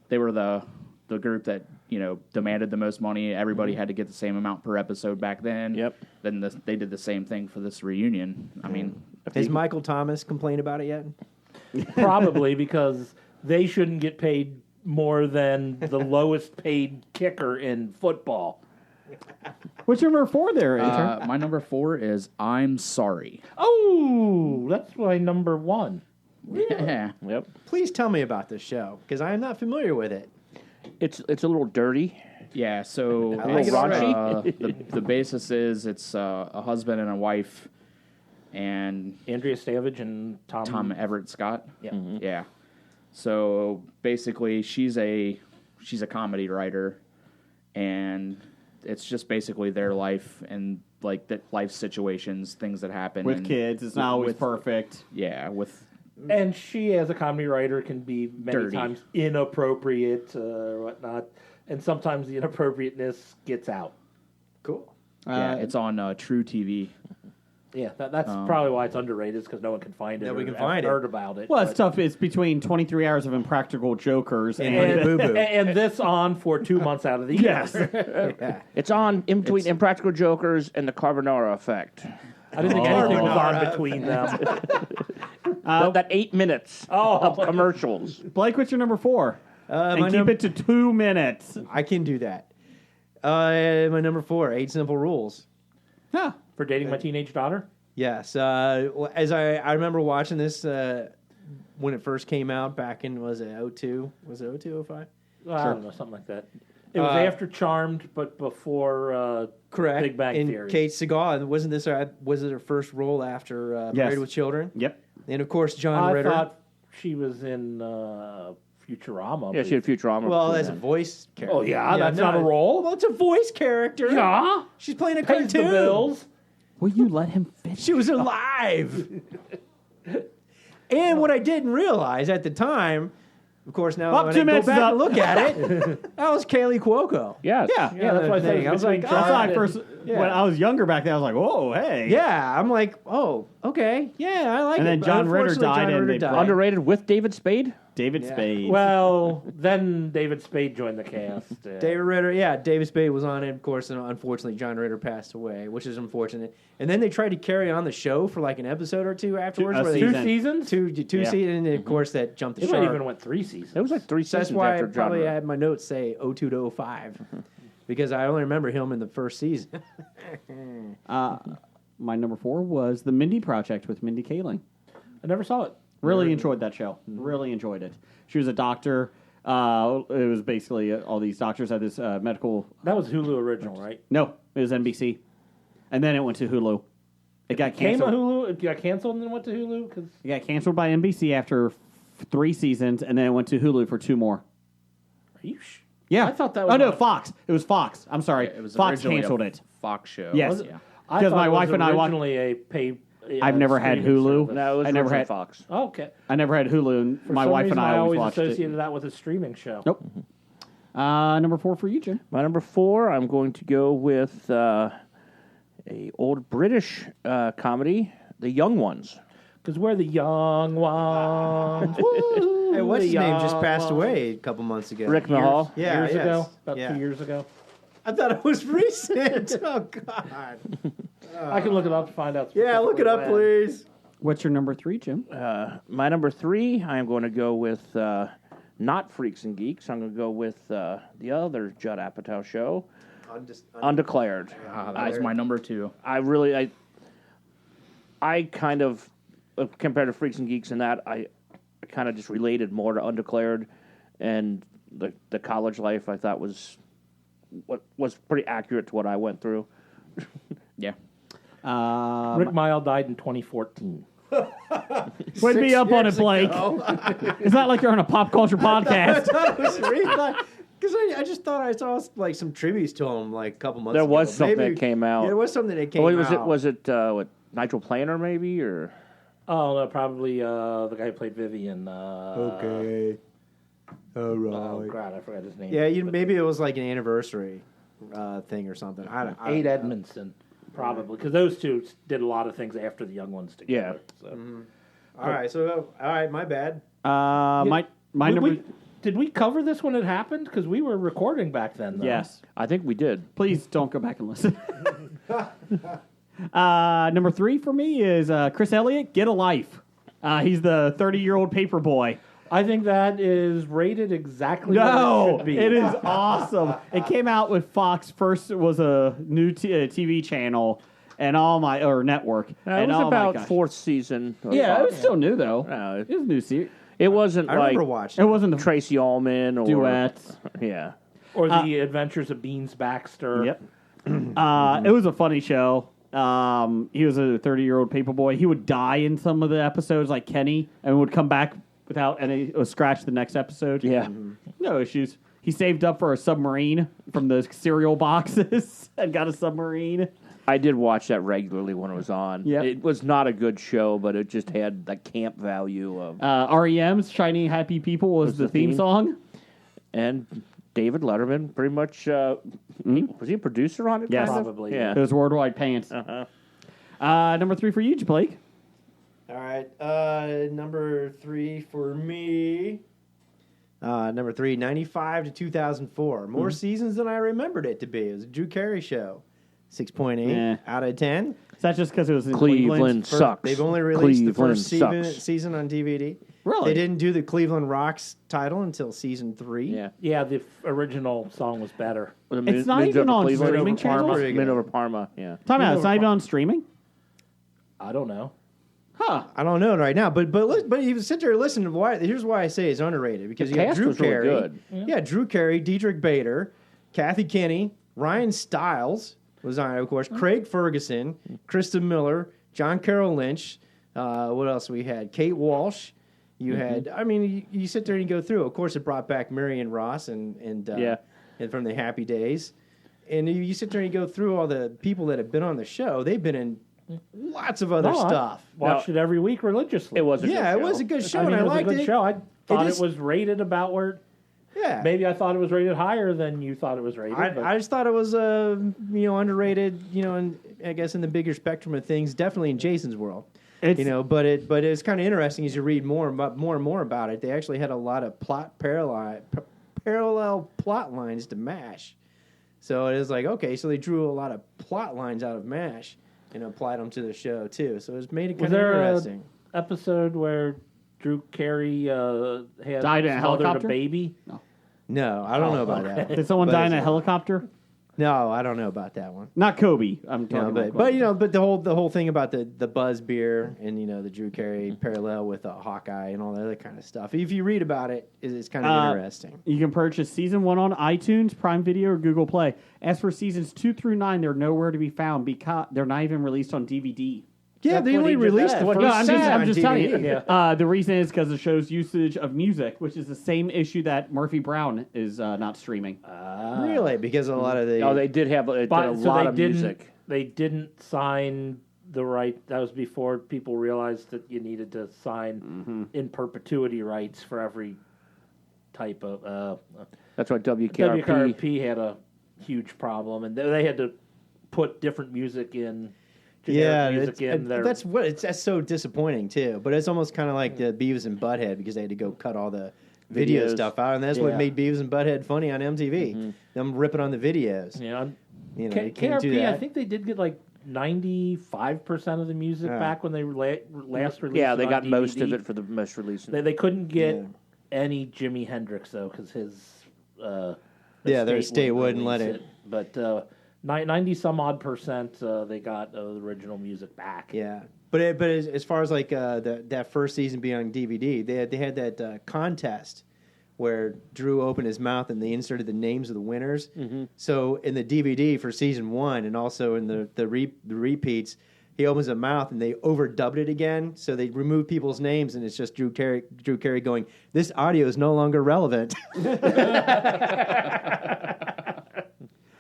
they were the group that demanded the most money. Everybody had to get the same amount per episode back then. Yep. Then they did the same thing for this reunion. I mean, Has Michael Thomas complained about it yet? Probably because they shouldn't get paid more than the lowest paid kicker in football. What's your number 4 there, intern? my number 4 is I'm Sorry. Oh, that's my number 1. Yeah. Yep. Please tell me about this show because I am not familiar with it. It's a little dirty. Yeah, so I like it already. the basis is it's a husband and a wife, and Andrea Savage and Tom Everett Scott. Yeah. Yeah. So basically, she's a comedy writer, and it's just basically their life and like the life situations, things that happen With and kids, it's not always perfect. Yeah, with And she, as a comedy writer, can be many Dirty. times inappropriate or whatnot. And sometimes the inappropriateness gets out. Cool. yeah, it's on True TV. Yeah, that's probably why it's underrated, because no one can find it. Nobody or can find it. heard about it. Well, it's but- tough. It's between 23 hours of Impractical Jokers and Honey Boo Boo. and this on for 2 months out of the year. yes. Yeah. It's on in between Impractical Jokers and the Carbonara Effect. I didn't think anything was on between them. That 8 minutes of commercials. Blake, what's your number 4? My And keep it to 2 minutes. I can do that. My number 4, 8 Simple Rules. Huh. For dating my teenage daughter? Yes. As I remember watching this when it first came out back in, was it 02? Was it 02, 05? I don't know, something like that. It was after Charmed, but before Correct. Big Bang and Theory. Kate Segal, wasn't this was it her first role after Yes. Married with Children? Yep. And of course, John I Ritter. thought she was in Futurama. Yeah, she had Futurama. Well, before that's a then. voice character. Oh, yeah, that's not a role. Well, it's a voice character. Yeah. She's playing a Pays the cartoon. bills. Will you let him finish? She was alive. And what I didn't realize at the time, of course, now Up when 2 I go minutes back is up. and look at it, that was Kaylee Cuoco. Yes. Yeah. Yeah, that's why I said thing. it I was was like, between That's Charmed why I first, Yeah. when I was younger back then, I was like, whoa, hey. Yeah, I'm like, oh, okay, yeah, I like And it. then But John Ritter unfortunately, died John and Ritter they died. brought- Underrated with David Spade. David Yeah. Spade. Well, then David Spade joined the cast. David Ritter, yeah, David Spade was on it, of course, and unfortunately John Ritter passed away, which is unfortunate. And then they tried to carry on the show for like an episode or two afterwards. where they- Two season. seasons? Two Yeah. seasons, and of course that jumped the It might shark. even went 3 seasons. It was like 3 So that's seasons why I after John. probably Ritter. had my notes say 02 to 05 because I only remember him in the first season. My number 4 was The Mindy Project with Mindy Kaling. I never saw it. Really enjoyed that show. Really enjoyed it. She was a doctor. It was basically all these doctors had this medical. That was Hulu original, right? No, it was NBC, and then it went to Hulu. It got Came to canceled. Hulu. It got canceled and then went to Hulu because It got canceled by NBC after 3 seasons, and then it went to Hulu for 2 more. are you? Yeah, I thought that was Oh no, on a- Fox. It was Fox. I'm sorry, It was Fox originally canceled a it. Fox show. Yes. Was it? Yeah. I Because thought my it wife was and I watched- originally a pay. I've never had streaming Hulu. service. No, it was I never originally had Fox. Oh, okay. I never had Hulu, and For my some wife reason, and I always watched associated it. that with a streaming show. Nope. Number 4 for you, Jim. My number 4, I'm going to go with a old British comedy, The Young Ones. Because we're the young ones. Woo, Hey, what's the his name just young passed ones. away a couple months ago? Rick Mahal. Yeah, Years yes. ago, about Yeah. 2 years ago. I thought it was recent. Oh God. I can look it up to find out. Yeah, look it up, specifically when. please. What's your number 3, Jim? My number 3, I am going to go with not Freaks and Geeks. I'm going to go with the other Judd Apatow show, Undeclared. That was my number 2. I kind of, compared to Freaks and Geeks in that, I kind of just related more to Undeclared, and the college life I thought was pretty accurate to what I went through. Yeah. Rick Mile died in 2014. Would be up on it, Blake. It's not like you're on a pop culture podcast. Because I just thought I saw like some tributes to him like a couple months There ago. was something that came out. Yeah, there was something that came was out. Was it what, Nigel Planer maybe, or? Oh, no, probably the guy who played Vivian. Okay. All right. Oh, God, I forgot his name. Yeah, maybe it was like an anniversary thing or something. Aid Edmondson, probably, because those two did a lot of things after the Young Ones together. Yeah. So. All right, my bad. My number. Did we cover this when it happened? Because we were recording back then, though. Yes. I think we did. Please don't go back and listen. Number 3 for me is Chris Elliott, Get a Life. He's the 30-year-old paper boy. I think that is rated exactly what it should be. It is awesome. It came out with Fox. First, it was a new TV channel and network. It and was oh my about gosh. 4th season. Yeah, it was still new though. It was new series. It wasn't I like remember watching. It wasn't the Tracy Ullman or duets. Yeah. Or the Adventures of Beans Baxter. Yep. It was a funny show. He was a 30-year-old paperboy. He would die in some of the episodes, like Kenny, and would come back without any scratch the next episode. Yeah. No issues. He saved up for a submarine from the cereal boxes and got a submarine. I did watch that regularly when it was on. Yep. It was not a good show, but it just had the camp value of. REM's "Shiny Happy People" was the theme song. And David Letterman, pretty much, was he a producer on it? Yes. kind of? Probably, Yeah. It was Worldwide Pants. Number 3 for you, Blake. All right, number 3 for me. Number 3, 95 to 2004. More seasons than I remembered it to be. It was a Drew Carey show. 6.8 out of 10. Is that just because it was in Cleveland sucks. They've only released the first Cleveland sucks. season on DVD. Really? They didn't do the Cleveland Rocks title until season 3. Yeah. Yeah, the original song was better. It's not even on streaming channels? Mid over Parma, yeah. Time out. It's not even on streaming? I don't know. Huh. I don't know right now, but you sit there and listen to why. Here's why I say it's underrated because The you have cast Drew was really Carey, good. yeah, Drew Carey, Diedrich Bader, Kathy Kinney, Ryan Stiles was on it, of course, Craig Ferguson, Krista Miller, John Carroll Lynch. What else we had? Kate Walsh. You had. I mean, you sit there and you go through. Of course, it brought back Marion Ross and from the Happy Days, and you sit there and you go through all the people that have been on the show. They've been in lots of other stuff. Watched it every week religiously. It was a good show. It was a good show, I mean, and it was liked a good it. show. I thought just- it was rated about where. Yeah, Maybe I thought it was rated higher than you thought it was rated. but I just thought it was underrated. And I guess in the bigger spectrum of things, definitely in Jason's world. But it's kind of interesting as you read more and more about it. They actually had a lot of parallel plot lines to MASH. So it is like, okay, so they drew a lot of plot lines out of MASH and applied them to the show too. So it's made it was kind of there interesting. an episode where Drew Carey had Died in a smothered helicopter? a baby? No, I don't know about that. Did someone But die in a it's- helicopter? No, I don't know about that one. Not Kobe. I'm No, talking about but Kobe. but the whole thing about the Buzz beer and the Drew Carey parallel with Hawkeye and all that other kind of stuff. If you read about it, it's kind of interesting. You can purchase season 1 on iTunes, Prime Video, or Google Play. As for seasons 2 through 9, they're nowhere to be found because they're not even released on DVD. Yeah, That's they what only he just released said. the What first he I'm season just, on I'm just telling you. DVD. The reason is because it shows usage of music, which is the same issue that Murphy Brown is not streaming. Really, because a lot of the Oh, they did have a lot of music. They didn't sign the right. That was before people realized that you needed to sign in perpetuity rights for every type of. That's why WKRP. WKRP had a huge problem, and they had to put different music in. generic music in there. that's so disappointing too. But it's almost kind of like the Beavis and Butthead because they had to go cut all the video Videos. stuff out, and that's what made Beavis and Butthead funny on MTV. Them ripping on the videos. Yeah, You can't do KRP. that. I think they did get like 95% of the music back when they last released. Yeah, it they on got most DVD. of it for the most release. They couldn't get any Jimi Hendrix though, because his their estate wouldn't let release it. But 90 some odd percent, they got the original music back. Yeah, but as far as like that first season being on DVD, they had that contest where Drew opened his mouth and they inserted the names of the winners. Mm-hmm. So in the DVD for season 1 and also in the repeats, he opens a mouth and they overdubbed it again. So they removed people's names and it's just Drew Carey going, "This audio is no longer relevant."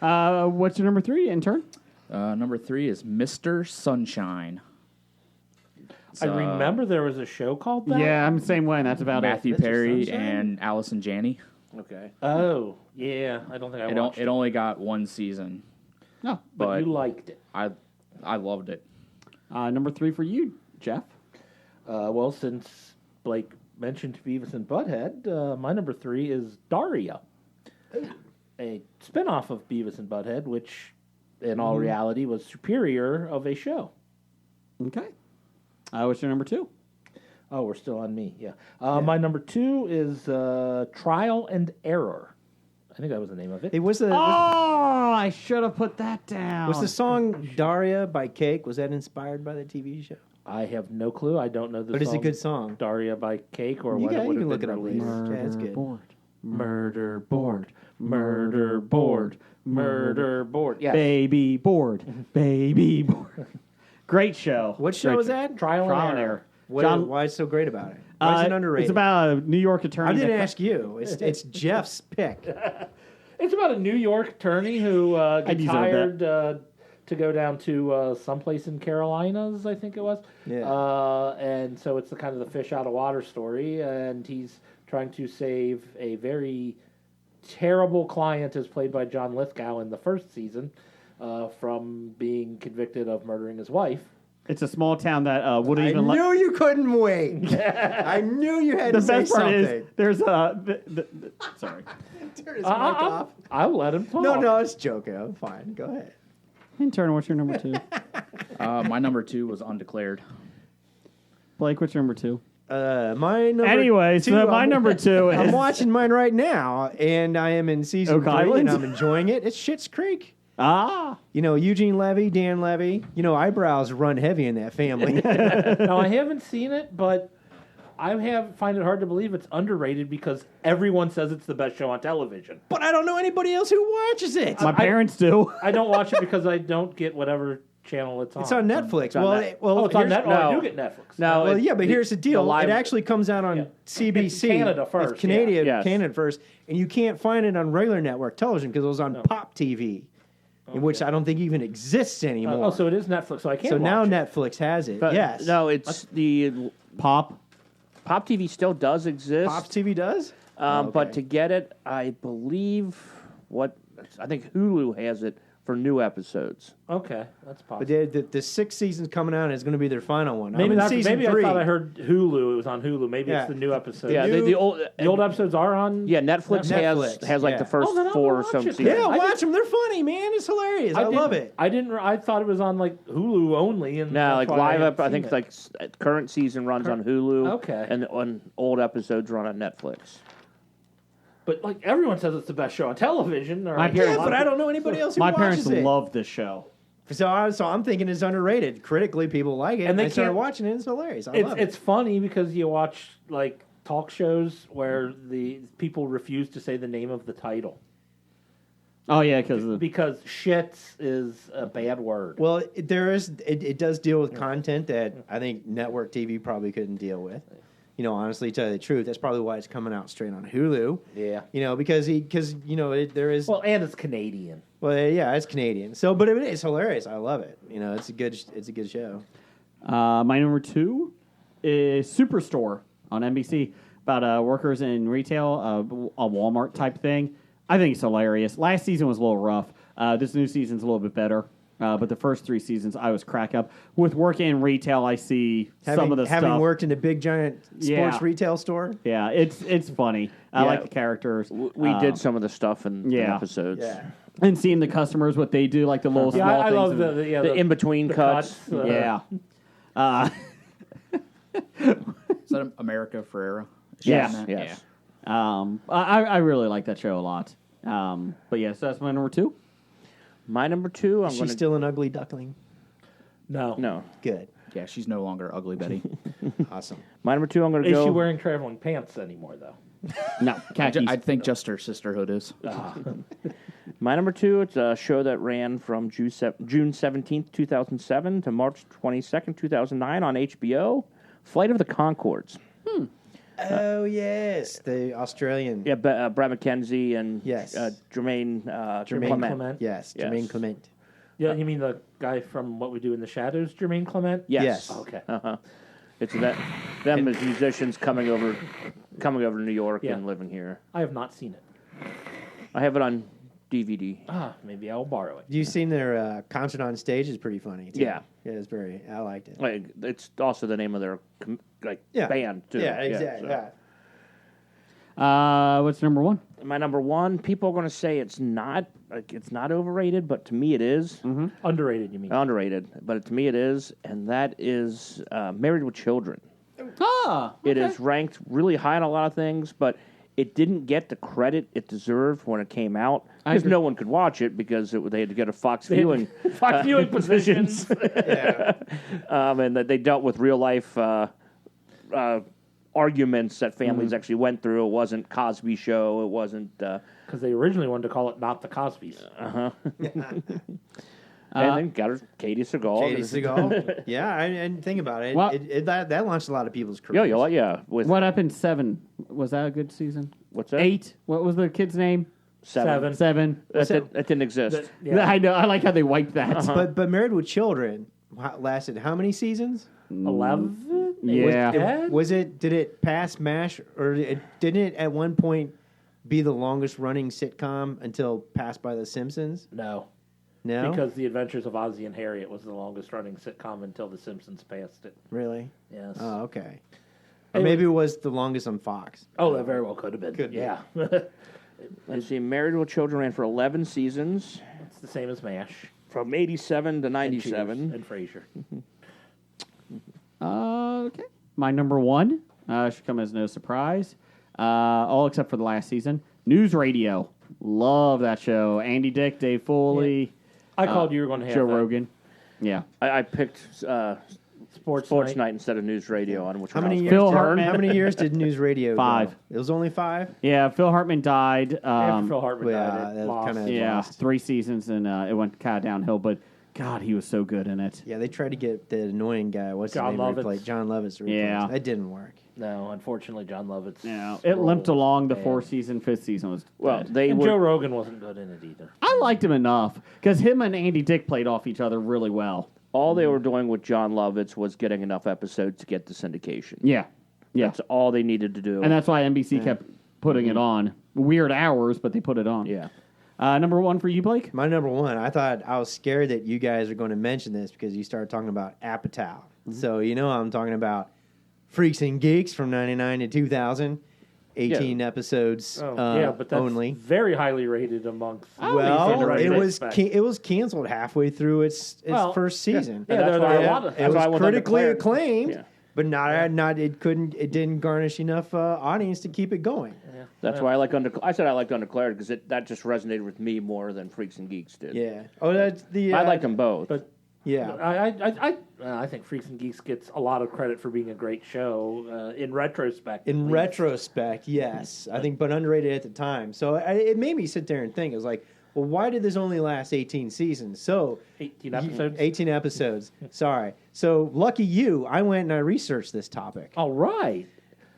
What's your number 3, intern? Number 3 is Mr. Sunshine. I remember there was a show called that. Yeah, I'm the same way. And that's about Matthew it. Perry and Allison Janney. Okay. Oh, yeah. I don't think I watched It only got 1 season. No, but you liked it. I loved it. Number 3 for you, Jeff. Well, since Blake mentioned Beavis and Butthead, my number 3 is Daria, a spinoff of Beavis and Butthead, which, in all reality, was superior of a show. Okay. What's your number 2? Oh, we're still on me. Yeah. My number 2 is Trial and Error. I think that was the name of it. Hey, I should have put that down. Was the song Daria by Cake, was that inspired by the TV show? I have no clue. I don't know the song. But it's a good song. Daria by Cake or You what can- it would you can have look been it up later. released. Yeah, it's good. Murder board. Murder board. Murder board. Yes. Baby board. Baby board. Great show. What show Great is that? Trial and Error. Why it's so great about it? Why is it underrated? It's about a New York attorney. I didn't that- ask you. It's Jeff's pick. It's about a New York attorney who gets deserve hired to go down to someplace in Carolinas, I think it was. Yeah. And so it's the kind of the fish out of water story, and he's trying to save a very terrible client, as played by John Lithgow in the first season, from being convicted of murdering his wife. It's a small town that wouldn't I even knew you couldn't wait. I knew you had The to say best part something. is there's sorry. Turn his mic off. I'll let him talk. No, it's joking. I'm fine. Go ahead. Intern, what's your number 2? My number 2 was Undeclared. Blake, what's your number 2? My number Anyway, so 2, my number 2 is I'm watching mine right now, and I am in season Oak 3, Island? and I'm enjoying it. It's Schitt's Creek. Ah. You know, Eugene Levy, Dan Levy. You know, eyebrows run heavy in that family. No, I haven't seen it, but I find it hard to believe it's underrated because everyone says it's the best show on television. But I don't know anybody else who watches it. My parents do. I don't watch it because I don't get whatever channel it's on. It's on Netflix. on well, Net- well, it's on here's- Netflix. Oh, I do get Netflix. No, Well, yeah, but here's the deal. live- It actually comes out on CBC. It's Canada first, It's Canadian, yeah. Yes. Canada first. And you can't find it on regular network television because it was on Pop TV, which I don't think even exists anymore. Oh, so it is Netflix, so I can't So now watch it. Netflix has it. But yes. No, it's the Pop. Pop TV still does exist. Pop TV does? But okay. to get it, I believe I think Hulu has it for new episodes. Okay, that's possible. But the sixth season's coming out and it's going to be their final one. Maybe I'm in that's, season maybe 3. I thought I heard Hulu. It was on Hulu. Maybe Yeah. it's the new episode. Yeah, New- the old episodes are on. Yeah, Netflix, Netflix, has like yeah. the first Oh, then I'll 4 or watch some it. seasons. Yeah, I watch them. They're funny, man. It's hilarious. I love it. I thought it was on like Hulu only. And No, that's like why live hadn't up. I think seen it's like current season runs on Hulu. Okay. and on old episodes run on Netflix. But like everyone says, it's the best show on television. Or My I hear a parents- lot But of I people- don't know anybody else who My watches parents it. love this show. So I'm thinking it's underrated. Critically, people like it. And And they they started can't- watching it. It's hilarious. I love it. It's funny because you watch like talk shows where the people refuse to say the name of the title Oh yeah, because shits is a bad word. Well, it does deal with content that I think network TV probably couldn't deal with. You know, honestly, to tell you the truth, that's probably why it's coming out straight on Hulu. Yeah. You know, because you know there is. Well, and it's Canadian. Well, yeah, it's Canadian. So, but it's hilarious. I love it. You know, it's a good show. my number 2 is Superstore on NBC about workers in retail, a Walmart type thing. I think it's hilarious. Last season was a little rough. This new season's a little bit better. But the first 3 seasons, I was crack up. With working in retail, I see some of the having stuff. worked in a big giant sports Yeah. retail store. Yeah, it's funny. I Yeah. like the characters. We did some of the stuff in the yeah. episodes. Yeah. And seeing the customers, what they do, like the little Yeah, small I things. love and- The in-between cuts. yeah. Is that America Ferrera? Is she Yes, in that? yes. I really like that show a lot. But yes, that's my number 2. My number 2, I'm Is she going to... still an ugly duckling? No. No. Good. Yeah, she's no longer Ugly Betty. Awesome. My number 2, I'm going to Is go... she wearing traveling pants anymore, though? No, khakis. I think just her sisterhood is. My number 2, it's a show that ran from June 17th, 2007 to March 22nd, 2009 on HBO, Flight of the Conchords. Oh yes, the Australian. Yeah, Brad McKenzie and Yes. Jermaine Jermaine Clement. Yes, Yes. Jermaine Clement. Yeah, you mean the guy from What We Do in the Shadows, Jermaine Clement? Yes. Okay. Uh-huh. It's them as musicians coming over to New York Yeah. and living here. I have not seen it. I have it on DVD. Maybe I'll borrow it. You seen their concert on stage? Is pretty funny. Too. Yeah. Yeah, it's very. I liked it. Like, it's also the name of their Yeah. band too. Yeah, exactly. so. Yeah. What's number 1? My number 1, people are going to say it's not overrated, but to me it is. Underrated, you mean? Underrated, but to me it is, and that is Married with Children. Ah, It is ranked really high on a lot of things, but it didn't get the credit it deserved when it came out because agree. no one could watch it because they had to get a Fox viewing Fox viewing positions. and that they dealt with real life arguments that families actually went through. It wasn't Cosby Show. It wasn't. Because they originally wanted to call it Not the Cosbys. And then got her Katie Seagal. Katie Seagal. Yeah, and think about it. Well- That launched a lot of people's careers. Yeah. With what happened? 7. Was that a good season? what's that? 8. What was the kid's name? Seven. 7. That didn't exist. Yeah. I know. I like how they wiped that. But Married with Children lasted how many seasons? 11? Yeah. Was it? Did it pass MASH, or didn't it at one point be the longest running sitcom until passed by The Simpsons? No. No, Because The Adventures of Ozzie and Harriet was the longest running sitcom until The Simpsons passed it. really. Yes. Oh, okay. Or maybe it was the longest on Fox. Oh, that very well could have been. Could be. Yeah. Let's see. Married with Children ran for 11 seasons It's the same as MASH. from 87 to And 97. Cheers and Frasier. Okay. My number 1 should come as no surprise. All except for the last season. News Radio. Love that show. Andy Dick, Dave Foley, I called you were going to have Joe that. Rogan. Yeah. I picked Sports Sports Night. Night instead of News Radio on which How one many I was years? Phil did, Hartman. How many years did News Radio? 5. Go? It was only 5. Yeah, Phil Hartman died. After Phil Hartman yeah, died, that it lost. kinda- Yeah, lost. 3 seasons, and it went kind of downhill. But, God, he was so good in it. Yeah, they tried to get the annoying guy. What's John his name? Lovitz. Replaced John Lovitz. to replace Yeah. him. That didn't work. No, unfortunately, John Lovett's. Yeah, it limped along the bad. 4th season, 5th season was Well, dead. they And were Joe Rogan wasn't good in it either. I liked him enough because him and Andy Dick played off each other really well. all they were doing with John Lovitz was getting enough episodes to get the syndication. Yeah, yeah, That's all they needed to do. and that's why NBC kept putting it on. Weird hours, but they put it on. yeah. Number 1 for you, Blake. My number 1, I thought I was scared that you guys are going to mention this because you started talking about Apatow. So I'm talking about Freaks and Geeks from 99 to 2000, 18 episodes yeah, but that's only. very highly rated amongst. Well, Right, it was expect. it was canceled halfway through its Well, first season. Yeah, there are a Yeah, lot of. it was why I went critically undeclared. acclaimed, Yeah. but it didn't garnish enough audience to keep it going. That's why I like I said I liked Undeclared because that just resonated with me more than Freaks and Geeks did. Yeah. Oh, that's the. I liked them both. But Yeah. I think Freaks and Geeks gets a lot of credit for being a great show in retrospect. In at least. retrospect, yes, I think, but underrated at the time. So it made me sit there and think. It was like, well, why did this only last 18 seasons? So 18 episodes. 18 episodes. Sorry. So lucky you, I went and I researched this topic. All right.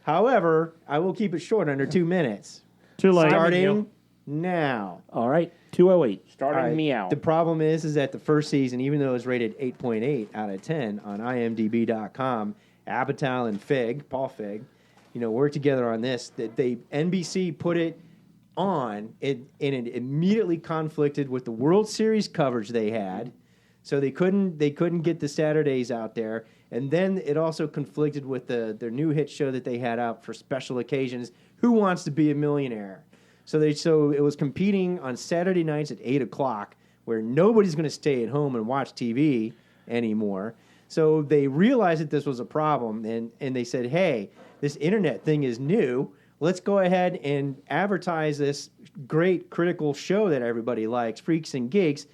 However, I will keep it short, under 2 minutes. Too late. Starting now. All right. 208. Starting All right, me out. The problem is that the first season, even though it was rated 8.8 out of 10 on IMDb.com, Apatow and Paul Feig, worked together on this. That NBC put it on, and it immediately conflicted with the World Series coverage they had. So they couldn't get the Saturdays out there. And then it also conflicted with their new hit show that they had out for special occasions, Who Wants to Be a Millionaire? So it was competing on Saturday nights at 8 o'clock, where nobody's going to stay at home and watch TV anymore. So they realized that this was a problem, and they said, hey, this internet thing is new. Let's go ahead and advertise this great critical show that everybody likes, Freaks and Geeks,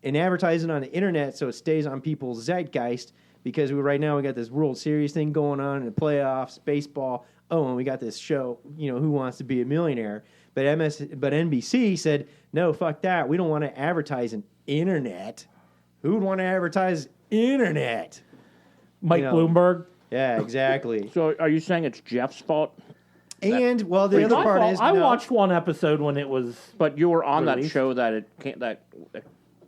and advertise it on the internet so it stays on people's zeitgeist, because right now we got this World Series thing going on in the playoffs, baseball. Oh, and we got this show, Who Wants to Be a Millionaire? But NBC said, no, fuck that. We don't want to advertise an internet. Who would want to advertise internet? Mike Bloomberg. Yeah, exactly. So are you saying it's Jeff's fault? And well, the other part is I watched one episode when it was. But you were on released. that show that it can't.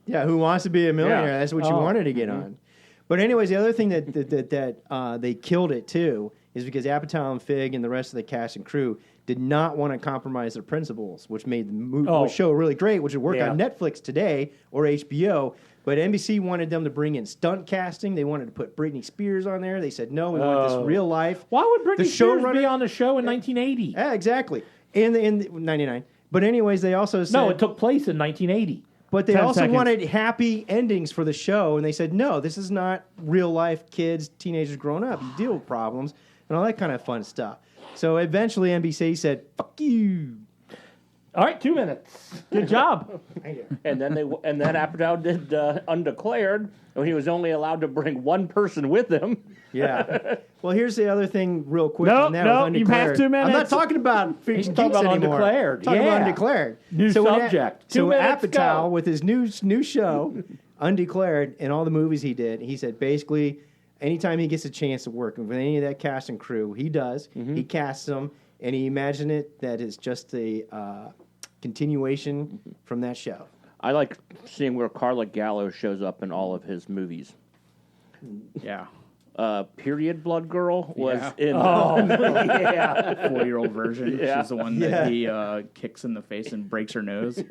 Yeah, Who Wants to Be a Millionaire? Yeah. That's what you wanted to get on. But anyways, the other thing that they killed it too is because Apatow and Fig and the rest of the cast and crew did not want to compromise their principles, which made the show really great, which would work on Netflix today or HBO. But NBC wanted them to bring in stunt casting. They wanted to put Britney Spears on there. They said, no, we want this real life. Why would Britney Spears be on the show in 1980? Yeah, exactly. In 99. But anyways, they also said... No, it took place in 1980. But they 10 also seconds. wanted happy endings for the show, and they said, no, this is not real-life kids, teenagers growing up. You deal with problems and all that kind of fun stuff. So eventually NBC said, fuck you. All right, 2 minutes. Good job. And then Apatow did Undeclared, and he was only allowed to bring one person with him. Yeah. Well, here's the other thing real quick. No, and that no, was you passed 2 minutes. I'm not talking about Freaks and Geeks about anymore. Undeclared. Talking about Yeah. Undeclared. New when subject. 2 So minutes, Apatow, go. with his new show, Undeclared, and all the movies he did, he said basically anytime he gets a chance to work with any of that cast and crew, he does. He casts them, and he imagines it that it's just a continuation from that show. I like seeing where Carla Gallo shows up in all of his movies. Yeah. Period Blood Girl was Yeah. in. Yeah. 4-year-old version. Yeah. She's the one that he kicks in the face and breaks her nose.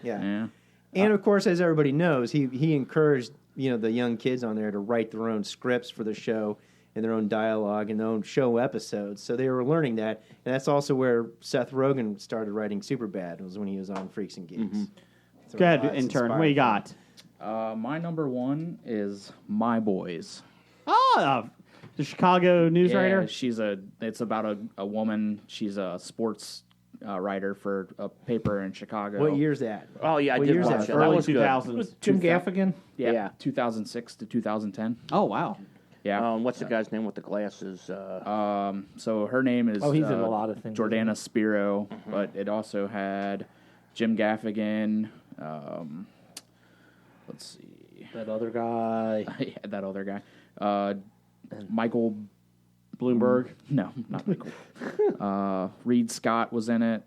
Yeah. And of course, as everybody knows, he encouraged the young kids on there to write their own scripts for the show and their own dialogue and their own show episodes. So they were learning that, and that's also where Seth Rogen started writing Superbad. Was when he was on Freaks and Geeks. So Go ahead, it's intern. inspired What you from got? My number one is My Boys. The Chicago news writer. It's about a woman. She's a sports writer for a paper in Chicago. What year's that? Oh yeah, I What did year's watch that? that. That Early was good. 2000s. Jim Gaffigan? Yeah, 2006 to 2010. Oh, wow. Yeah. What's the guy's name with the glasses? So her name is Oh, he's in a lot of things. Jordana Spiro, but it also had Jim Gaffigan. Let's see. That other guy. Yeah, that other guy. Michael Bloomberg. No, not Michael. Reed Scott was in it.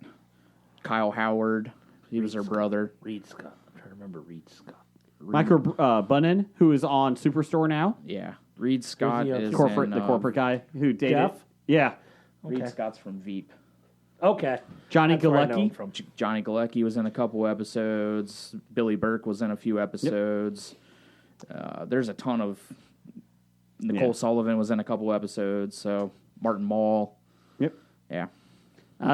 Kyle Howard. He was her brother. Reed Scott. I'm trying to remember Reed Scott. Michael Bunnan, who is on Superstore now. Yeah. Reed Scott he on is The corporate guy who dated. Jeff? Yeah. Reed Okay. Scott's from Veep. Okay. Johnny That's where I know him Galecki. from. Johnny Galecki was in a couple episodes. Billy Burke was in a few episodes. There's a ton of... Nicole Yeah. Sullivan was in a couple episodes. So Martin Mull. Yep. Yeah.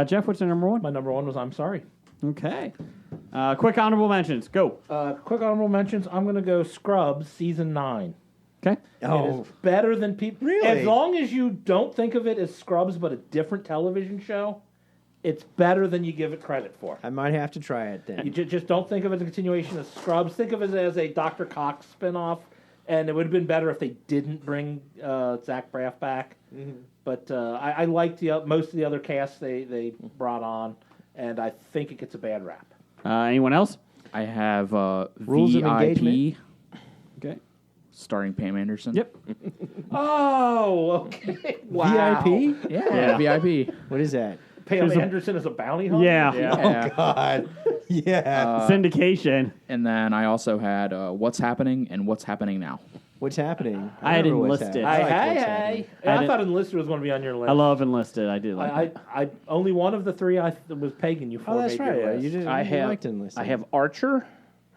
Jeff, what's your number one? My number one was I'm Sorry. Okay. Quick honorable mentions. Go. Quick honorable mentions. I'm going to go Scrubs season 9. Okay. It is better than people. Really? As long as you don't think of it as Scrubs, but a different television show, it's better than you give it credit for. I might have to try it then. You just don't think of it as a continuation of Scrubs. Think of it as a Dr. Cox spinoff, and it would have been better if they didn't bring Zach Braff back. But I liked most of the other cast they brought on, and I think it gets a bad rap. Anyone else? I have Rules of VIP Engagement. Okay. starring Pam Anderson. Yep. Oh, okay. Wow. VIP? Yeah, VIP. What is that? Pam There's a- Anderson is a bounty hunter? Yeah. Yeah. God. Yeah. Syndication. And then I also had What's Happening and What's Happening Now. What's happening? I had remember what's Enlisted. happening. I like What's Hey. Happening. I thought Enlisted was going to be on your list. I love Enlisted. I did like it. I only one of the three I was pegging you for. Oh, that's made your right. Yeah, list. you I you have liked Enlisted. I have Archer,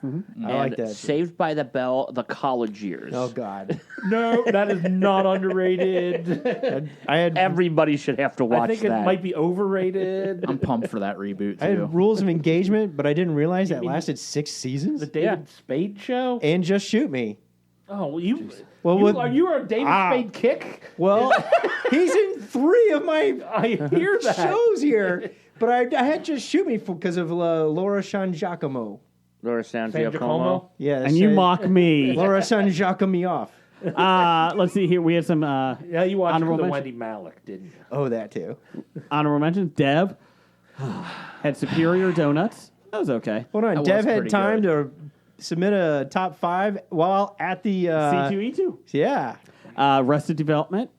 I and like that. Saved by the Bell, The College Years. Oh God, No, that is not underrated. I had Everybody should have to watch I think that. it might be overrated. I'm pumped for that reboot I too. had Rules of Engagement, but I didn't realize that lasted 6 seasons. The David Spade show. And Just Shoot Me. Oh, well, you. Well, you with- are you a David Spade kick? Well, he's in 3 of my I hear that. shows here, but I had Just Shoot Me because of Laura San Giacomo. Laura San San Giacomo. Giacomo. Yeah, And you mock me. Laura San Giacomo off. Let's see here. We had some Yeah, you watched Honorable the mention. Wendy Malick, didn't you? Oh, that too. honorable mentions. Dev had Superior Donuts. That was okay. Hold on, That Dev was had pretty time to submit a top 5 while at the C2E2. Yeah, Arrested Development.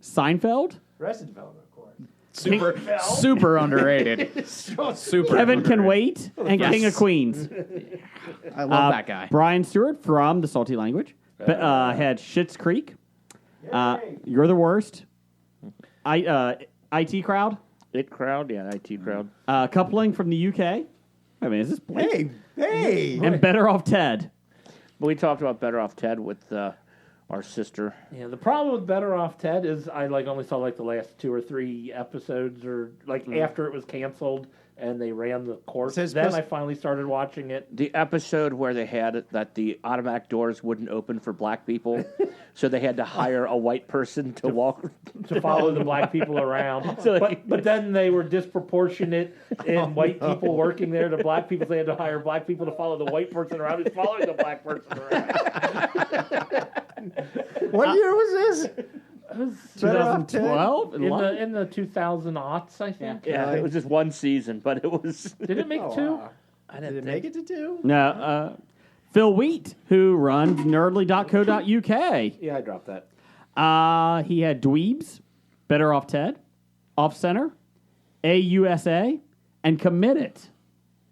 Seinfeld. Arrested Development, of course. Super underrated. Super. Kevin Can underrated. Wait. And Yes. King of Queens. I love that guy. Brian Stewart from The Salty Language. Had Schitt's Creek. You're the Worst. IT Crowd. It Crowd, yeah, IT Crowd. Coupling from the UK. I mean, is this Blake? Hey. And Better Off Ted. But we talked about Better Off Ted with our sister. Yeah, the problem with Better Off Ted is I only saw the last 2 or 3 episodes, or after it was canceled and they ran the course. So it's Then supposed- I finally started watching it. The episode where they had it that the automatic doors wouldn't open for black people, so they had to hire a white person to walk. To follow the black people around. So but then they were disproportionate in white people working there to black people. So they had to hire black people to follow the white person around who's following the black person around. What year was this? 2012? In the 2000s, I think. Yeah, it was just one season, but it was. Did it make 2? Wow. I Did didn't it make it to 2? No, Phil Wheat, who runs nerdly.co.uk. Yeah, I dropped that. He had Dweebs, Better Off Ted, Off Center, AUSA, and Commit It.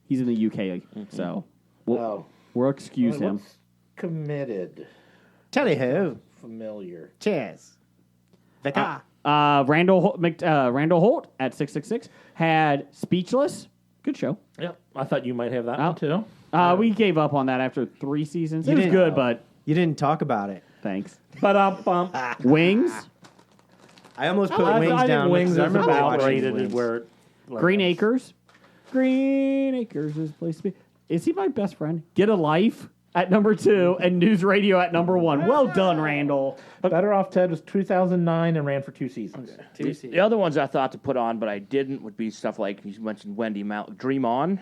He's in the UK, so we'll excuse him. What's Committed? Tally ho. Familiar. Cheers. Vika. Randall Holt at 666 had Speechless. Good show. Yeah, I thought you might have that one too. We gave up on that after 3 seasons. You It was didn't- good, but You didn't talk about it. thanks. But Wings, I almost put I Wings think down. Wings because I is remember about watching rated Wings. where Green Acres. Green Acres is the place to be. Is he my best friend? Get a Life at number 2 and News Radio at number 1. Well done, Randall. Better Off Ted was 2009 and ran for 2 seasons. The other ones I thought to put on, but I didn't, would be stuff like you mentioned Wendy Mount, Dream On,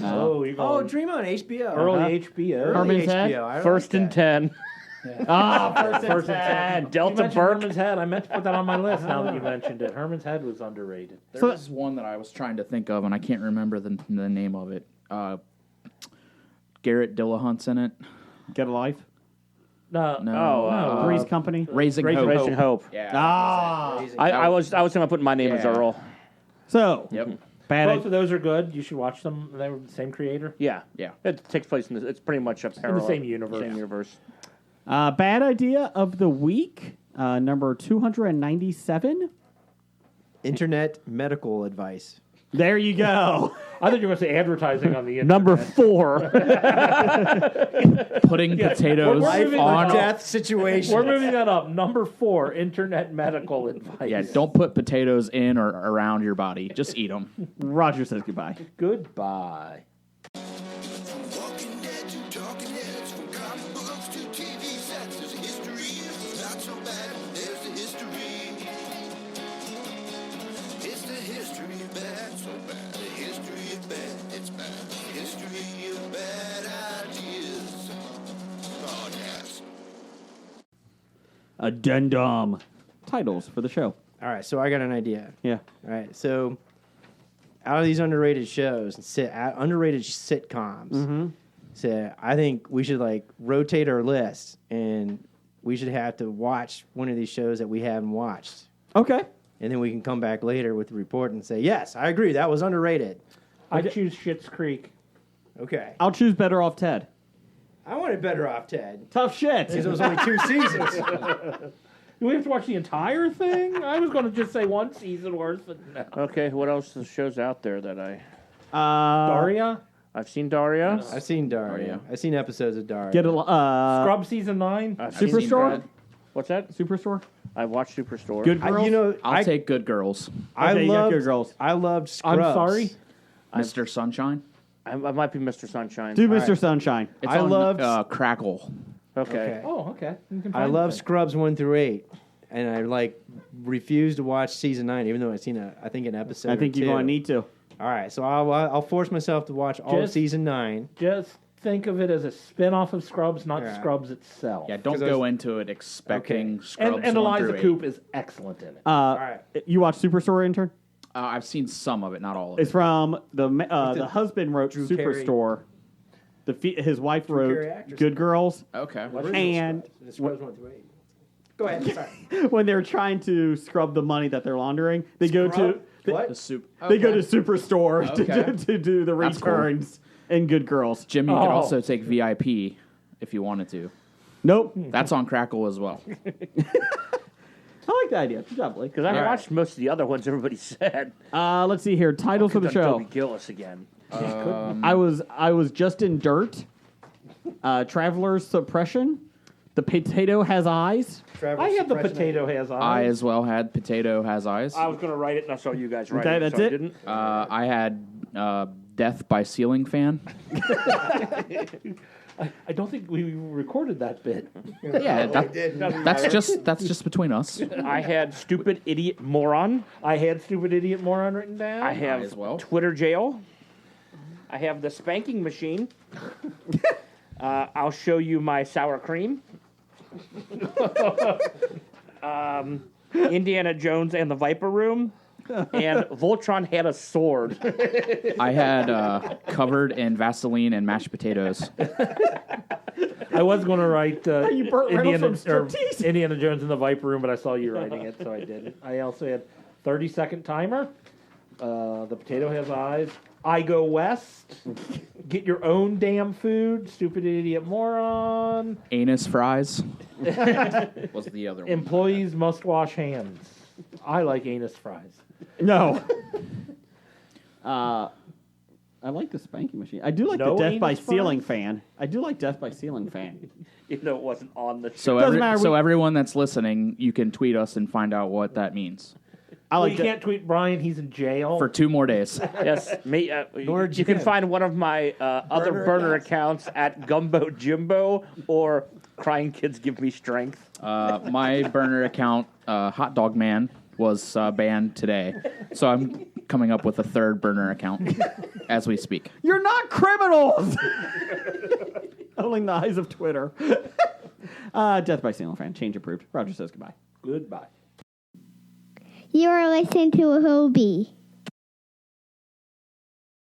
Oh, you're going Dream on HBO. early HBO. Early Herman's Head? HBO. I like First and that. 10, First and 10. Delta You mentioned Burke. Herman's Head. I meant to put that on my list now that you mentioned it. Herman's Head was underrated. There was one that I was trying to think of, and I can't remember the name of it. Garrett Dillahunt's in it. Get a Life. No. Three's Company. Raising Raising Hope. Raising Hope. Yeah. I was thinking about putting My Name Is Yeah. Earl. So, Yep. bad Both of those are good. You should watch them. They were the same creator. Yeah, Yeah. It takes place in it's pretty much a parallel, same universe. Same universe. bad idea of the week, number 297. Internet medical advice. There you go. I thought you were going to say advertising on the internet. Number 4. Putting potatoes We're moving on. Death situation. We're moving that up. Number 4, internet medical advice. Yeah, don't put potatoes in or around your body. Just eat them. Roger says goodbye. Goodbye. Walking Dead to Talking Heads, from comic books to TV sets. There's a history, it's not so bad. There's the history. It's the history of bad, so bad. The history of bad, it's bad. The history of bad ideas. Podcast. Addendum. Titles for the show. All right, so I got an idea. Yeah. All right, so out of these underrated shows, underrated sitcoms, so I think we should rotate our list, and we should have to watch one of these shows that we haven't watched, Okay. and then we can come back later with the report and say, yes, I agree, that was underrated. I choose Schitt's Creek. Okay, I'll choose Better Off Ted. I wanted Better Off Ted Tough shit. because it was only 2 seasons. Do we have to watch the entire thing? I was going to just say 1 season worth, but no. Okay, what else shows out there that I... Daria? I've seen Daria. I've seen Daria. I've seen episodes of Daria. Get a Scrub season 9. Superstore. What's that? Superstore. I watched Superstore. Good girls. I'll take Good Girls. I Okay, you got loved Good Girls. I loved Scrubs. I'm sorry. Mr. Sunshine. I might be Mr. Sunshine. Do Mr. Sunshine. It's I on loved- Crackle. Okay. Oh, okay. You can I find love it. Scrubs 1 through 8, and I refused to watch season 9, even though I've seen an episode. I think or you're two. going to need to. All right, so I'll force myself to watch all of Just- season 9. Just think of it as a spin-off of Scrubs, not Yeah. Scrubs itself. Yeah, don't 'Cause I go was- into it expecting Scrubs And 1 Eliza through 8. Coupe is excellent in it. All right. You watch Superstore, intern? I've seen some of it, not all of It's it. from the husband wrote Drew Carey. Superstore. His wife Carey wrote actress. Good Girls. Okay. And Scrubs 1 through 8. Go ahead. Sorry. when they're trying to scrub the money that they're laundering, they go to What? The soup. they go to Superstore Okay. to do the That's cool. returns and Good Girls. Jim, you could also take VIP if you wanted to. Nope. That's on Crackle as well. I like the idea. Good job, Blake. Because I watched most of the other ones everybody said. Let's see here. Titles for the Could've done show. Toby Gillis again. I was just in Dirt. Traveler's Suppression. The Potato Has Eyes. I had the Potato Has Eyes. I as well had Potato Has Eyes. I was going to write it, and I saw you guys write Okay, it, that's so I it? didn't. I had Death by Ceiling Fan. I don't think we recorded that bit. Yeah, that's just between us. I had Stupid Idiot Moron. I had Stupid Idiot Moron written down. I have as well. Twitter Jail. I have the Spanking Machine. I'll show you my sour cream. Indiana Jones and the Viper Room. And Voltron had a sword. I had covered in Vaseline and mashed potatoes. I was going to write You Burt Reynolds from or Striptease. Indiana Jones in the Viper Room, but I saw you writing it, so I didn't. I also had 30-second timer. The Potato Has Eyes. I Go West. Get Your Own Damn Food. Stupid Idiot Moron. Anus fries was the other one. Employees Must Wash Hands. I like anus fries. No. I like the Spanking Machine. I do like No the Death by anus Ceiling fries? fan. I do like Death by Ceiling fan. Even though it wasn't on the show. So Doesn't matter, so we- everyone that's listening, you can tweet us and find out what that means I Well, like you can't tweet Brian. He's in jail. for 2 more days. Yes, you can find one of my other burner accounts at Gumbo Jimbo or Crying Kids Give Me Strength. My burner account, Hot Dog Man, was banned today, so I'm coming up with a third burner account as we speak. You're not criminals. Only in the eyes of Twitter. Death by Ceiling fan. Change approved. Roger says goodbye. Goodbye. You are listening to a Hobie.